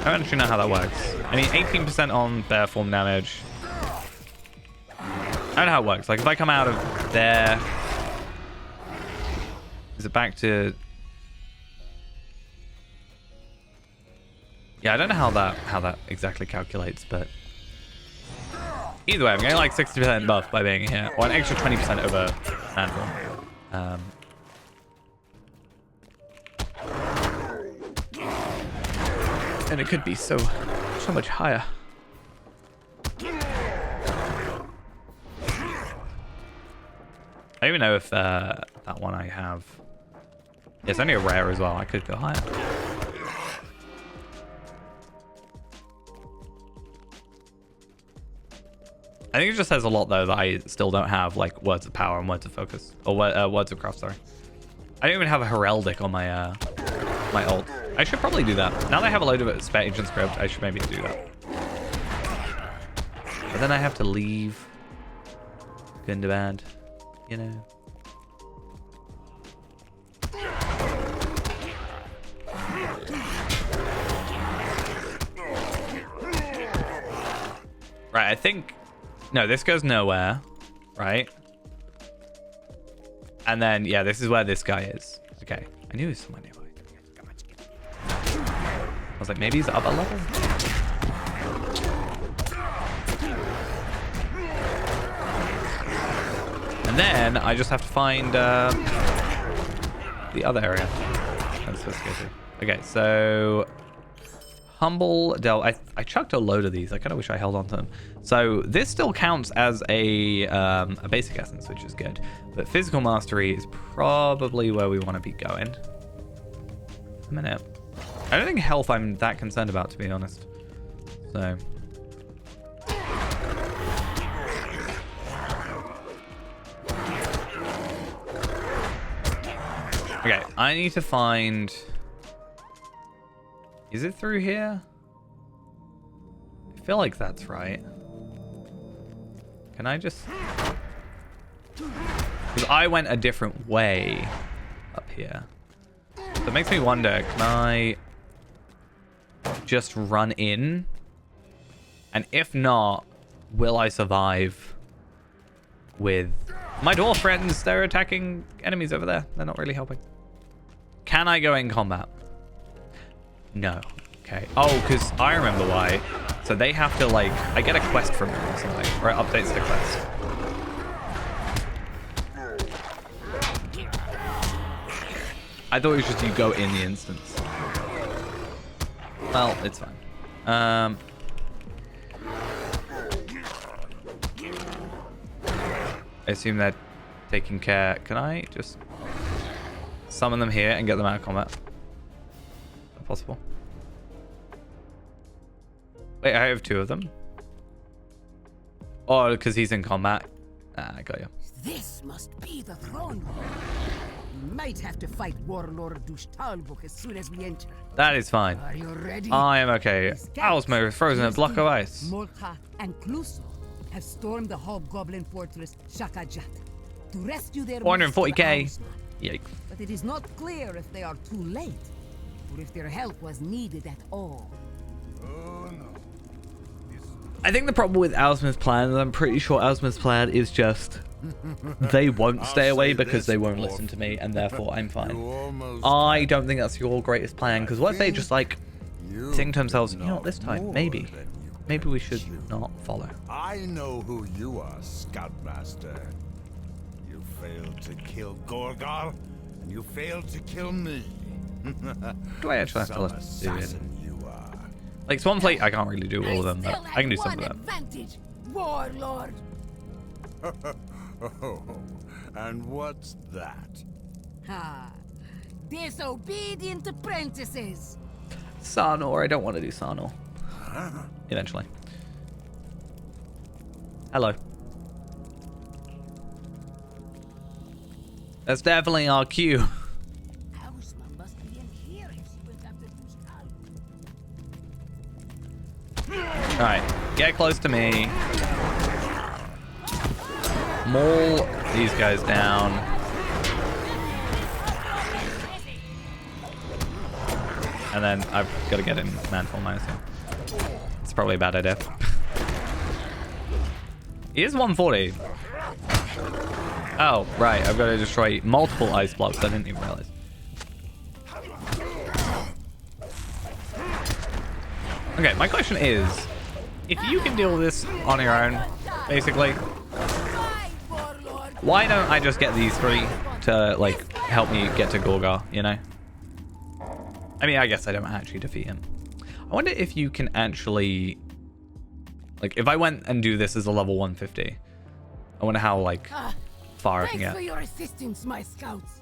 Speaker 1: don't actually know how that works. I mean, 18% on bear form damage. I don't know how it works. Like, if I come out of there, is it back to? Yeah, I don't know how that exactly calculates, but either way, I'm getting like 60% buff by being here, or an extra 20% over man form. And it could be so much higher. I don't even know if that one I have. It's only a rare as well. I could go higher. I think it just says a lot though that I still don't have, like words of power and words of focus, or words of craft. Sorry, I don't even have a heraldic on my my ult. I should probably do that. Now that I have a load of spare ancient script, I should maybe do that. But then I have to leave Gundabad, you know. Right, I think... No, this goes nowhere, right? And then, yeah, this is where this guy is. Okay, I knew he was somewhere nearby. I was like, maybe he's up a level? And then I just have to find the other area I'm supposed to go to. Okay, so Humble Del. I chucked a load of these. I kind of wish I held on to them. So this still counts as a basic essence, which is good. But physical mastery is probably where we want to be going. A minute. I don't think health I'm that concerned about, to be honest. So. Okay, I need to find... Is it through here? I feel like that's right. Can I just... Because I went a different way up here. So it makes me wonder, can I just run in? And if not, will I survive with my dwarf friends? They're attacking enemies over there. They're not really helping. Can I go in combat? No. Okay. Oh, because I remember why. So they have to, like... I get a quest from them or something. Or it updates the quest. I thought it was just you go in the instance. Well, it's fine. I assume they're taking care. Can I just summon them here and get them out of combat? Is that possible? Wait, I have two of them. Oh, because he's in combat. Ah, I got you.
Speaker 2: This must be the throne room. We might have to fight Warlord Dushtalbuk as soon as we enter.
Speaker 1: That is fine.
Speaker 2: Are you ready?
Speaker 1: I am okay. Owlsmere is frozen in a block of ice.
Speaker 2: Molta and Cluso have stormed the Hobgoblin fortress Shakajat to rescue their
Speaker 1: 440k. Yikes.
Speaker 2: But it is not clear if they are too late or if their help was needed at all.
Speaker 4: Oh no.
Speaker 1: I think the problem with Owlsmere's plan, and I'm pretty sure Owlsmere's plan is just they won't stay away because they won't listen to me, and therefore I'm fine. I don't think that's your greatest plan, because what if they just like think to themselves, you know what, this time maybe we should not follow.
Speaker 3: I know who you are, Scoutmaster. You failed to kill Gorgar, and you failed to kill me.
Speaker 1: Do I actually have to let do it?
Speaker 3: You are.
Speaker 1: Like Swanfleet, I can't really do all of them, but I can do some of them.
Speaker 2: Advantage, Warlord.
Speaker 3: Oh, and what's that?
Speaker 2: Ha! Disobedient apprentices.
Speaker 1: Sarnor, I don't want to do Sarnor. Eventually. Hello. That's definitely our cue.
Speaker 2: Hausman must be in here if she went after Dushtal.
Speaker 1: Alright, get close to me. maul these guys down. And then I've got to get in manform, I assume. It's probably a bad idea. He is 140. Oh, right. I've got to destroy multiple ice blocks. I didn't even realize. Okay, my question is, if you can deal with this on your own, basically, why don't I just get these three to, like, help me get to Gorgar, you know? I mean, I guess I don't actually defeat him. I wonder if you can actually... Like, if I went and do this as a level 150, I wonder how, like, far I can
Speaker 2: Thanks
Speaker 1: get.
Speaker 2: for your assistance, my scouts.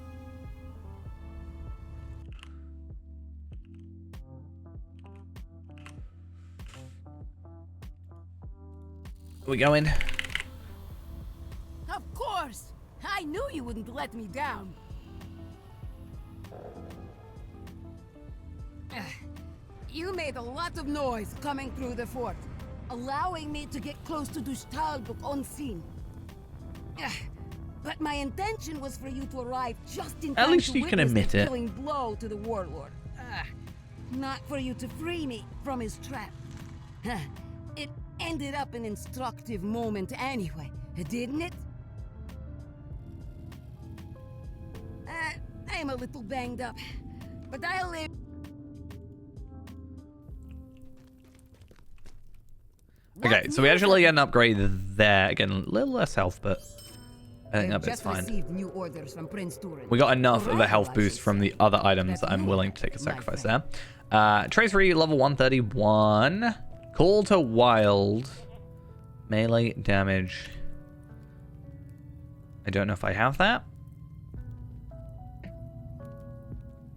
Speaker 1: Are we going?
Speaker 2: Of course. I knew you wouldn't let me down. You made a lot of noise coming through the fort, allowing me to get close to Dushtalbuk unseen. But my intention was for you to arrive just in time
Speaker 1: At least
Speaker 2: to
Speaker 1: you can
Speaker 2: witness
Speaker 1: admit
Speaker 2: the
Speaker 1: it.
Speaker 2: killing blow to the warlord. Not for you to free me from his trap. It ended up an instructive moment anyway, didn't it? I'm a little banged up, but I'll live.
Speaker 1: Okay, so we actually get an upgrade there. Again, a little less health, but I think that bit's
Speaker 2: Just
Speaker 1: fine.
Speaker 2: received new orders from Prince Turin.
Speaker 1: We got enough of a health
Speaker 2: Arrival, I
Speaker 1: boost
Speaker 2: should
Speaker 1: from
Speaker 2: say.
Speaker 1: the other items that I'm willing to take a sacrifice there. Traceri, level 131. Call to Wild. Melee damage. I don't know if I have that.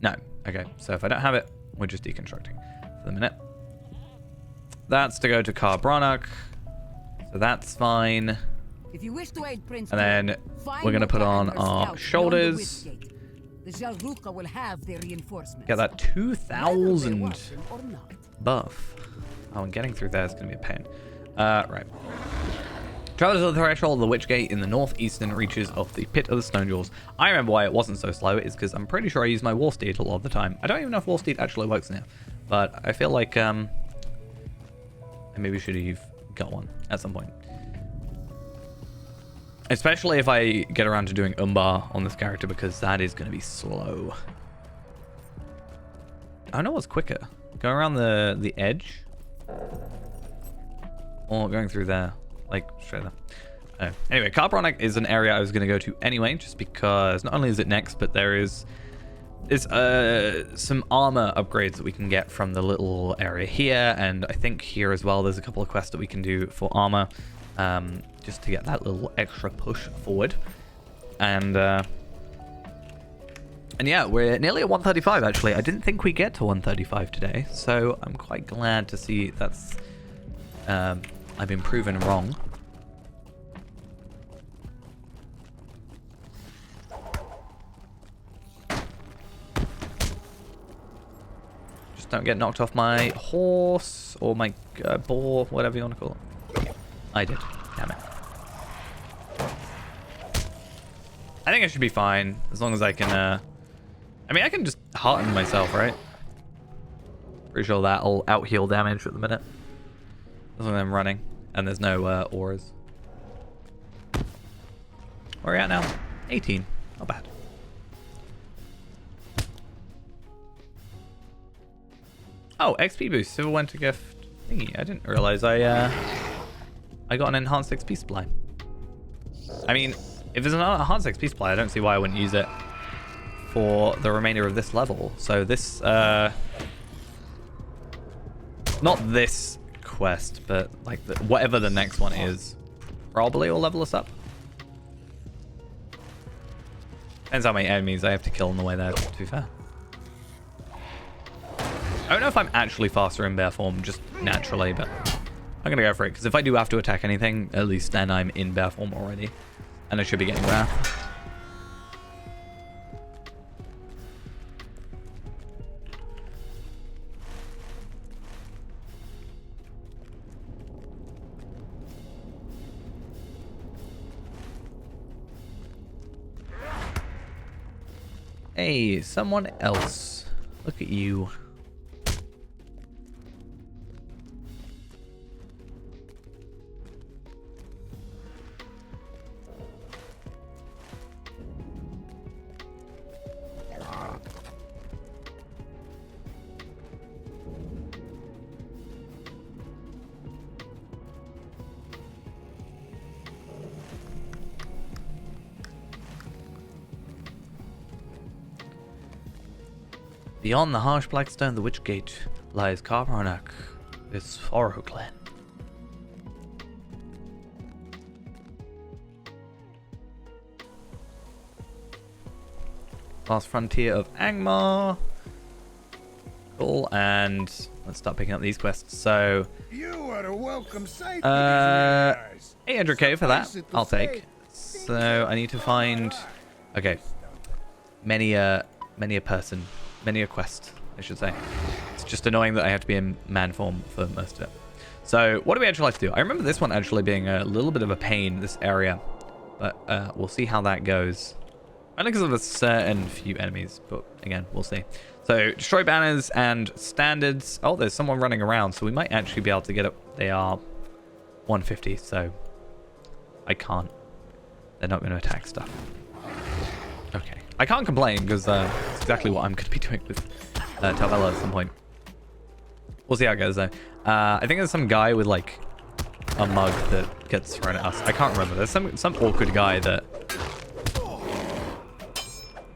Speaker 1: No. Okay, so if I don't have it, we're just deconstructing for the minute. That's to go to Carbronach. So that's fine.
Speaker 2: If you wish to aid Prince
Speaker 1: And then
Speaker 2: Turin, find
Speaker 1: we're going to put
Speaker 2: Luca
Speaker 1: on
Speaker 2: and her
Speaker 1: our
Speaker 2: scouts
Speaker 1: shoulders.
Speaker 2: beyond the Westgate. The Jalruka will have their reinforcements.
Speaker 1: Get that
Speaker 2: Whether they
Speaker 1: 2,000
Speaker 2: want them or not.
Speaker 1: buff. Oh, and getting through there is going to be a pain. Right. Travel to the threshold of the Witch Gate in the northeastern reaches of the Pit of the Stone Jewels. I remember why it wasn't so slow. It's because I'm pretty sure I use my War Steed a lot of the time. I don't even know if War Steed actually works now. But I feel like I maybe should have got one at some point. Especially if I get around to doing Umbar on this character, because that is going to be slow. I don't know what's quicker. Going around the edge? Or going through there? Like, straight there. Anyway, Carbronach is an area I was going to go to anyway, just because not only is it next, but there's some armor upgrades that we can get from the little area here, and I think here as well there's a couple of quests that we can do for armor, just to get that little extra push forward. And yeah, we're nearly at 135 actually. I didn't think we'd get to 135 today, so I'm quite glad to see that's I've been proven wrong. Just don't get knocked off my horse or my boar, whatever you want to call it. I did. Damn it. I think I should be fine as long as I can. I mean, I can just hearten myself, right? Pretty sure that'll out heal damage at the minute. As long as I'm running and there's no auras. Where are we at now? 18. Not bad. Oh, XP boost. Civil Winter Gift thingy. I didn't realize I got an enhanced XP supply. I mean, if there's an enhanced XP supply, I don't see why I wouldn't use it for the remainder of this level. So this, not this quest, but like whatever the next one is, probably will level us up. Depends how many enemies I have to kill on the way there, to be fair. I don't know if I'm actually faster in bear form, just naturally, but I'm gonna go for it, because if I do have to attack anything, at least then I'm in bear form already. And I should be getting wrath. Hey, someone else. Look at you. Beyond the harsh black stone, the Witch Gate, lies Carbonac, this Foro clan. Last frontier of Angmar. Cool, and let's start picking up these quests. So,
Speaker 4: You are a welcome sight.
Speaker 1: 800k for that, I'll take. So I need to find, okay, many a quest, I should say. It's just annoying that I have to be in man form for most of it. So what do we actually like to do? I remember this one actually being a little bit of a pain, this area, but we'll see how that goes. Only because of a certain few enemies, but again, we'll see. So destroy banners and standards. Oh, there's someone running around, so we might actually be able to get up. They are 150, so I can't. They're not going to attack stuff. Okay. I can't complain because it's exactly what I'm going to be doing with Talvella at some point. We'll see how it goes though. I think there's some guy with like a mug that gets thrown at us. I can't remember. There's some awkward guy that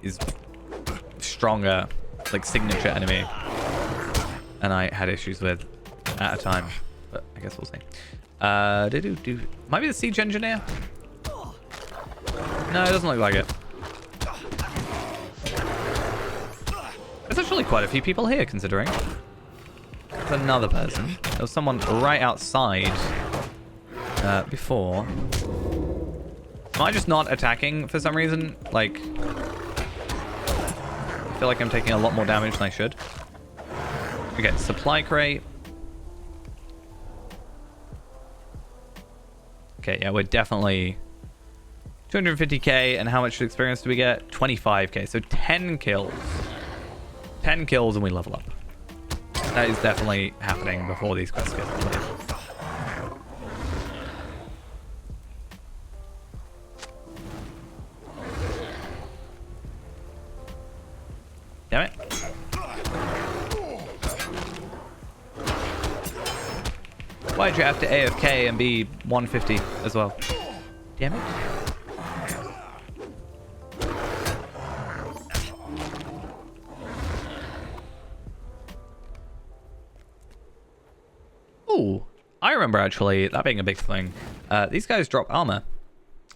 Speaker 1: is stronger, like signature enemy, and I had issues with at a time. But I guess we'll see. Might be the siege engineer. No, it doesn't look like it. There's actually quite a few people here, considering. There's another person. There was someone right outside before. Am I just not attacking for some reason? Like, I feel like I'm taking a lot more damage than I should. Okay, supply crate. Okay, yeah, we're definitely 250k, and how much experience do we get? 25k, so 10 kills. 10 kills and we level up. That is definitely happening before these quests get completed. Damn it. Why'd you have to AFK and be 150 as well? Damn it. Ooh, I remember actually that being a big thing. These guys drop armor.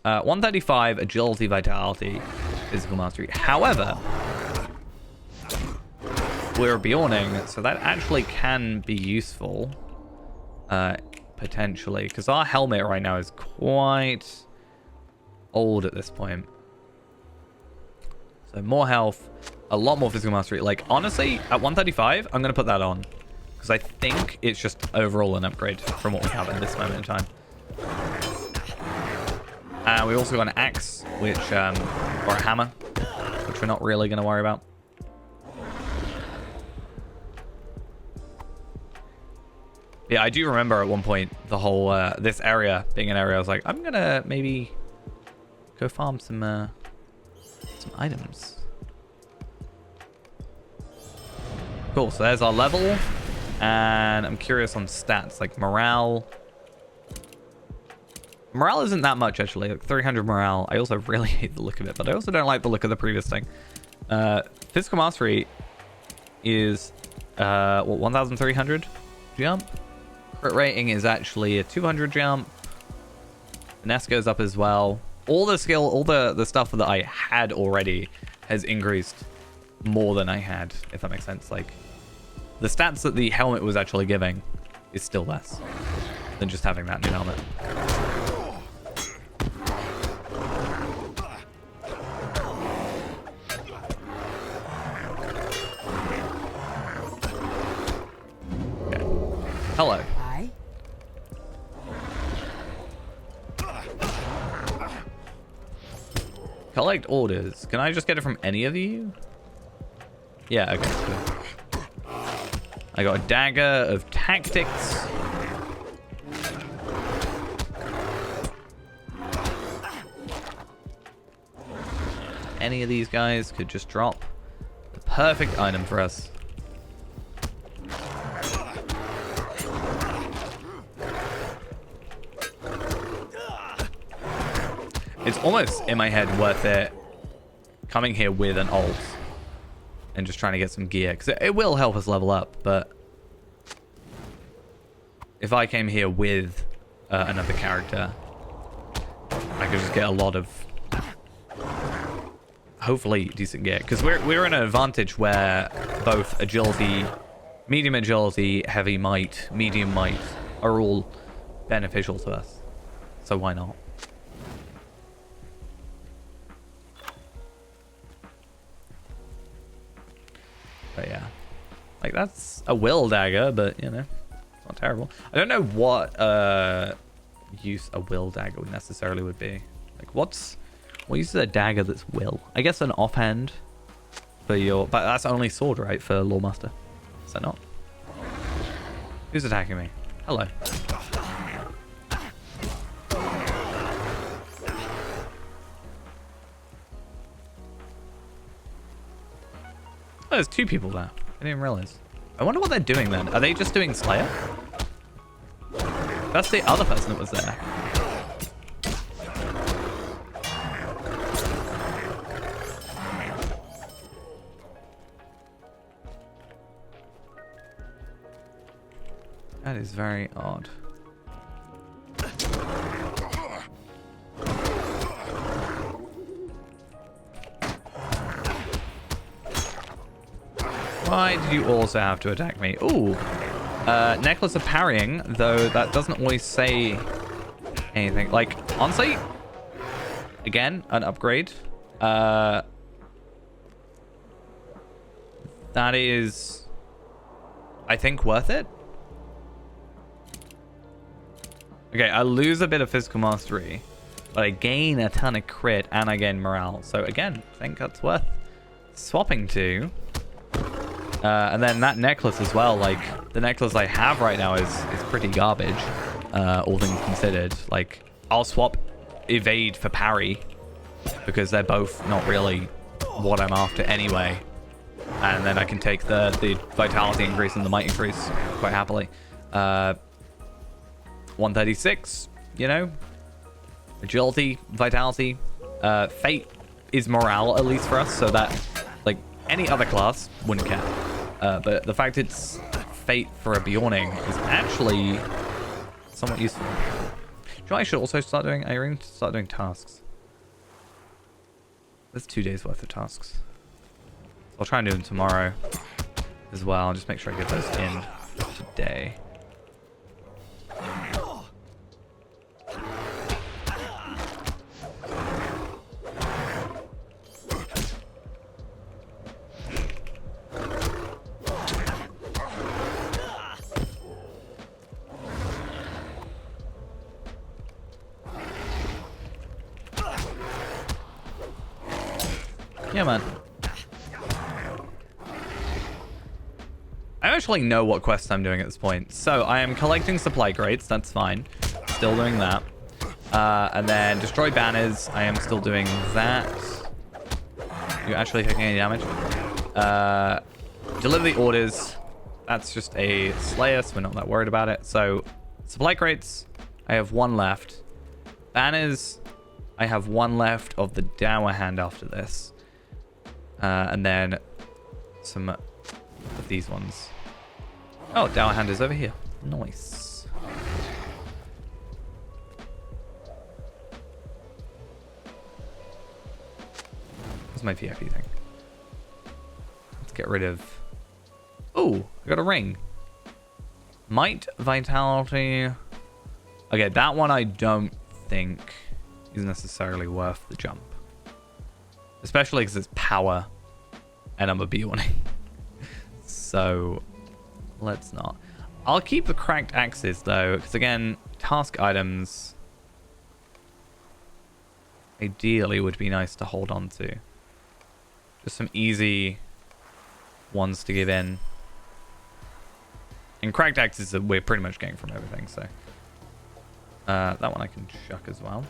Speaker 1: 135, agility, vitality, physical mastery. However, we're Bjorning, so that actually can be useful. Potentially, because our helmet right now is quite old at this point. So more health, a lot more physical mastery. Like, honestly, at 135, I'm going to put that on. Because I think it's just overall an upgrade from what we have at this moment in time. We also got an axe, which, or a hammer, which we're not really going to worry about. Yeah, I do remember at one point the whole, this area being an area I was like, I'm going to maybe go farm some items. Cool, so there's our level. And I'm curious on stats, like morale. Morale isn't that much, actually. Like 300 morale. I also really hate the look of it, but I also don't like the look of the previous thing. Physical mastery is, what, 1,300 jump? Crit rating is actually a 200 jump. Finesse goes up as well. All the skill, all the stuff that I had already has increased more than I had, if that makes sense. Like, the stats that the helmet was actually giving is still less than just having that new helmet. Okay. Hello.
Speaker 2: Hi.
Speaker 1: Collect orders. Can I just get it from any of you? Yeah, okay, good. I got a dagger of tactics. Any of these guys could just drop the perfect item for us. It's almost, in my head, worth it coming here with an ult and just trying to get some gear, because it will help us level up, but if I came here with another character, I could just get a lot of hopefully decent gear, because we're in an advantage where both agility, medium agility, heavy might, medium might are all beneficial to us, so why not? But yeah, like that's a will dagger, but you know, it's not terrible. I don't know what use a will dagger necessarily would be. Like what uses a dagger that's will? I guess an offhand for your, but that's only sword, right? For Lawmaster, is that not? Who's attacking me? Hello. Oh, there's two people there. I didn't even realize. I wonder what they're doing then. Are they just doing Slayer? That's the other person that was there. That is very odd. Why did you also have to attack me? Ooh. Necklace of Parrying, though that doesn't always say anything. Like, honestly, again, an upgrade. That is, I think, worth it. Okay, I lose a bit of physical mastery, but I gain a ton of crit and I gain morale. So again, I think that's worth swapping to. And then that necklace as well, like the necklace I have right now is pretty garbage, all things considered. Like I'll swap evade for parry because they're both not really what I'm after anyway. And then I can take the vitality increase and the might increase quite happily. 136, you know, agility, vitality, fate is morale at least for us, so that like any other class wouldn't care. But the fact it's fate for a Bjorning is actually somewhat useful. Do you know what I should also start doing? I need to start doing tasks. There's 2 days worth of tasks. I'll try and do them tomorrow as well. I'll just make sure I get those in today. Yeah, man. I actually know what quests I'm doing at this point. So I am collecting supply crates. That's fine. Still doing that. And then destroy banners. I am still doing that. You actually taking any damage? Deliver the orders. That's just a Slayer, so we're not that worried about it. So supply crates. I have 1 left. Banners. I have 1 left of the Dower Hand after this. And then some of these ones. Oh, Dower Hand is over here. Nice. What's my VIP thing? Let's get rid of... Oh, I got a ring. Might, vitality... Okay, that one I don't think is necessarily worth the jump. Especially because it's power and I'm a Bjorning. So let's not. I'll keep the cracked axes though, because again, task items ideally would be nice to hold on to. Just some easy ones to give in. And cracked axes that we're pretty much getting from everything, so. That one I can chuck as well.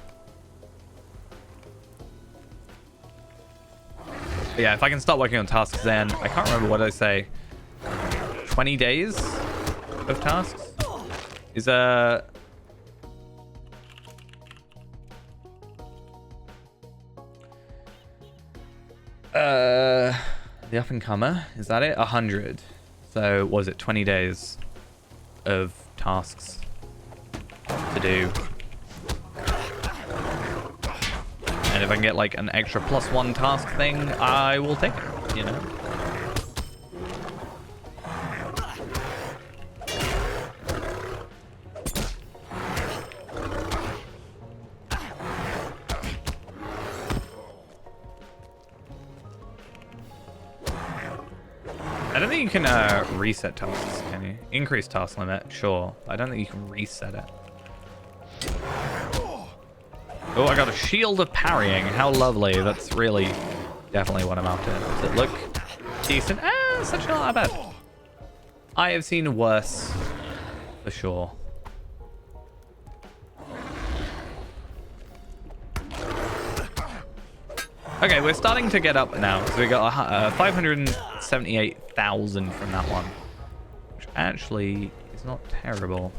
Speaker 1: But yeah, if I can start working on tasks then, I can't remember what I say. 20 days of tasks? Is the up and comer, is that it? 100. So was it 20 days of tasks to do? And if I can get like an extra +1 task thing, I will take it, you know? I don't think you can reset tasks, can you? Increase task limit, sure. I don't think you can reset it. Oh, I got a shield of parrying. How lovely. That's really definitely what I'm after. Does it look decent? It's actually not that bad. I have seen worse, for sure. Okay, we're starting to get up now. So we got 578,000 from that one, which actually is not terrible.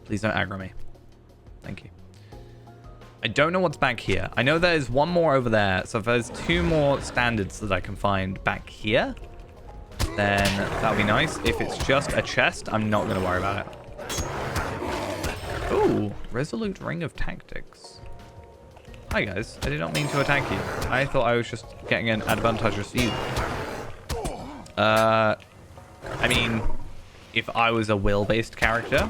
Speaker 1: Please don't aggro me. Thank you. I don't know what's back here. I know there's one more over there. So if there's 2 more standards that I can find back here, then that would be nice. If it's just a chest, I'm not going to worry about it. Ooh, Resolute Ring of Tactics. Hi guys, I did not mean to attack you. I thought I was just getting an advantageous view. I mean, if I was a will-based character...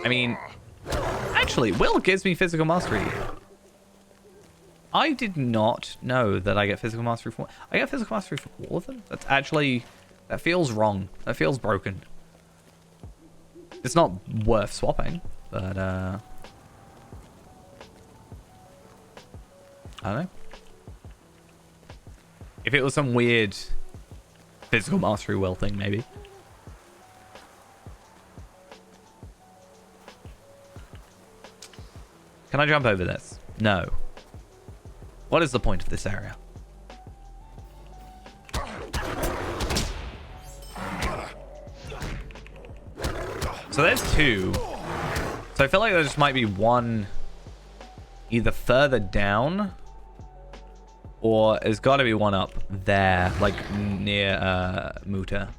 Speaker 1: I mean, actually, will gives me physical mastery. I did not know that I get physical mastery for... I get physical mastery for all of them? That's actually... That feels wrong. That feels broken. It's not worth swapping, but, I don't know. If it was some weird physical mastery will thing, maybe. Can I jump over this? No. What is the point of this area? So there's 2. So I feel like there just might be one either further down, or there's got to be one up there, like near Muta,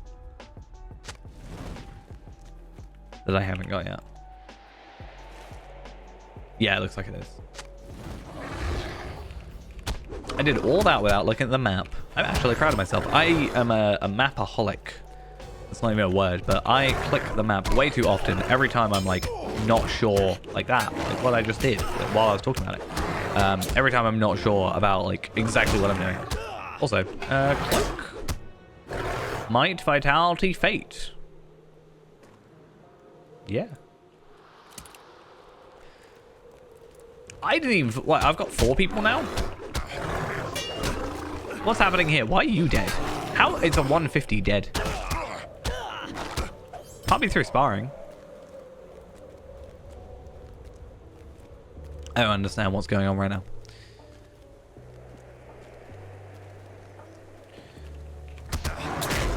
Speaker 1: that I haven't got yet. Yeah, it looks like it is. I did all that without looking at the map. I'm actually proud of myself. I am a mapaholic. It's not even a word, but I click the map way too often. Every time I'm like not sure, like that, like what I just did while I was talking about it. Every time I'm not sure about like exactly what I'm doing. Also, cloak, might, vitality, fate. Yeah. I didn't even. What? I've got 4 people now. What's happening here? Why are you dead? How? It's a 150 dead. Can't be through sparring. I don't understand what's going on right now.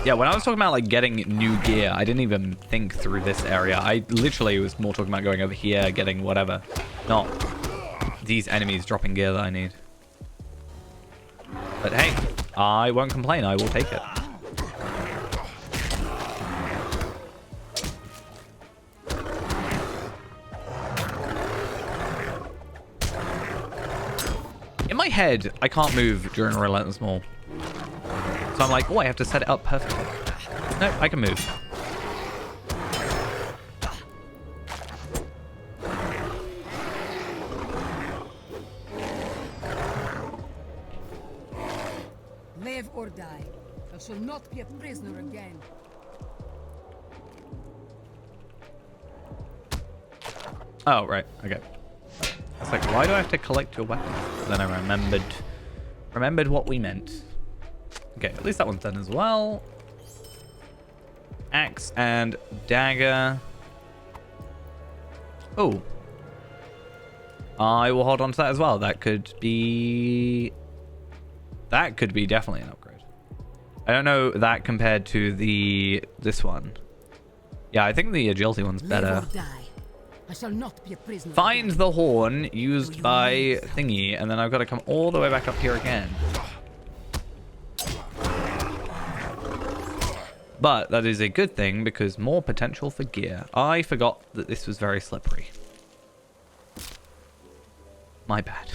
Speaker 1: Yeah, when I was talking about like getting new gear, I didn't even think through this area. I literally was more talking about going over here, getting whatever. Not these enemies dropping gear that I need. But hey, I won't complain. I will take it. In my head, I can't move during a Relentless Maul. So I'm like, oh, I have to set it up perfectly. No, I can move.
Speaker 2: Live or die. I shall not be a prisoner again.
Speaker 1: Oh, right. Okay. I was like, why do I have to collect your weapons? And then I remembered what we meant. Okay, at least that one's done as well. Axe and dagger. Oh. I will hold on to that as well. That could be definitely an upgrade. I don't know that compared to this one. Yeah, I think the agility one's better.
Speaker 2: Live or die. I shall not be a prisoner.
Speaker 1: Find the horn used by thingy, and then I've got to come all the way back up here again. But that is a good thing because more potential for gear. I forgot that this was very slippery. My bad.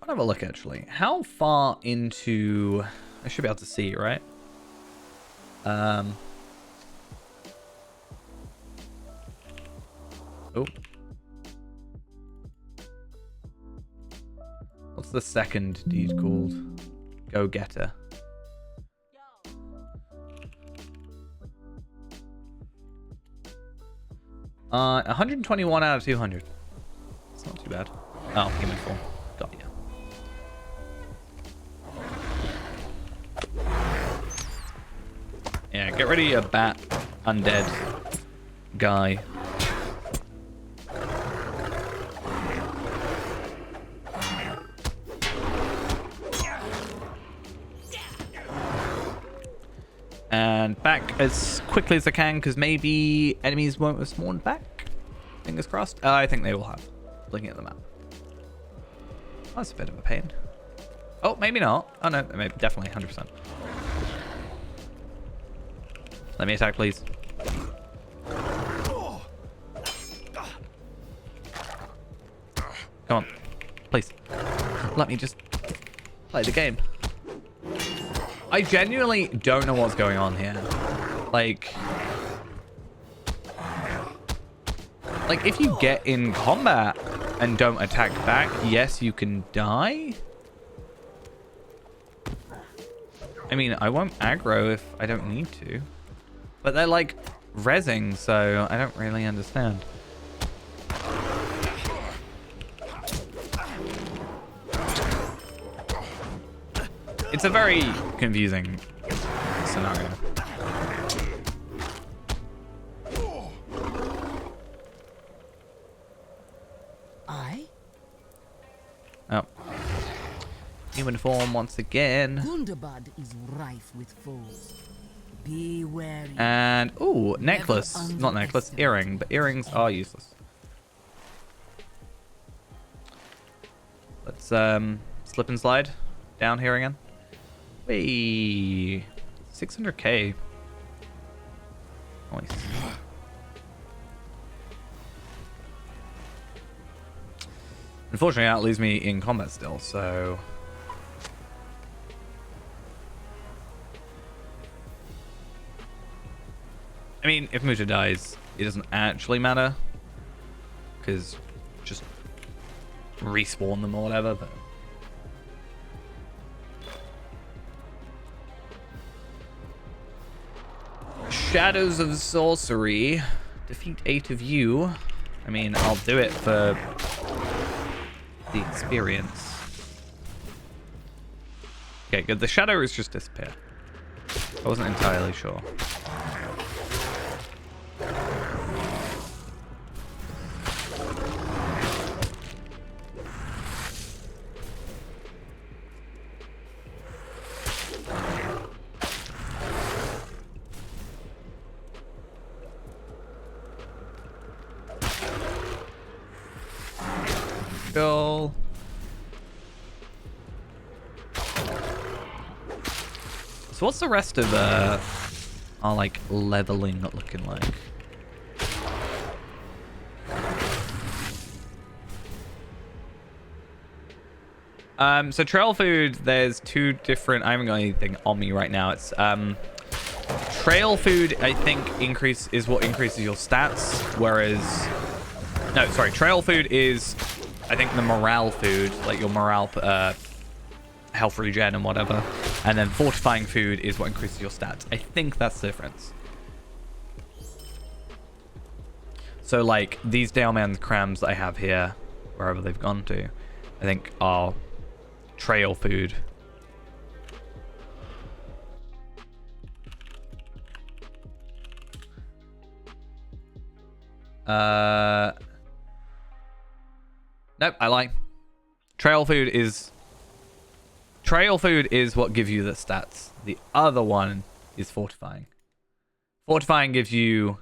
Speaker 1: I'll have a look actually. How far into... I should be able to see, right? Oh. What's the second deed called? Go-getter. 121 out of 200. It's not too bad. Oh, human form. Got ya. Yeah, get rid of your bat undead guy. And back as quickly as I can, because maybe enemies won't have spawned back. Fingers crossed. I think they will have. Looking at the map. Oh, that's a bit of a pain. Oh, maybe not. Oh, no. Maybe, definitely 100%. Let me attack, please. Come on. Please. Let me just play the game. I genuinely don't know what's going on here. Like, if you get in combat and don't attack back, yes, you can die. I mean, I won't aggro if I don't need to. But they're like rezzing, so I don't really understand. It's a very confusing scenario. Oh. Human form once again.
Speaker 2: Gundabad is rife with foes. Be wary.
Speaker 1: And, ooh, necklace. Not necklace, earring. But earrings are useless. Let's slip and slide down here again. Wait, 600k. Nice. Unfortunately, that leaves me in combat still, so... I mean, if Muta dies, it doesn't actually matter. Because just respawn them or whatever, but... Shadows of Sorcery. Defeat 8 of you. I mean, I'll do it for the experience. Okay, good. The shadow is just disappear. I wasn't entirely sure. Cool. So what's the rest of our like leveling looking like? So trail food, there's two different. I haven't got anything on me right now. It's trail food, I think is what increases your stats, whereas no, sorry, trail food is I think the morale food, like your morale health regen and whatever. And then fortifying food is what increases your stats. I think that's the difference. So like these Daleman's crams that I have here, wherever they've gone to, I think are trail food. Nope, I lie. Trail food is what gives you the stats. The other one is fortifying. Fortifying gives you...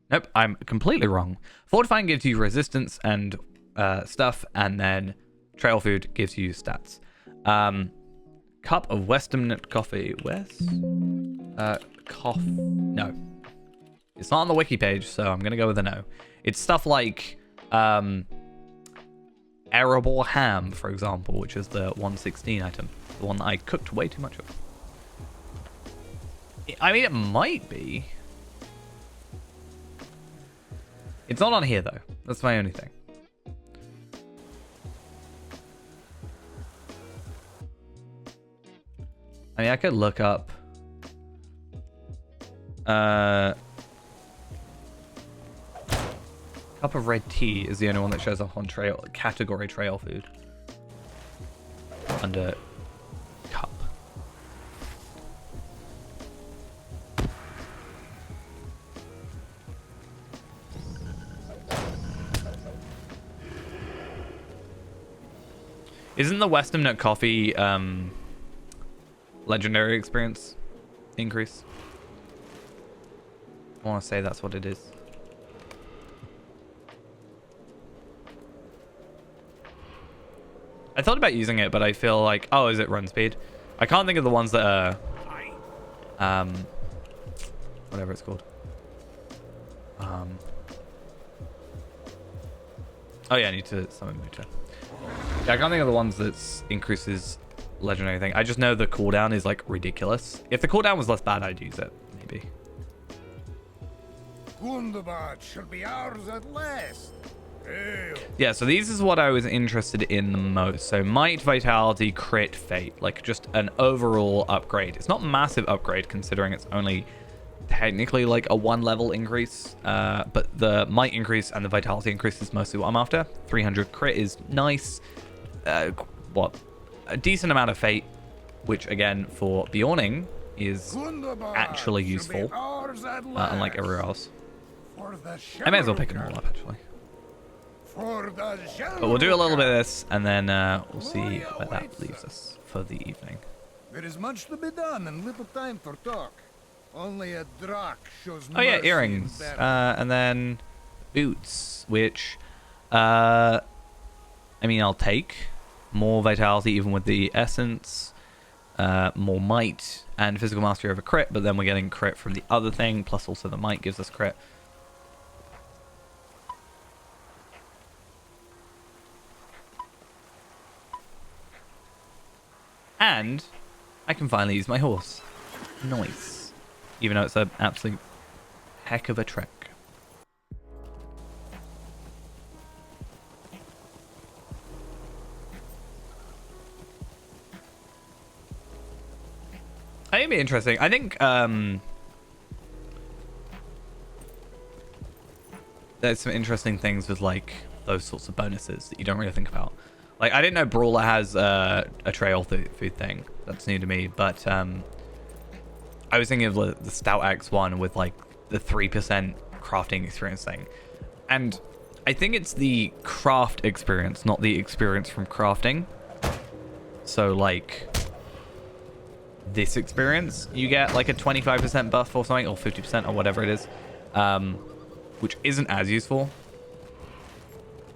Speaker 1: Nope, I'm completely wrong. Fortifying gives you resistance and stuff, and then trail food gives you stats. Cup of Western coffee. No. It's not on the wiki page, so I'm going to go with a no. It's stuff like arable ham, for example, which is the 116 item. The one that I cooked way too much of. I mean, it might be. It's not on here, though. That's my only thing. I mean, I could look up... Cup of red tea is the only one that shows up on category trail food. Under cup. Isn't the Western Nut coffee legendary experience increase? I want to say that's what it is. I thought about using it, but I feel like... Oh, is it run speed? I can't think of the ones that are... whatever it's called. Oh yeah, I need to summon Muta. Yeah, I can't think of the ones that increases legendary thing. I just know the cooldown is like ridiculous. If the cooldown was less bad, I'd use it. Maybe.
Speaker 4: Gundabad should be ours at last.
Speaker 1: Yeah, so these is what I was interested in the most. So might, vitality, crit, fate, like just an overall upgrade. It's not massive upgrade considering it's only technically like a 1 level increase, but the might increase and the vitality increase is mostly what I'm after. 300 crit is nice. A decent amount of fate, which again for Bjorning is actually useful, unlike everywhere else. I may as well pick them all up actually. But we'll do a little bit of this, and then we'll see where that leaves us for the evening.
Speaker 4: There is much to be done and little time for talk. Only a Drak shows
Speaker 1: Oh yeah, earrings, and then boots, which I mean I'll take more vitality even with the essence, more might and physical mastery over crit, but then we're getting crit from the other thing, plus also the might gives us crit. And I can finally use my horse. Nice. Even though it's an absolute heck of a trek. I think it'd be interesting. I think there's some interesting things with like those sorts of bonuses that you don't really think about. Like, I didn't know Brawler has a trail food thing. That's new to me. But I was thinking of the Stout Axe one with, like, the 3% crafting experience thing. And I think it's the craft experience, not the experience from crafting. So, like, this experience, you get, like, a 25% buff or something, or 50% or whatever it is, which isn't as useful.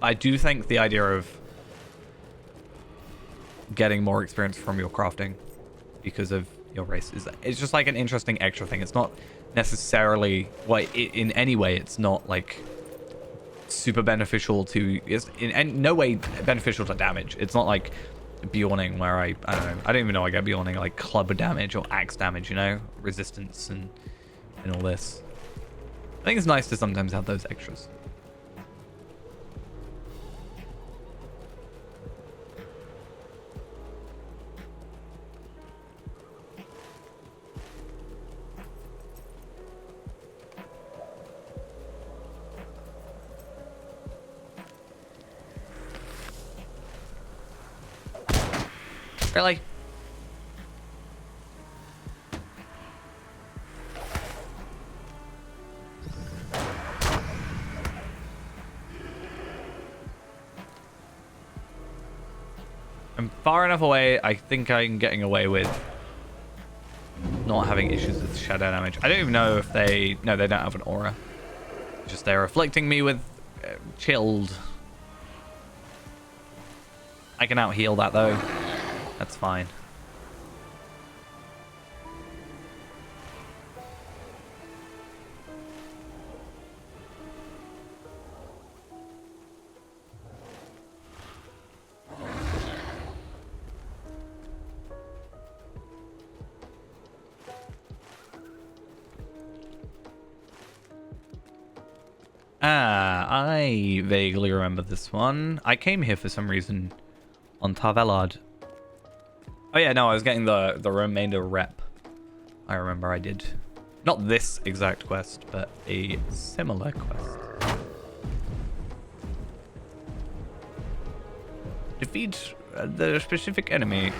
Speaker 1: I do think the idea of getting more experience from your crafting because of your race it's just like an interesting extra thing. It's not necessarily, well, in any way it's not like super beneficial to, it's in no way beneficial to damage. It's not like Bjorning where I don't know, I don't even know I get Bjorning like club damage or axe damage, you know, resistance and all this. I think it's nice to sometimes have those extras. Really? I'm far enough away. I think I'm getting away with not having issues with shadow damage. I don't even know if they... No, they don't have an aura. Just they're afflicting me with chilled. I can out-heal that, though. That's fine. Ah, I vaguely remember this one. I came here for some reason on Tarvelard. Oh yeah, no, I was getting the remainder rep. I remember I did. Not this exact quest, but a similar quest. Defeat the specific enemy.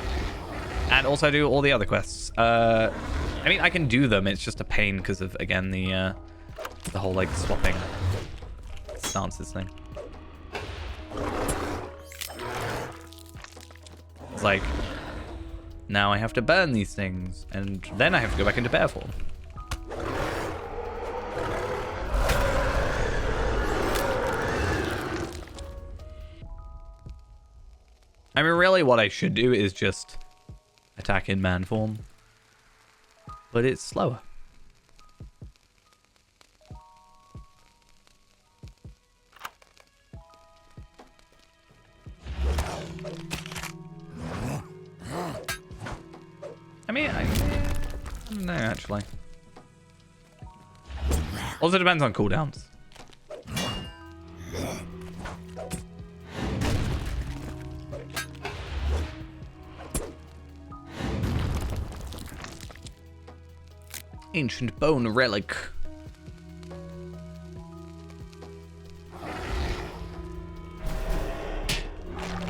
Speaker 1: And also do all the other quests. I mean, I can do them. It's just a pain because of, again, the whole, like, swapping stances thing. It's like, now I have to burn these things, and then I have to go back into bear form. I mean, really what I should do is just attack in man form. But it's slower. I mean, I don't know, actually. Also depends on cooldowns. Ancient bone relic.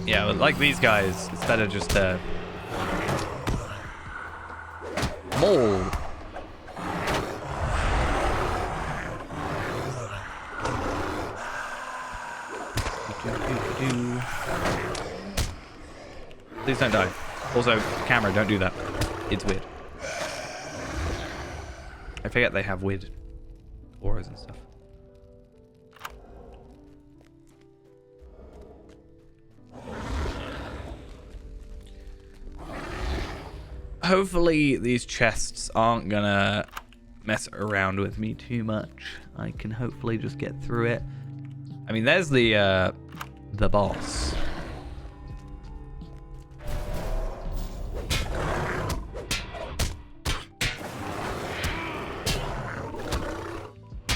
Speaker 1: Yeah, but like these guys, it's better just to maul. Please don't die. Also, camera, don't do that. It's weird. I forget they have weird auras and stuff. Hopefully these chests aren't gonna mess around with me too much. I can hopefully just get through it. I mean, there's the boss.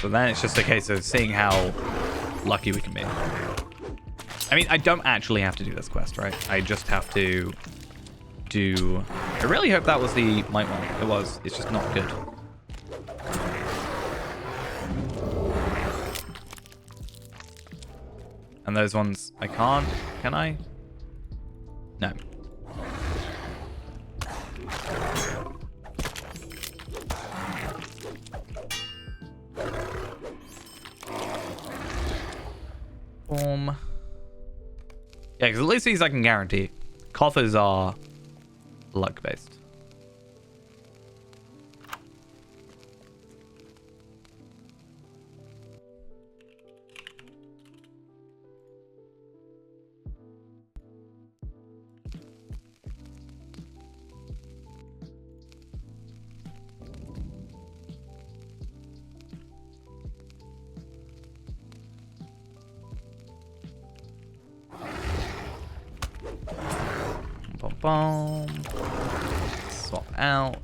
Speaker 1: So then it's just a case of seeing how lucky we can be. I mean, I don't actually have to do this quest, right? I just have to do... I really hope that was the might one. It was. It's just not good. And those ones, I can't. Can I? No. Form. Yeah, because at least these I can guarantee. Coffers are luck based. Bomb. Swap out.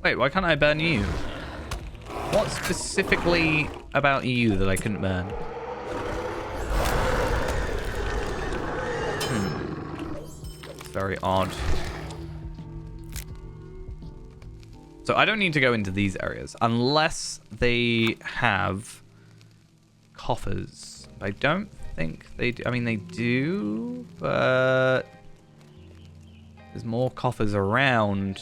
Speaker 1: Wait, why can't I burn you? What specifically about you that I couldn't burn? It's very odd. So I don't need to go into these areas unless they have coffers. I don't think they do. I mean, they do, but there's more coffers around.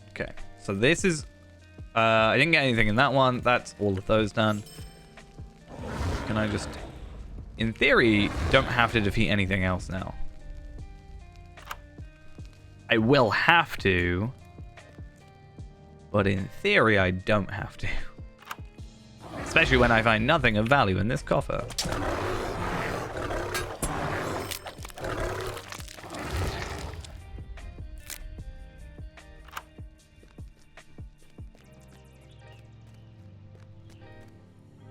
Speaker 1: Okay, so this is... I didn't get anything in that one. That's all of those done. Can I just... In theory, don't have to defeat anything else now. I will have to. But in theory, I don't have to. Especially when I find nothing of value in this coffer.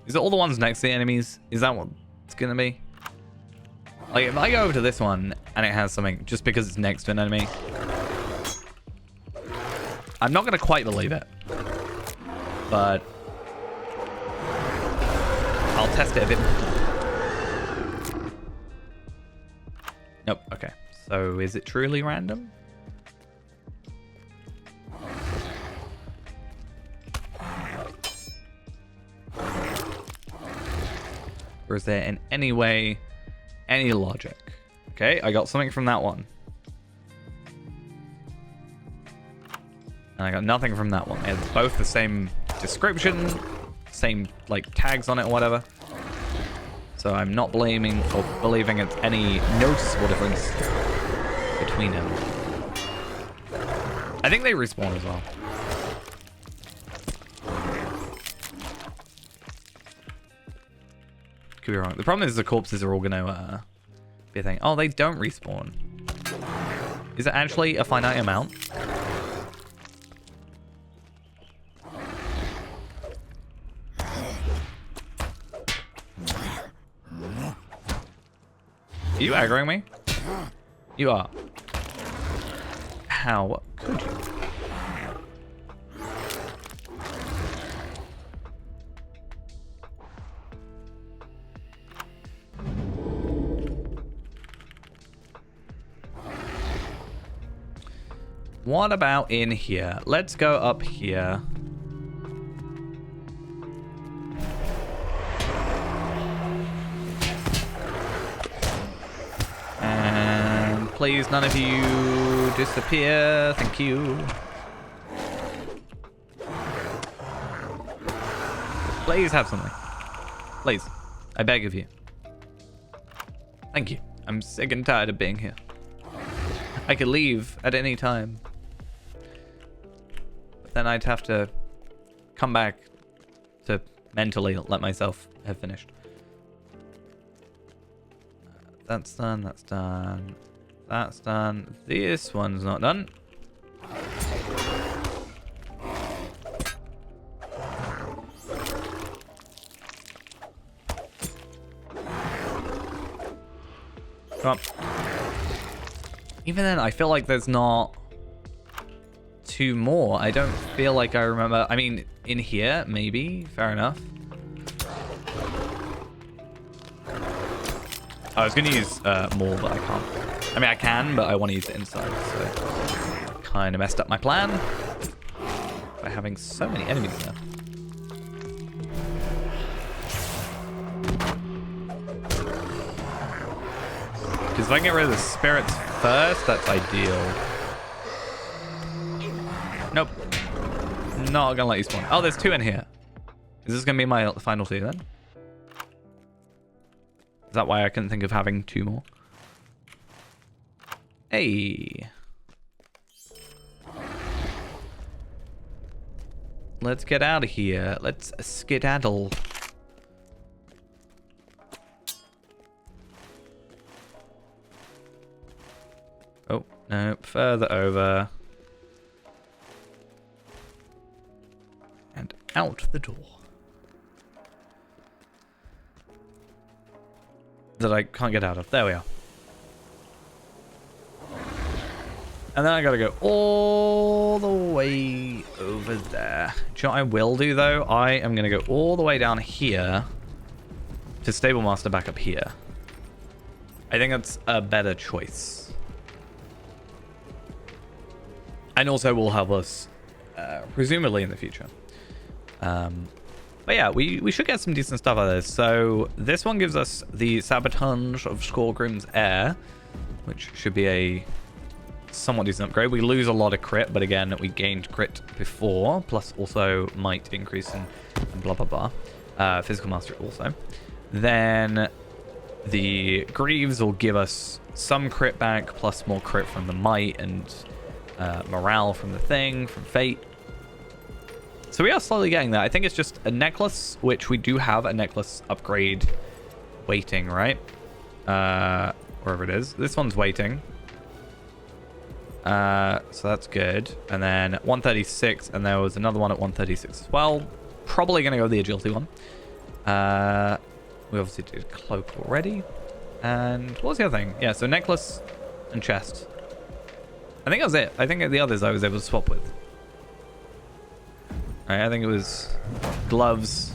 Speaker 1: Is it all the ones next to the enemies? Is that what it's gonna be? Like, if I go over to this one and it has something just because it's next to an enemy, I'm not gonna quite believe it. But I'll test it a bit more. Nope, okay. So is it truly random? Or is there in any way any logic? Okay, I got something from that one. And I got nothing from that one. It's both the same description, same like tags on it or whatever. So I'm not blaming or believing it's any noticeable difference between them. I think they respawn as well. Could be wrong. The problem is the corpses are all gonna be a thing. Oh, they don't respawn. Is it actually a finite amount? Are you aggroing me? You are. How could you? What about in here? Let's go up here. And please, none of you disappear. Thank you. Please have something. Please. I beg of you. Thank you. I'm sick and tired of being here. I could leave at any time. But then I'd have to come back to mentally let myself have finished. That's done, that's done. That's done. This one's not done. Come on. Even then, I feel like there's not two more. I don't feel like I remember. I mean, in here, maybe. Fair enough. I was going to use more, but I can't. I mean, I can, but I want to use it inside. So kind of messed up my plan by having so many enemies there. Because if I can get rid of the spirits first, that's ideal. Nope. Not gonna let you spawn. Oh, there's two in here. Is this gonna be my final two then? Is that why I couldn't think of having two more? Hey. Let's get out of here. Let's skedaddle. Oh, no, further over. And out the door. That I can't get out of. There we are. And then I gotta go all the way over there. Do you know what I will do, though? I am gonna go all the way down here to Stable Master back up here. I think that's a better choice. And also will help us, presumably, in the future. But yeah, we should get some decent stuff out of this. So this one gives us the Sabotage of Skorgrim's Heir, which should be a somewhat decent upgrade. We lose a lot of crit, but again, we gained crit before, plus also might increase and blah, blah, blah. Physical Mastery also. Then the Greaves will give us some crit back, plus more crit from the Might, and morale from the thing, from Fate. So we are slowly getting that. I think it's just a necklace, which we do have a necklace upgrade waiting, right? Wherever it is. This one's waiting. So that's good. And then 136, and there was another one at 136 as well. Probably going to go with the agility one. We obviously did cloak already. And what was the other thing? Yeah, so necklace and chest. I think that was it. I think the others I was able to swap with. Alright, I think it was gloves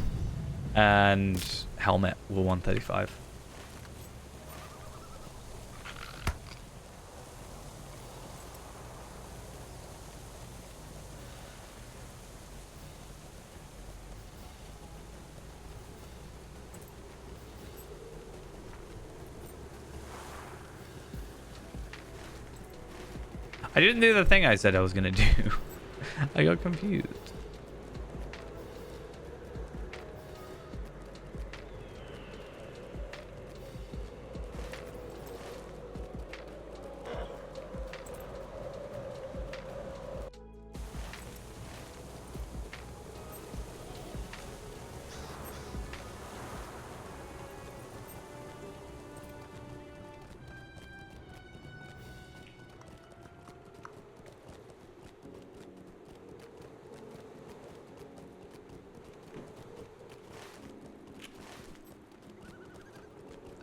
Speaker 1: and helmet were 135. I didn't do the thing I said I was going to do. I got confused.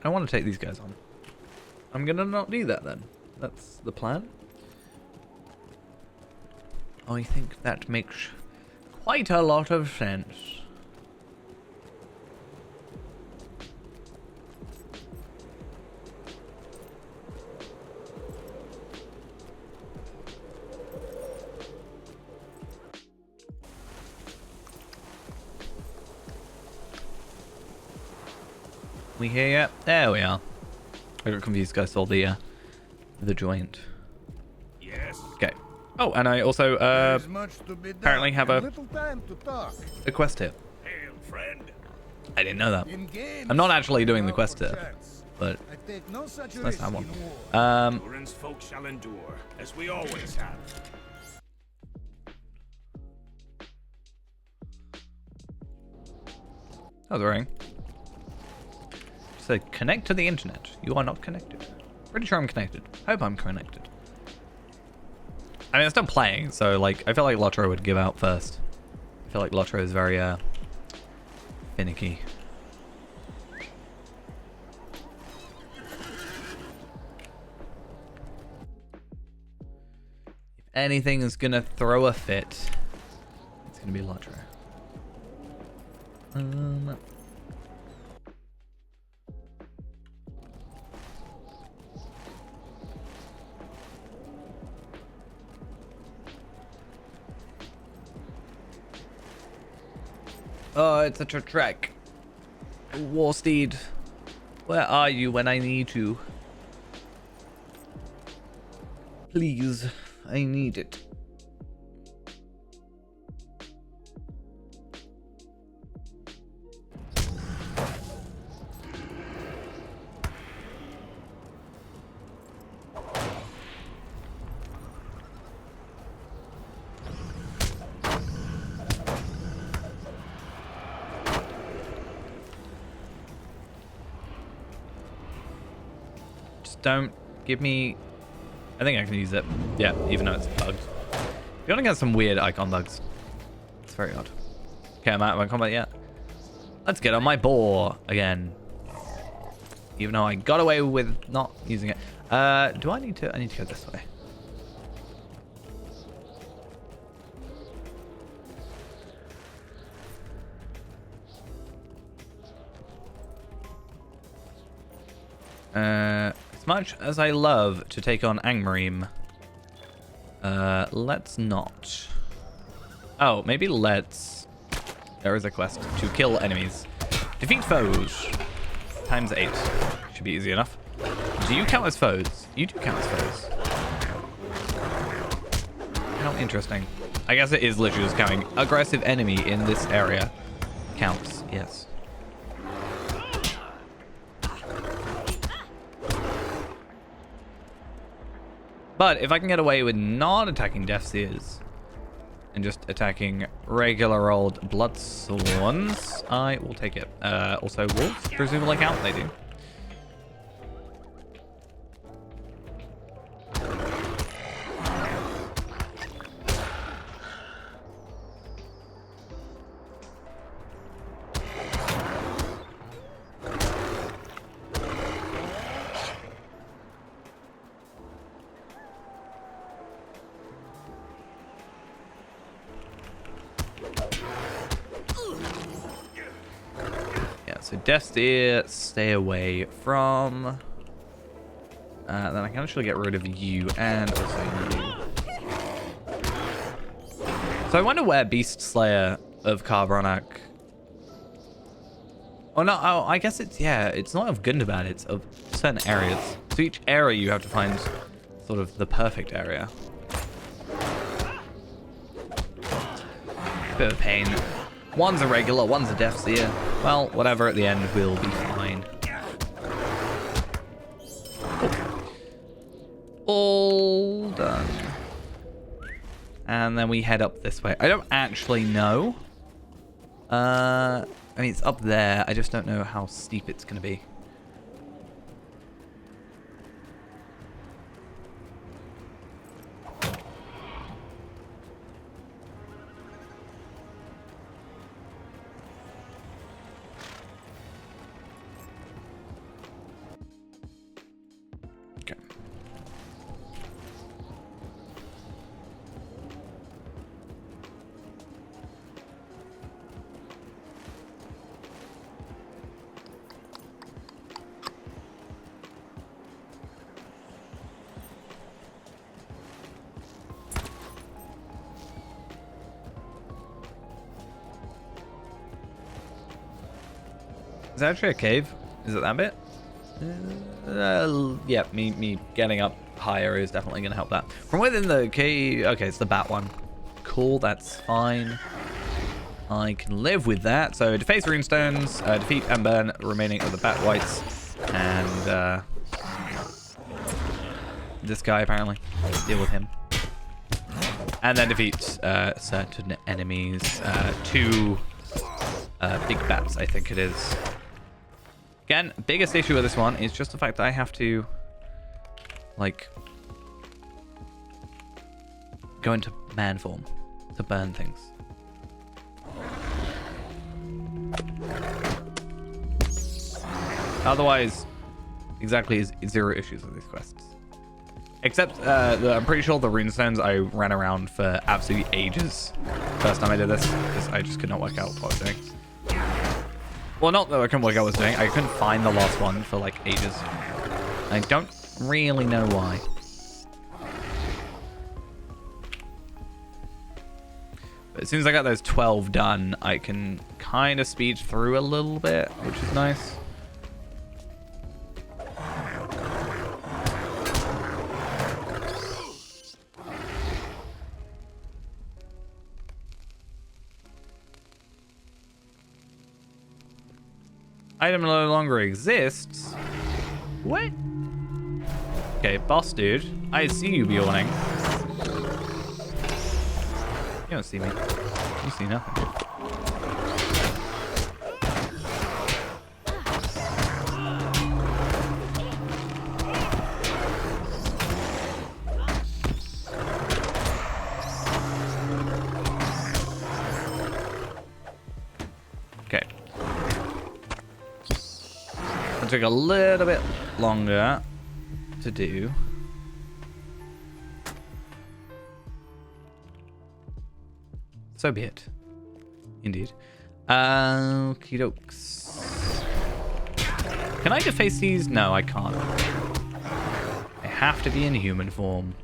Speaker 1: I don't want to take these guys on. I'm gonna not do that then. That's the plan. I think that makes quite a lot of sense. We here yet? There we are. I got confused, guys. Saw the joint.
Speaker 3: Yes.
Speaker 1: Okay. Oh, and I also
Speaker 4: There's much to be done,
Speaker 1: apparently have
Speaker 4: and
Speaker 1: a
Speaker 4: little time to talk.
Speaker 1: quest here.
Speaker 3: Hail, friend.
Speaker 1: I didn't know that.
Speaker 4: In games,
Speaker 1: I'm not actually doing the
Speaker 4: now
Speaker 1: quest
Speaker 4: for
Speaker 1: here,
Speaker 4: chance.
Speaker 1: but
Speaker 4: I take no such
Speaker 1: it's nice to
Speaker 4: risk
Speaker 1: have one.
Speaker 4: in war.
Speaker 3: Durin's folk shall endure, as we always have.
Speaker 1: That was a ring. So connect to the internet. You are not connected. Pretty sure I'm connected. Hope I'm connected. I mean, I'm still playing, so like, I feel like Lotro would give out first. I feel like Lotro is very finicky. If anything is gonna throw a fit, it's gonna be Lotro. Oh, it's a trek. War steed. Where are you when I need you? Please, I need it. Don't give me... I think I can use it. Yeah, even though it's bugged. You're gonna get some weird icon bugs. It's very odd. Okay, I'm out of my combat yet. Let's get on my boar again. Even though I got away with not using it. Do I need to... I need to go this way. As much as I love to take on Angmarim, let's not. Oh, maybe let's. There is a quest to kill enemies. Defeat foes. Times 8. Should be easy enough. Do you count as foes? You do count as foes. How interesting. I guess it is literally just counting. Aggressive enemy in this area counts, yes. But if I can get away with not attacking Deathseers and just attacking regular old Bloodsworns, I will take it. Also, wolves presumably count. They do. So Deathseer, stay away from. Then I can actually get rid of you and also you. So I wonder where Beast Slayer of Karbronak. Oh no, oh, I guess it's, yeah, it's not of Gundabad, it's of certain areas. So each area you have to find sort of the perfect area. Bit of a pain. One's a regular, one's a Deathseer. Well, whatever, at the end will be fine. Oh. All done. And then we head up this way. I don't actually know. I mean, it's up there. I just don't know how steep it's going to be. Is that actually a cave? Is it that bit? Yeah, me getting up higher is definitely going to help that. From within the cave... Okay, it's the bat one. Cool, that's fine. I can live with that. So, deface runestones, defeat and burn remaining of the bat whites, and this guy, apparently. Deal with him. And then defeat certain enemies. 2 big bats, I think it is. Again, biggest issue with this one is just the fact that I have to, like, go into man form to burn things. Otherwise, exactly 0 issues with these quests. Except, I'm pretty sure the runestones I ran around for absolutely ages first time I did this, because I just could not work out what I was doing. Well, not that I couldn't work out what I was doing. I couldn't find the last one for, like, ages. I don't really know why. But as soon as I got those 12 done, I can kind of speed through a little bit, which is nice. Item no longer exists. What? Okay, boss dude. I see you yawning. You don't see me. You see nothing. Okay. It took a little bit longer to do. So be it. Indeed. Okie dokes. Can I deface these? No, I can't. I have to be in human form.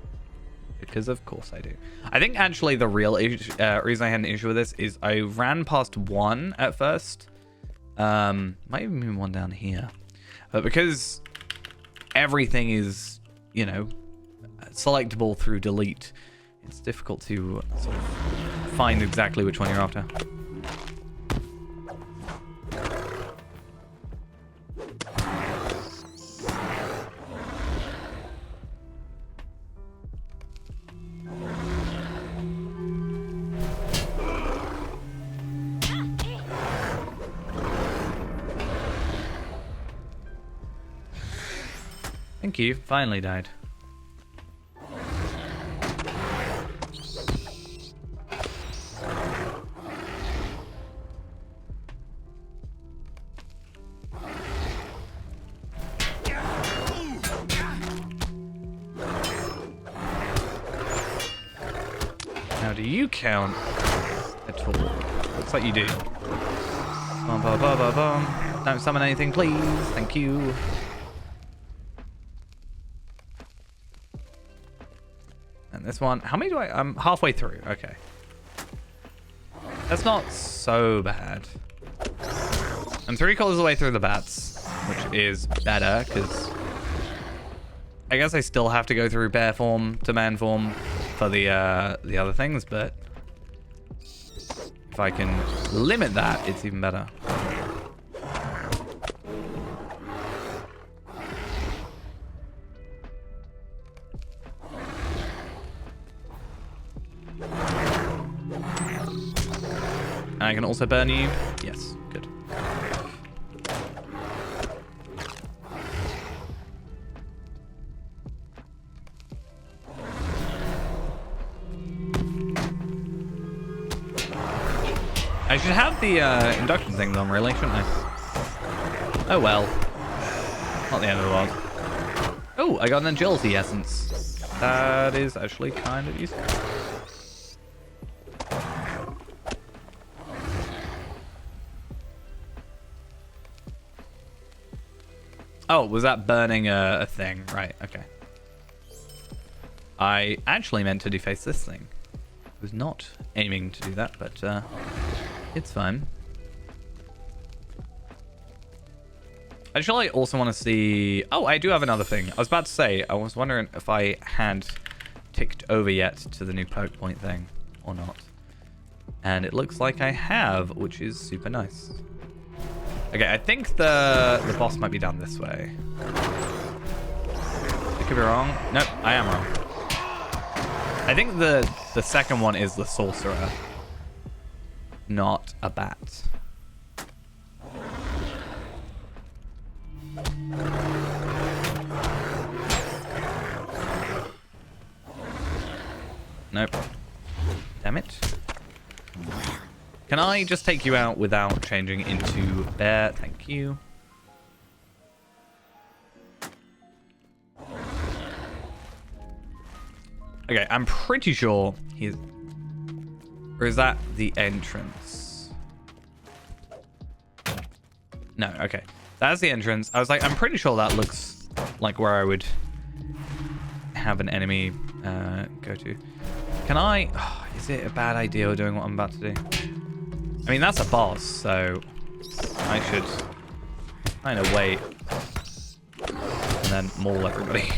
Speaker 1: Because of course I do. I think actually the real reason I had an issue with this is I ran past one at first. Might even be one down here. But because everything is, you know, selectable through delete, it's difficult to sort of find exactly which one you're after. Thank you. Finally died. Now, do you count at all? Looks like you do. Bum, bum, bum, bum, bum. Don't summon anything, please. Thank you. And this one, how many do I'm halfway through. Okay. That's not so bad. I'm 3/4 of the way through the bats, which is better because I guess I still have to go through bear form to man form for the other things, but if I can limit that, it's even better. And I can also burn you. Yes, good. I should have the induction things on, really, shouldn't I? Oh well. Not the end of the world. Oh, I got an agility essence. That is actually kind of useful. Oh, was that burning a thing? Right, okay. I actually meant to deface this thing. I was not aiming to do that, but it's fine. Actually, I also want to see... Oh, I do have another thing. I was about to say, I was wondering if I had ticked over yet to the new poke point thing or not. And it looks like I have, which is super nice. Okay, I think the boss might be down this way. I could be wrong. Nope, I am wrong. I think the second one is the sorcerer, not a bat. Nope. Damn it. Can I just take you out without changing into bear? Thank you. Okay, I'm pretty sure he's... Or is that the entrance? No, okay. That's the entrance. I was like, I'm pretty sure that looks like where I would have an enemy go to. Can I... Oh, is it a bad idea doing what I'm about to do? I mean, that's a boss, so I should kind of wait and then maul everybody.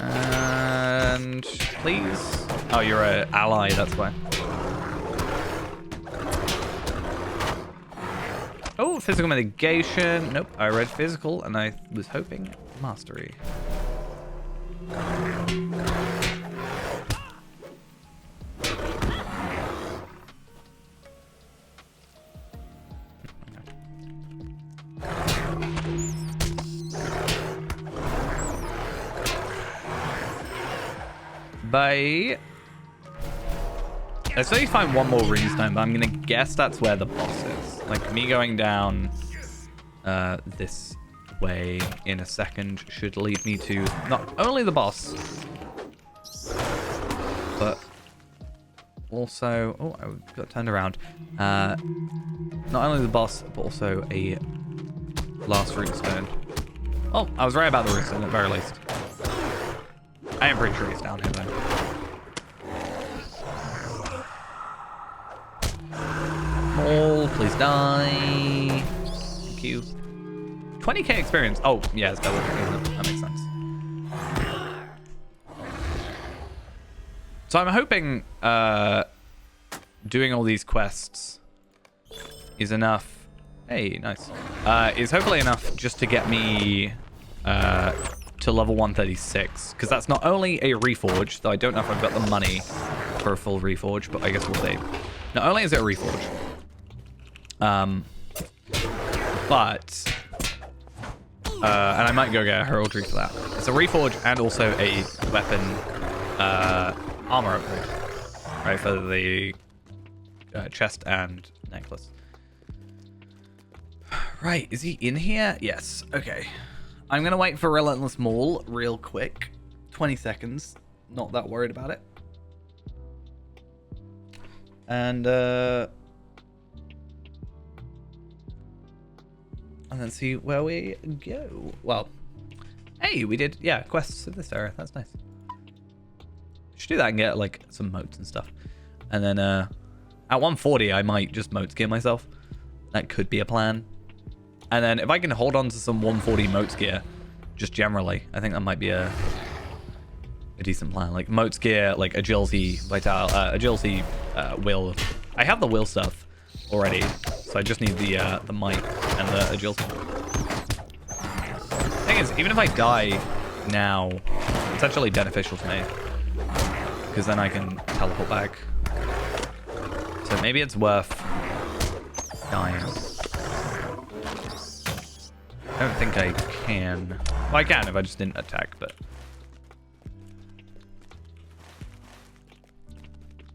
Speaker 1: And please. Oh, you're an ally, that's why. Oh, physical mitigation. Nope, I read physical and I was hoping mastery. Bye. Let's say find one more runestone, but I'm gonna guess that's where the boss is. Like me going down this way in a second should lead me to not only the boss, but also... Oh, I got turned around. Not only the boss, but also a last root stone. Oh, I was right about the root stone at the very least. I am pretty sure he's down here though. Oh, please die. Thank you. 20k experience. Oh, yeah, it's double. That makes sense. So I'm hoping doing all these quests is enough. Hey, nice. Is hopefully enough just to get me to level 136. Because that's not only a reforge, though I don't know if I've got the money for a full reforge, but I guess we'll see. Not only is it a reforge, but and I might go get a heraldry for that. It's a reforge and also a weapon armor upgrade, right, for the chest and necklace. Right, is he in here? Yes. Okay. I'm gonna wait for Relentless Maul real quick. 20 seconds. Not that worried about it. And then see where we go. Well, hey, we did, yeah, quests in this area. That's nice. Should do that and get like some motes and stuff. And then at 140, I might just motes gear myself. That could be a plan. And then if I can hold on to some 140 motes gear, just generally, I think that might be a decent plan. Like motes gear, like agility, agility, will. I have the will stuff already, so I just need the might and the agility. Thing is, even if I die now, it's actually beneficial to me because then I can teleport back. So maybe it's worth dying. I don't think I can. Well, I can if I just didn't attack, but...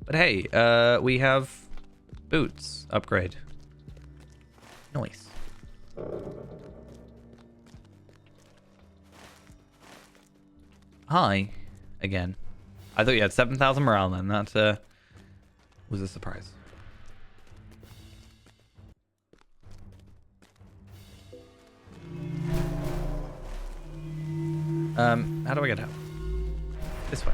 Speaker 1: But hey, we have boots upgrade. Nice. Hi, again. I thought you had 7,000 morale then. That was a surprise. How do I get out? This way.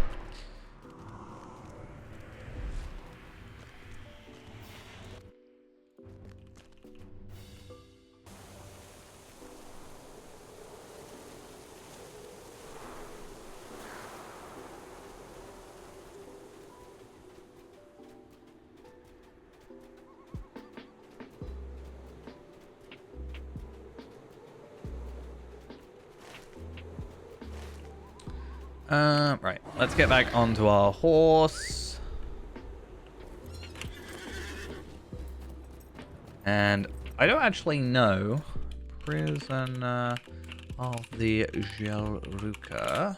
Speaker 1: Right, let's get back onto our horse. And I don't actually know. Prison of the Gelruka.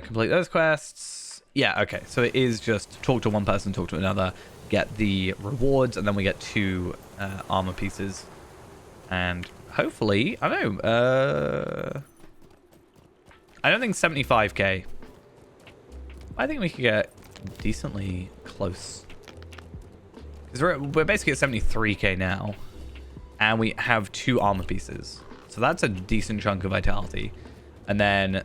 Speaker 1: Complete those quests. Yeah, okay. So it is just talk to one person, talk to another, get the rewards, and then we get 2 armor pieces. And hopefully, I don't know. I don't think 75k. I think we could get decently close. Because we're basically at 73k now. And we have 2 armor pieces. So that's a decent chunk of vitality. And then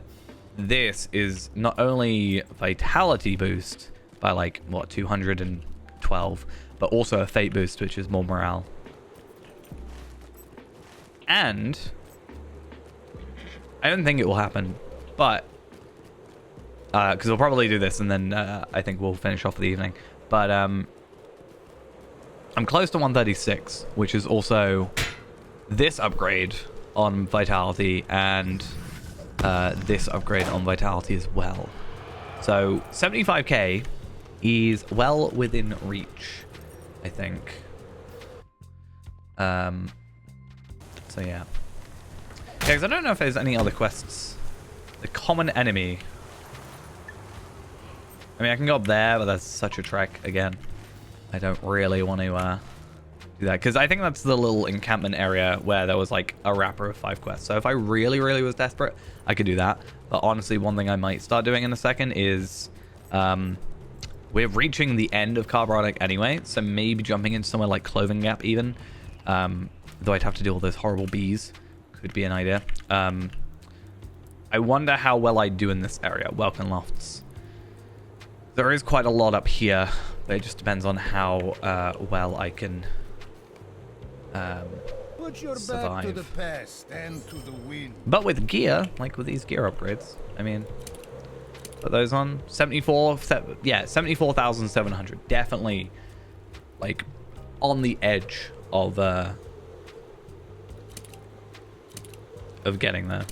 Speaker 1: this is not only vitality boost by like, what, 212, but also a fate boost, which is more morale. And I don't think it will happen, but because we'll probably do this and then I think we'll finish off the evening. But I'm close to 136, which is also this upgrade on vitality and this upgrade on vitality as well. So 75k is well within reach, I think. So yeah. Okay, because I don't know if there's any other quests. The common enemy. I mean, I can go up there, but that's such a trek again. I don't really want to do that, because I think that's the little encampment area where there was like a wrapper of 5 quests. So if I really, really was desperate, I could do that. But honestly, one thing I might start doing in a second is we're reaching the end of Carbonic anyway, so maybe jumping into somewhere like Clothing Gap even, though I'd have to do all those horrible bees. Could be an idea. I wonder how well I do in this area. Welcome Lofts. There is quite a lot up here, but it just depends on how well I can
Speaker 4: Put your
Speaker 1: survive.
Speaker 4: back to the past and to the wind.
Speaker 1: But with gear, like with these gear upgrades, I mean, put those on. 74,700. Definitely, like, on the edge of getting there.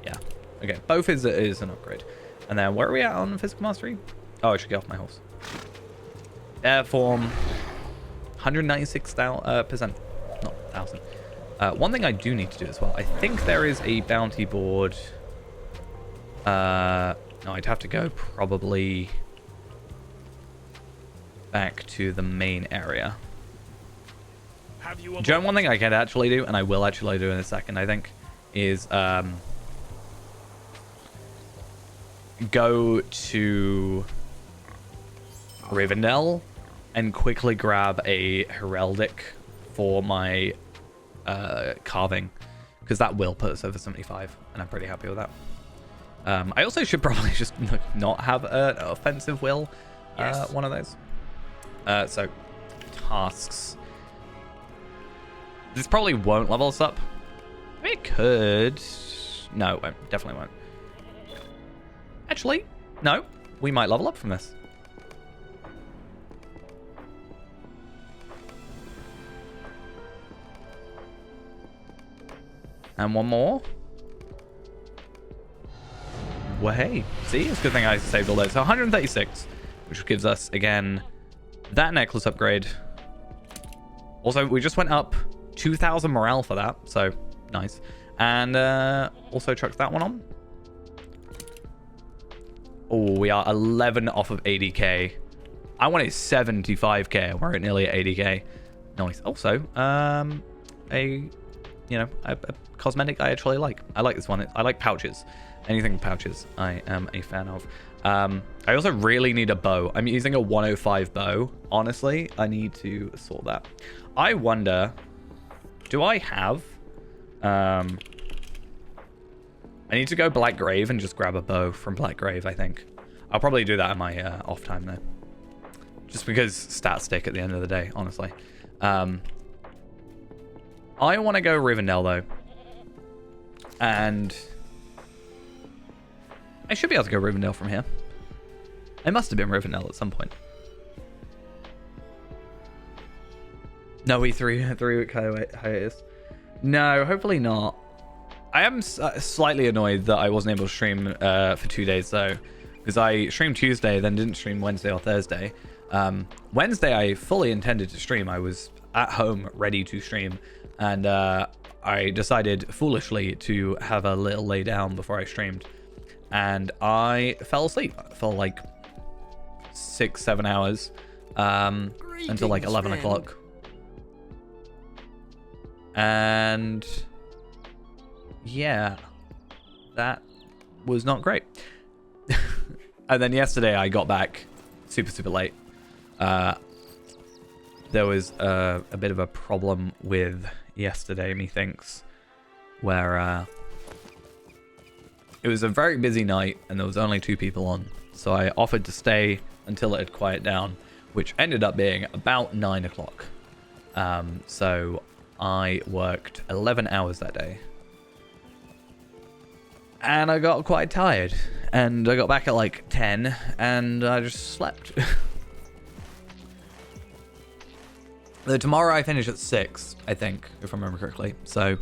Speaker 1: Yeah. Okay. Both is an upgrade. And then where are we at on physical mastery? Oh, I should get off my horse. Airform, 196%. Not 1,000. One thing I do need to do as well. I think there is a bounty board. No, I'd have to go probably back to the main area. Joan, one thing I can actually do, and I will actually do in a second, I think, is go to Rivendell and quickly grab a heraldic for my carving, because that will put us over 75, and I'm pretty happy with that. I also should probably just not have an offensive will, one of those. So tasks. This probably won't level us up. I mean, it could. No, it won't. Definitely won't. Actually, no. We might level up from this. And one more. Well, hey. See? It's a good thing I saved all those. So 136, which gives us, again, that necklace upgrade. Also, we just went up 2,000 morale for that. So, nice. And also chucked that one on. Oh, we are 11 off of 80k. I wanted 75k. We're at nearly at 80k. Nice. Also, a cosmetic I actually like. I like this one. I like pouches. Anything with pouches, I am a fan of. I also really need a bow. I'm using a 105 bow. Honestly, I need to sort that. I wonder, do I have... I need to go Black Grave and just grab a bow from Black Grave, I think. I'll probably do that in my off time, though. Just because stats stick at the end of the day, honestly. I want to go Rivendell, though. And I should be able to go Rivendell from here. I must have been Rivendell at some point. No, we 3-week hiatus. No, hopefully not. I am slightly annoyed that I wasn't able to stream for 2 days, though. Because I streamed Tuesday, then didn't stream Wednesday or Thursday. Wednesday, I fully intended to stream. I was at home, ready to stream. And I decided, foolishly, to have a little lay down before I streamed. And I fell asleep for like 6-7 hours until like 11 o'clock. And yeah, that was not great. And then yesterday I got back super late. There was a bit of a problem with yesterday, methinks, where it was a very busy night and there was only 2 people on. So I offered to stay until it had quieted down, which ended up being about 9 o'clock. So I worked 11 hours that day. And I got quite tired. And I got back at like 10 and I just slept. Though tomorrow I finish at 6, I think, if I remember correctly. So,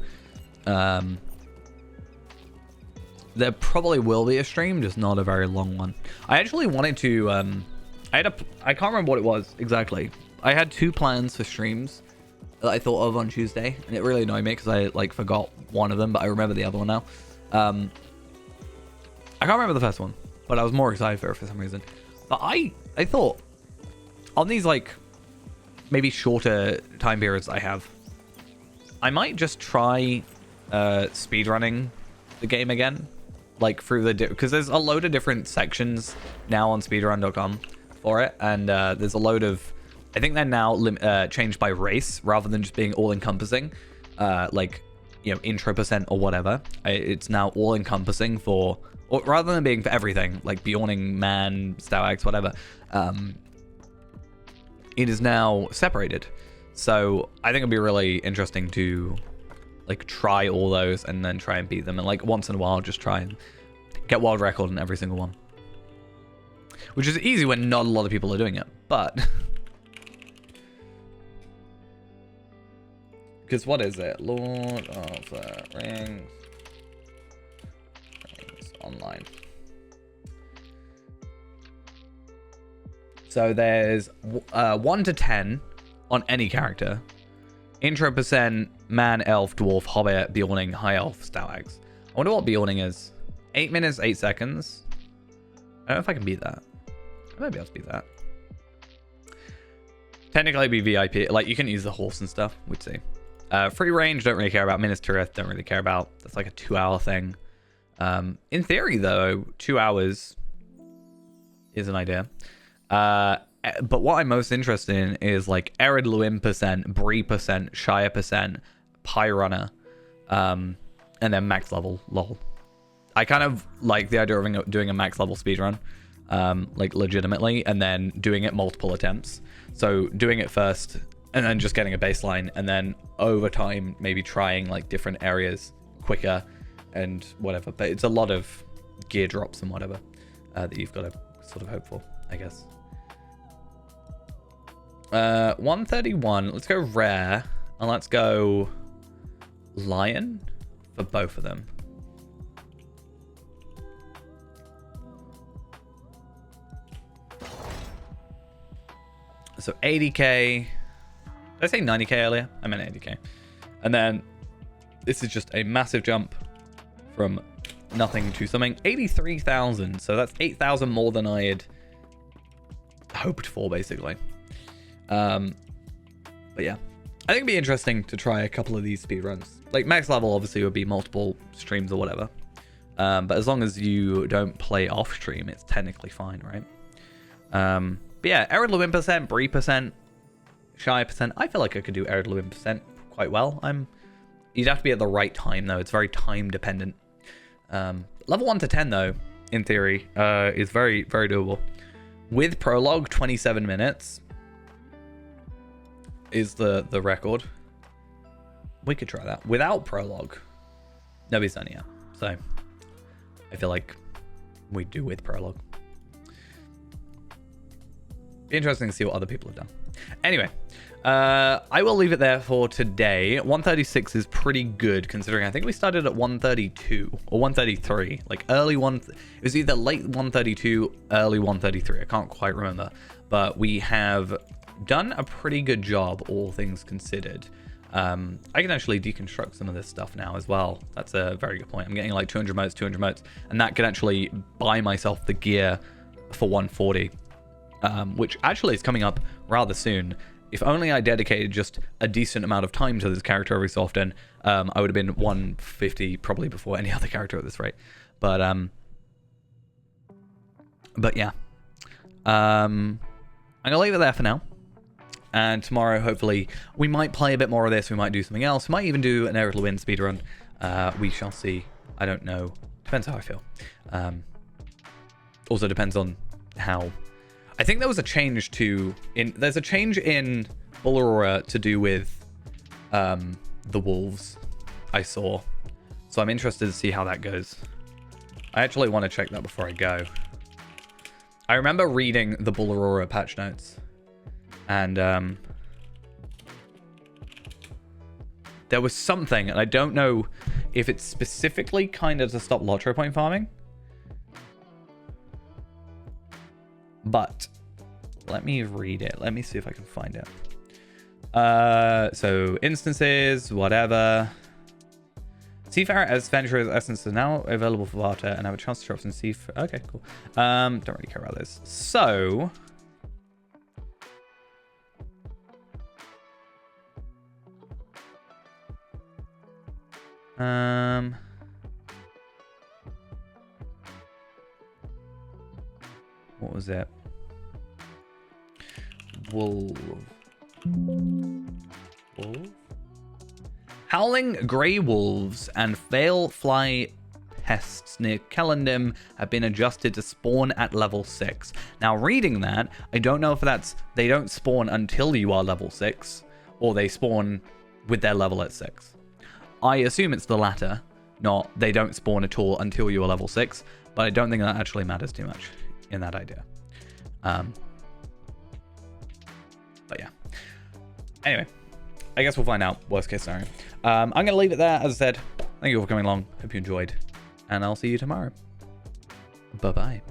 Speaker 1: there probably will be a stream, just not a very long one. I actually wanted to, I can't remember what it was exactly. I had 2 plans for streams that I thought of on Tuesday, and it really annoyed me because I like forgot one of them, but I remember the other one now. I can't remember the first one, but I was more excited for it for some reason. But I thought on these like maybe shorter time periods I have, I might just try speedrunning the game again, like through the because there's a load of different sections now on speedrun.com for it, and there's a load of, I think they're now changed by race rather than just being all encompassing, like, you know, intro percent or whatever. It's now all encompassing for, or rather than being for everything, like Bjorning, Man, Stalags, whatever. It is now separated. So I think it'd be really interesting to like try all those and then try and beat them, and like once in a while just try and get world record in every single one, which is easy when not a lot of people are doing it, but because what is it, Lord of the Rings Online. So there's 1 to 10 on any character. Intro percent, man, elf, dwarf, hobbit, Bjorning, high elf, Stalags. I wonder what Bjorning is. 8 minutes, 8 seconds. I don't know if I can beat that. I might be able to beat that. Technically it'd be VIP. Like, you can use the horse and stuff. We'd see. Free range, don't really care about. Minutes to Earth, don't really care about. That's like a 2-hour thing. In theory, though, 2 hours is an idea. But what I'm most interested in is like Ered Luin percent, Bree percent, Shire percent, Pyrunner, and then max level. Lol. I kind of like the idea of doing a max level speedrun, like legitimately, and then doing it multiple attempts. So doing it first, and then just getting a baseline, and then over time maybe trying like different areas quicker and whatever. But it's a lot of gear drops and whatever that you've got to sort of hope for, I guess. 131. Let's go rare, and let's go lion for both of them. So 80k. Did I say 90k earlier? I meant 80k. And then this is just a massive jump from nothing to something. 83,000. So that's 8,000 more than I had hoped for, basically. But yeah, I think it'd be interesting to try a couple of these speedruns. Like max level obviously would be multiple streams or whatever. But as long as you don't play off stream, it's technically fine, right? But yeah, Ered Luin percent, Bree percent, Shire percent. I feel like I could do Ered Luin percent quite well. You'd have to be at the right time though. It's very time dependent. Level 1 to 10 though, in theory, is very, very doable. With prologue, 27 minutes is the record. We could try that. Without prologue, nobody's done it yet. So I feel like we do with prologue. Be interesting to see what other people have done. Anyway, I will leave it there for today. 136 is pretty good considering I think we started at 132 or 133. Like early one, it was either late 132, early 133. I can't quite remember, but we have done a pretty good job, all things considered. I can actually deconstruct some of this stuff now as well. That's a very good point. I'm getting like 200 motes, and that can actually buy myself the gear for 140. Which actually is coming up rather soon. If only I dedicated just a decent amount of time to this character every so often, I would have been 150 probably before any other character at this rate. But yeah. I'm gonna leave it there for now. And tomorrow, hopefully, we might play a bit more of this. We might do something else. We might even do an Ered Luin speedrun. We shall see. I don't know. Depends how I feel. Also depends on how. I think there was a change there's a change in Bull Aurora to do with the wolves I saw. So I'm interested to see how that goes. I actually want to check that before I go. I remember reading the Bull Aurora patch notes. And there was something, and I don't know if it's specifically kind of to stop Lotro point farming. But let me read it. Let me see if I can find it. So instances, whatever. Seafarer as Venturer's Essence is now available for barter and have a chance to drop some Seafarer. Okay, cool. Don't really care about this. So What was it? Wolf. Howling grey wolves and fail fly pests near Kellendim have been adjusted to spawn at level 6. Now, reading that, I don't know if that's they don't spawn until you are level 6, or they spawn with their level at 6. I assume it's the latter, not they don't spawn at all until you are level 6, but I don't think that actually matters too much in that idea. But yeah. Anyway, I guess we'll find out. Worst case scenario. I'm going to leave it there. As I said, thank you all for coming along. Hope you enjoyed. And I'll see you tomorrow. Bye-bye.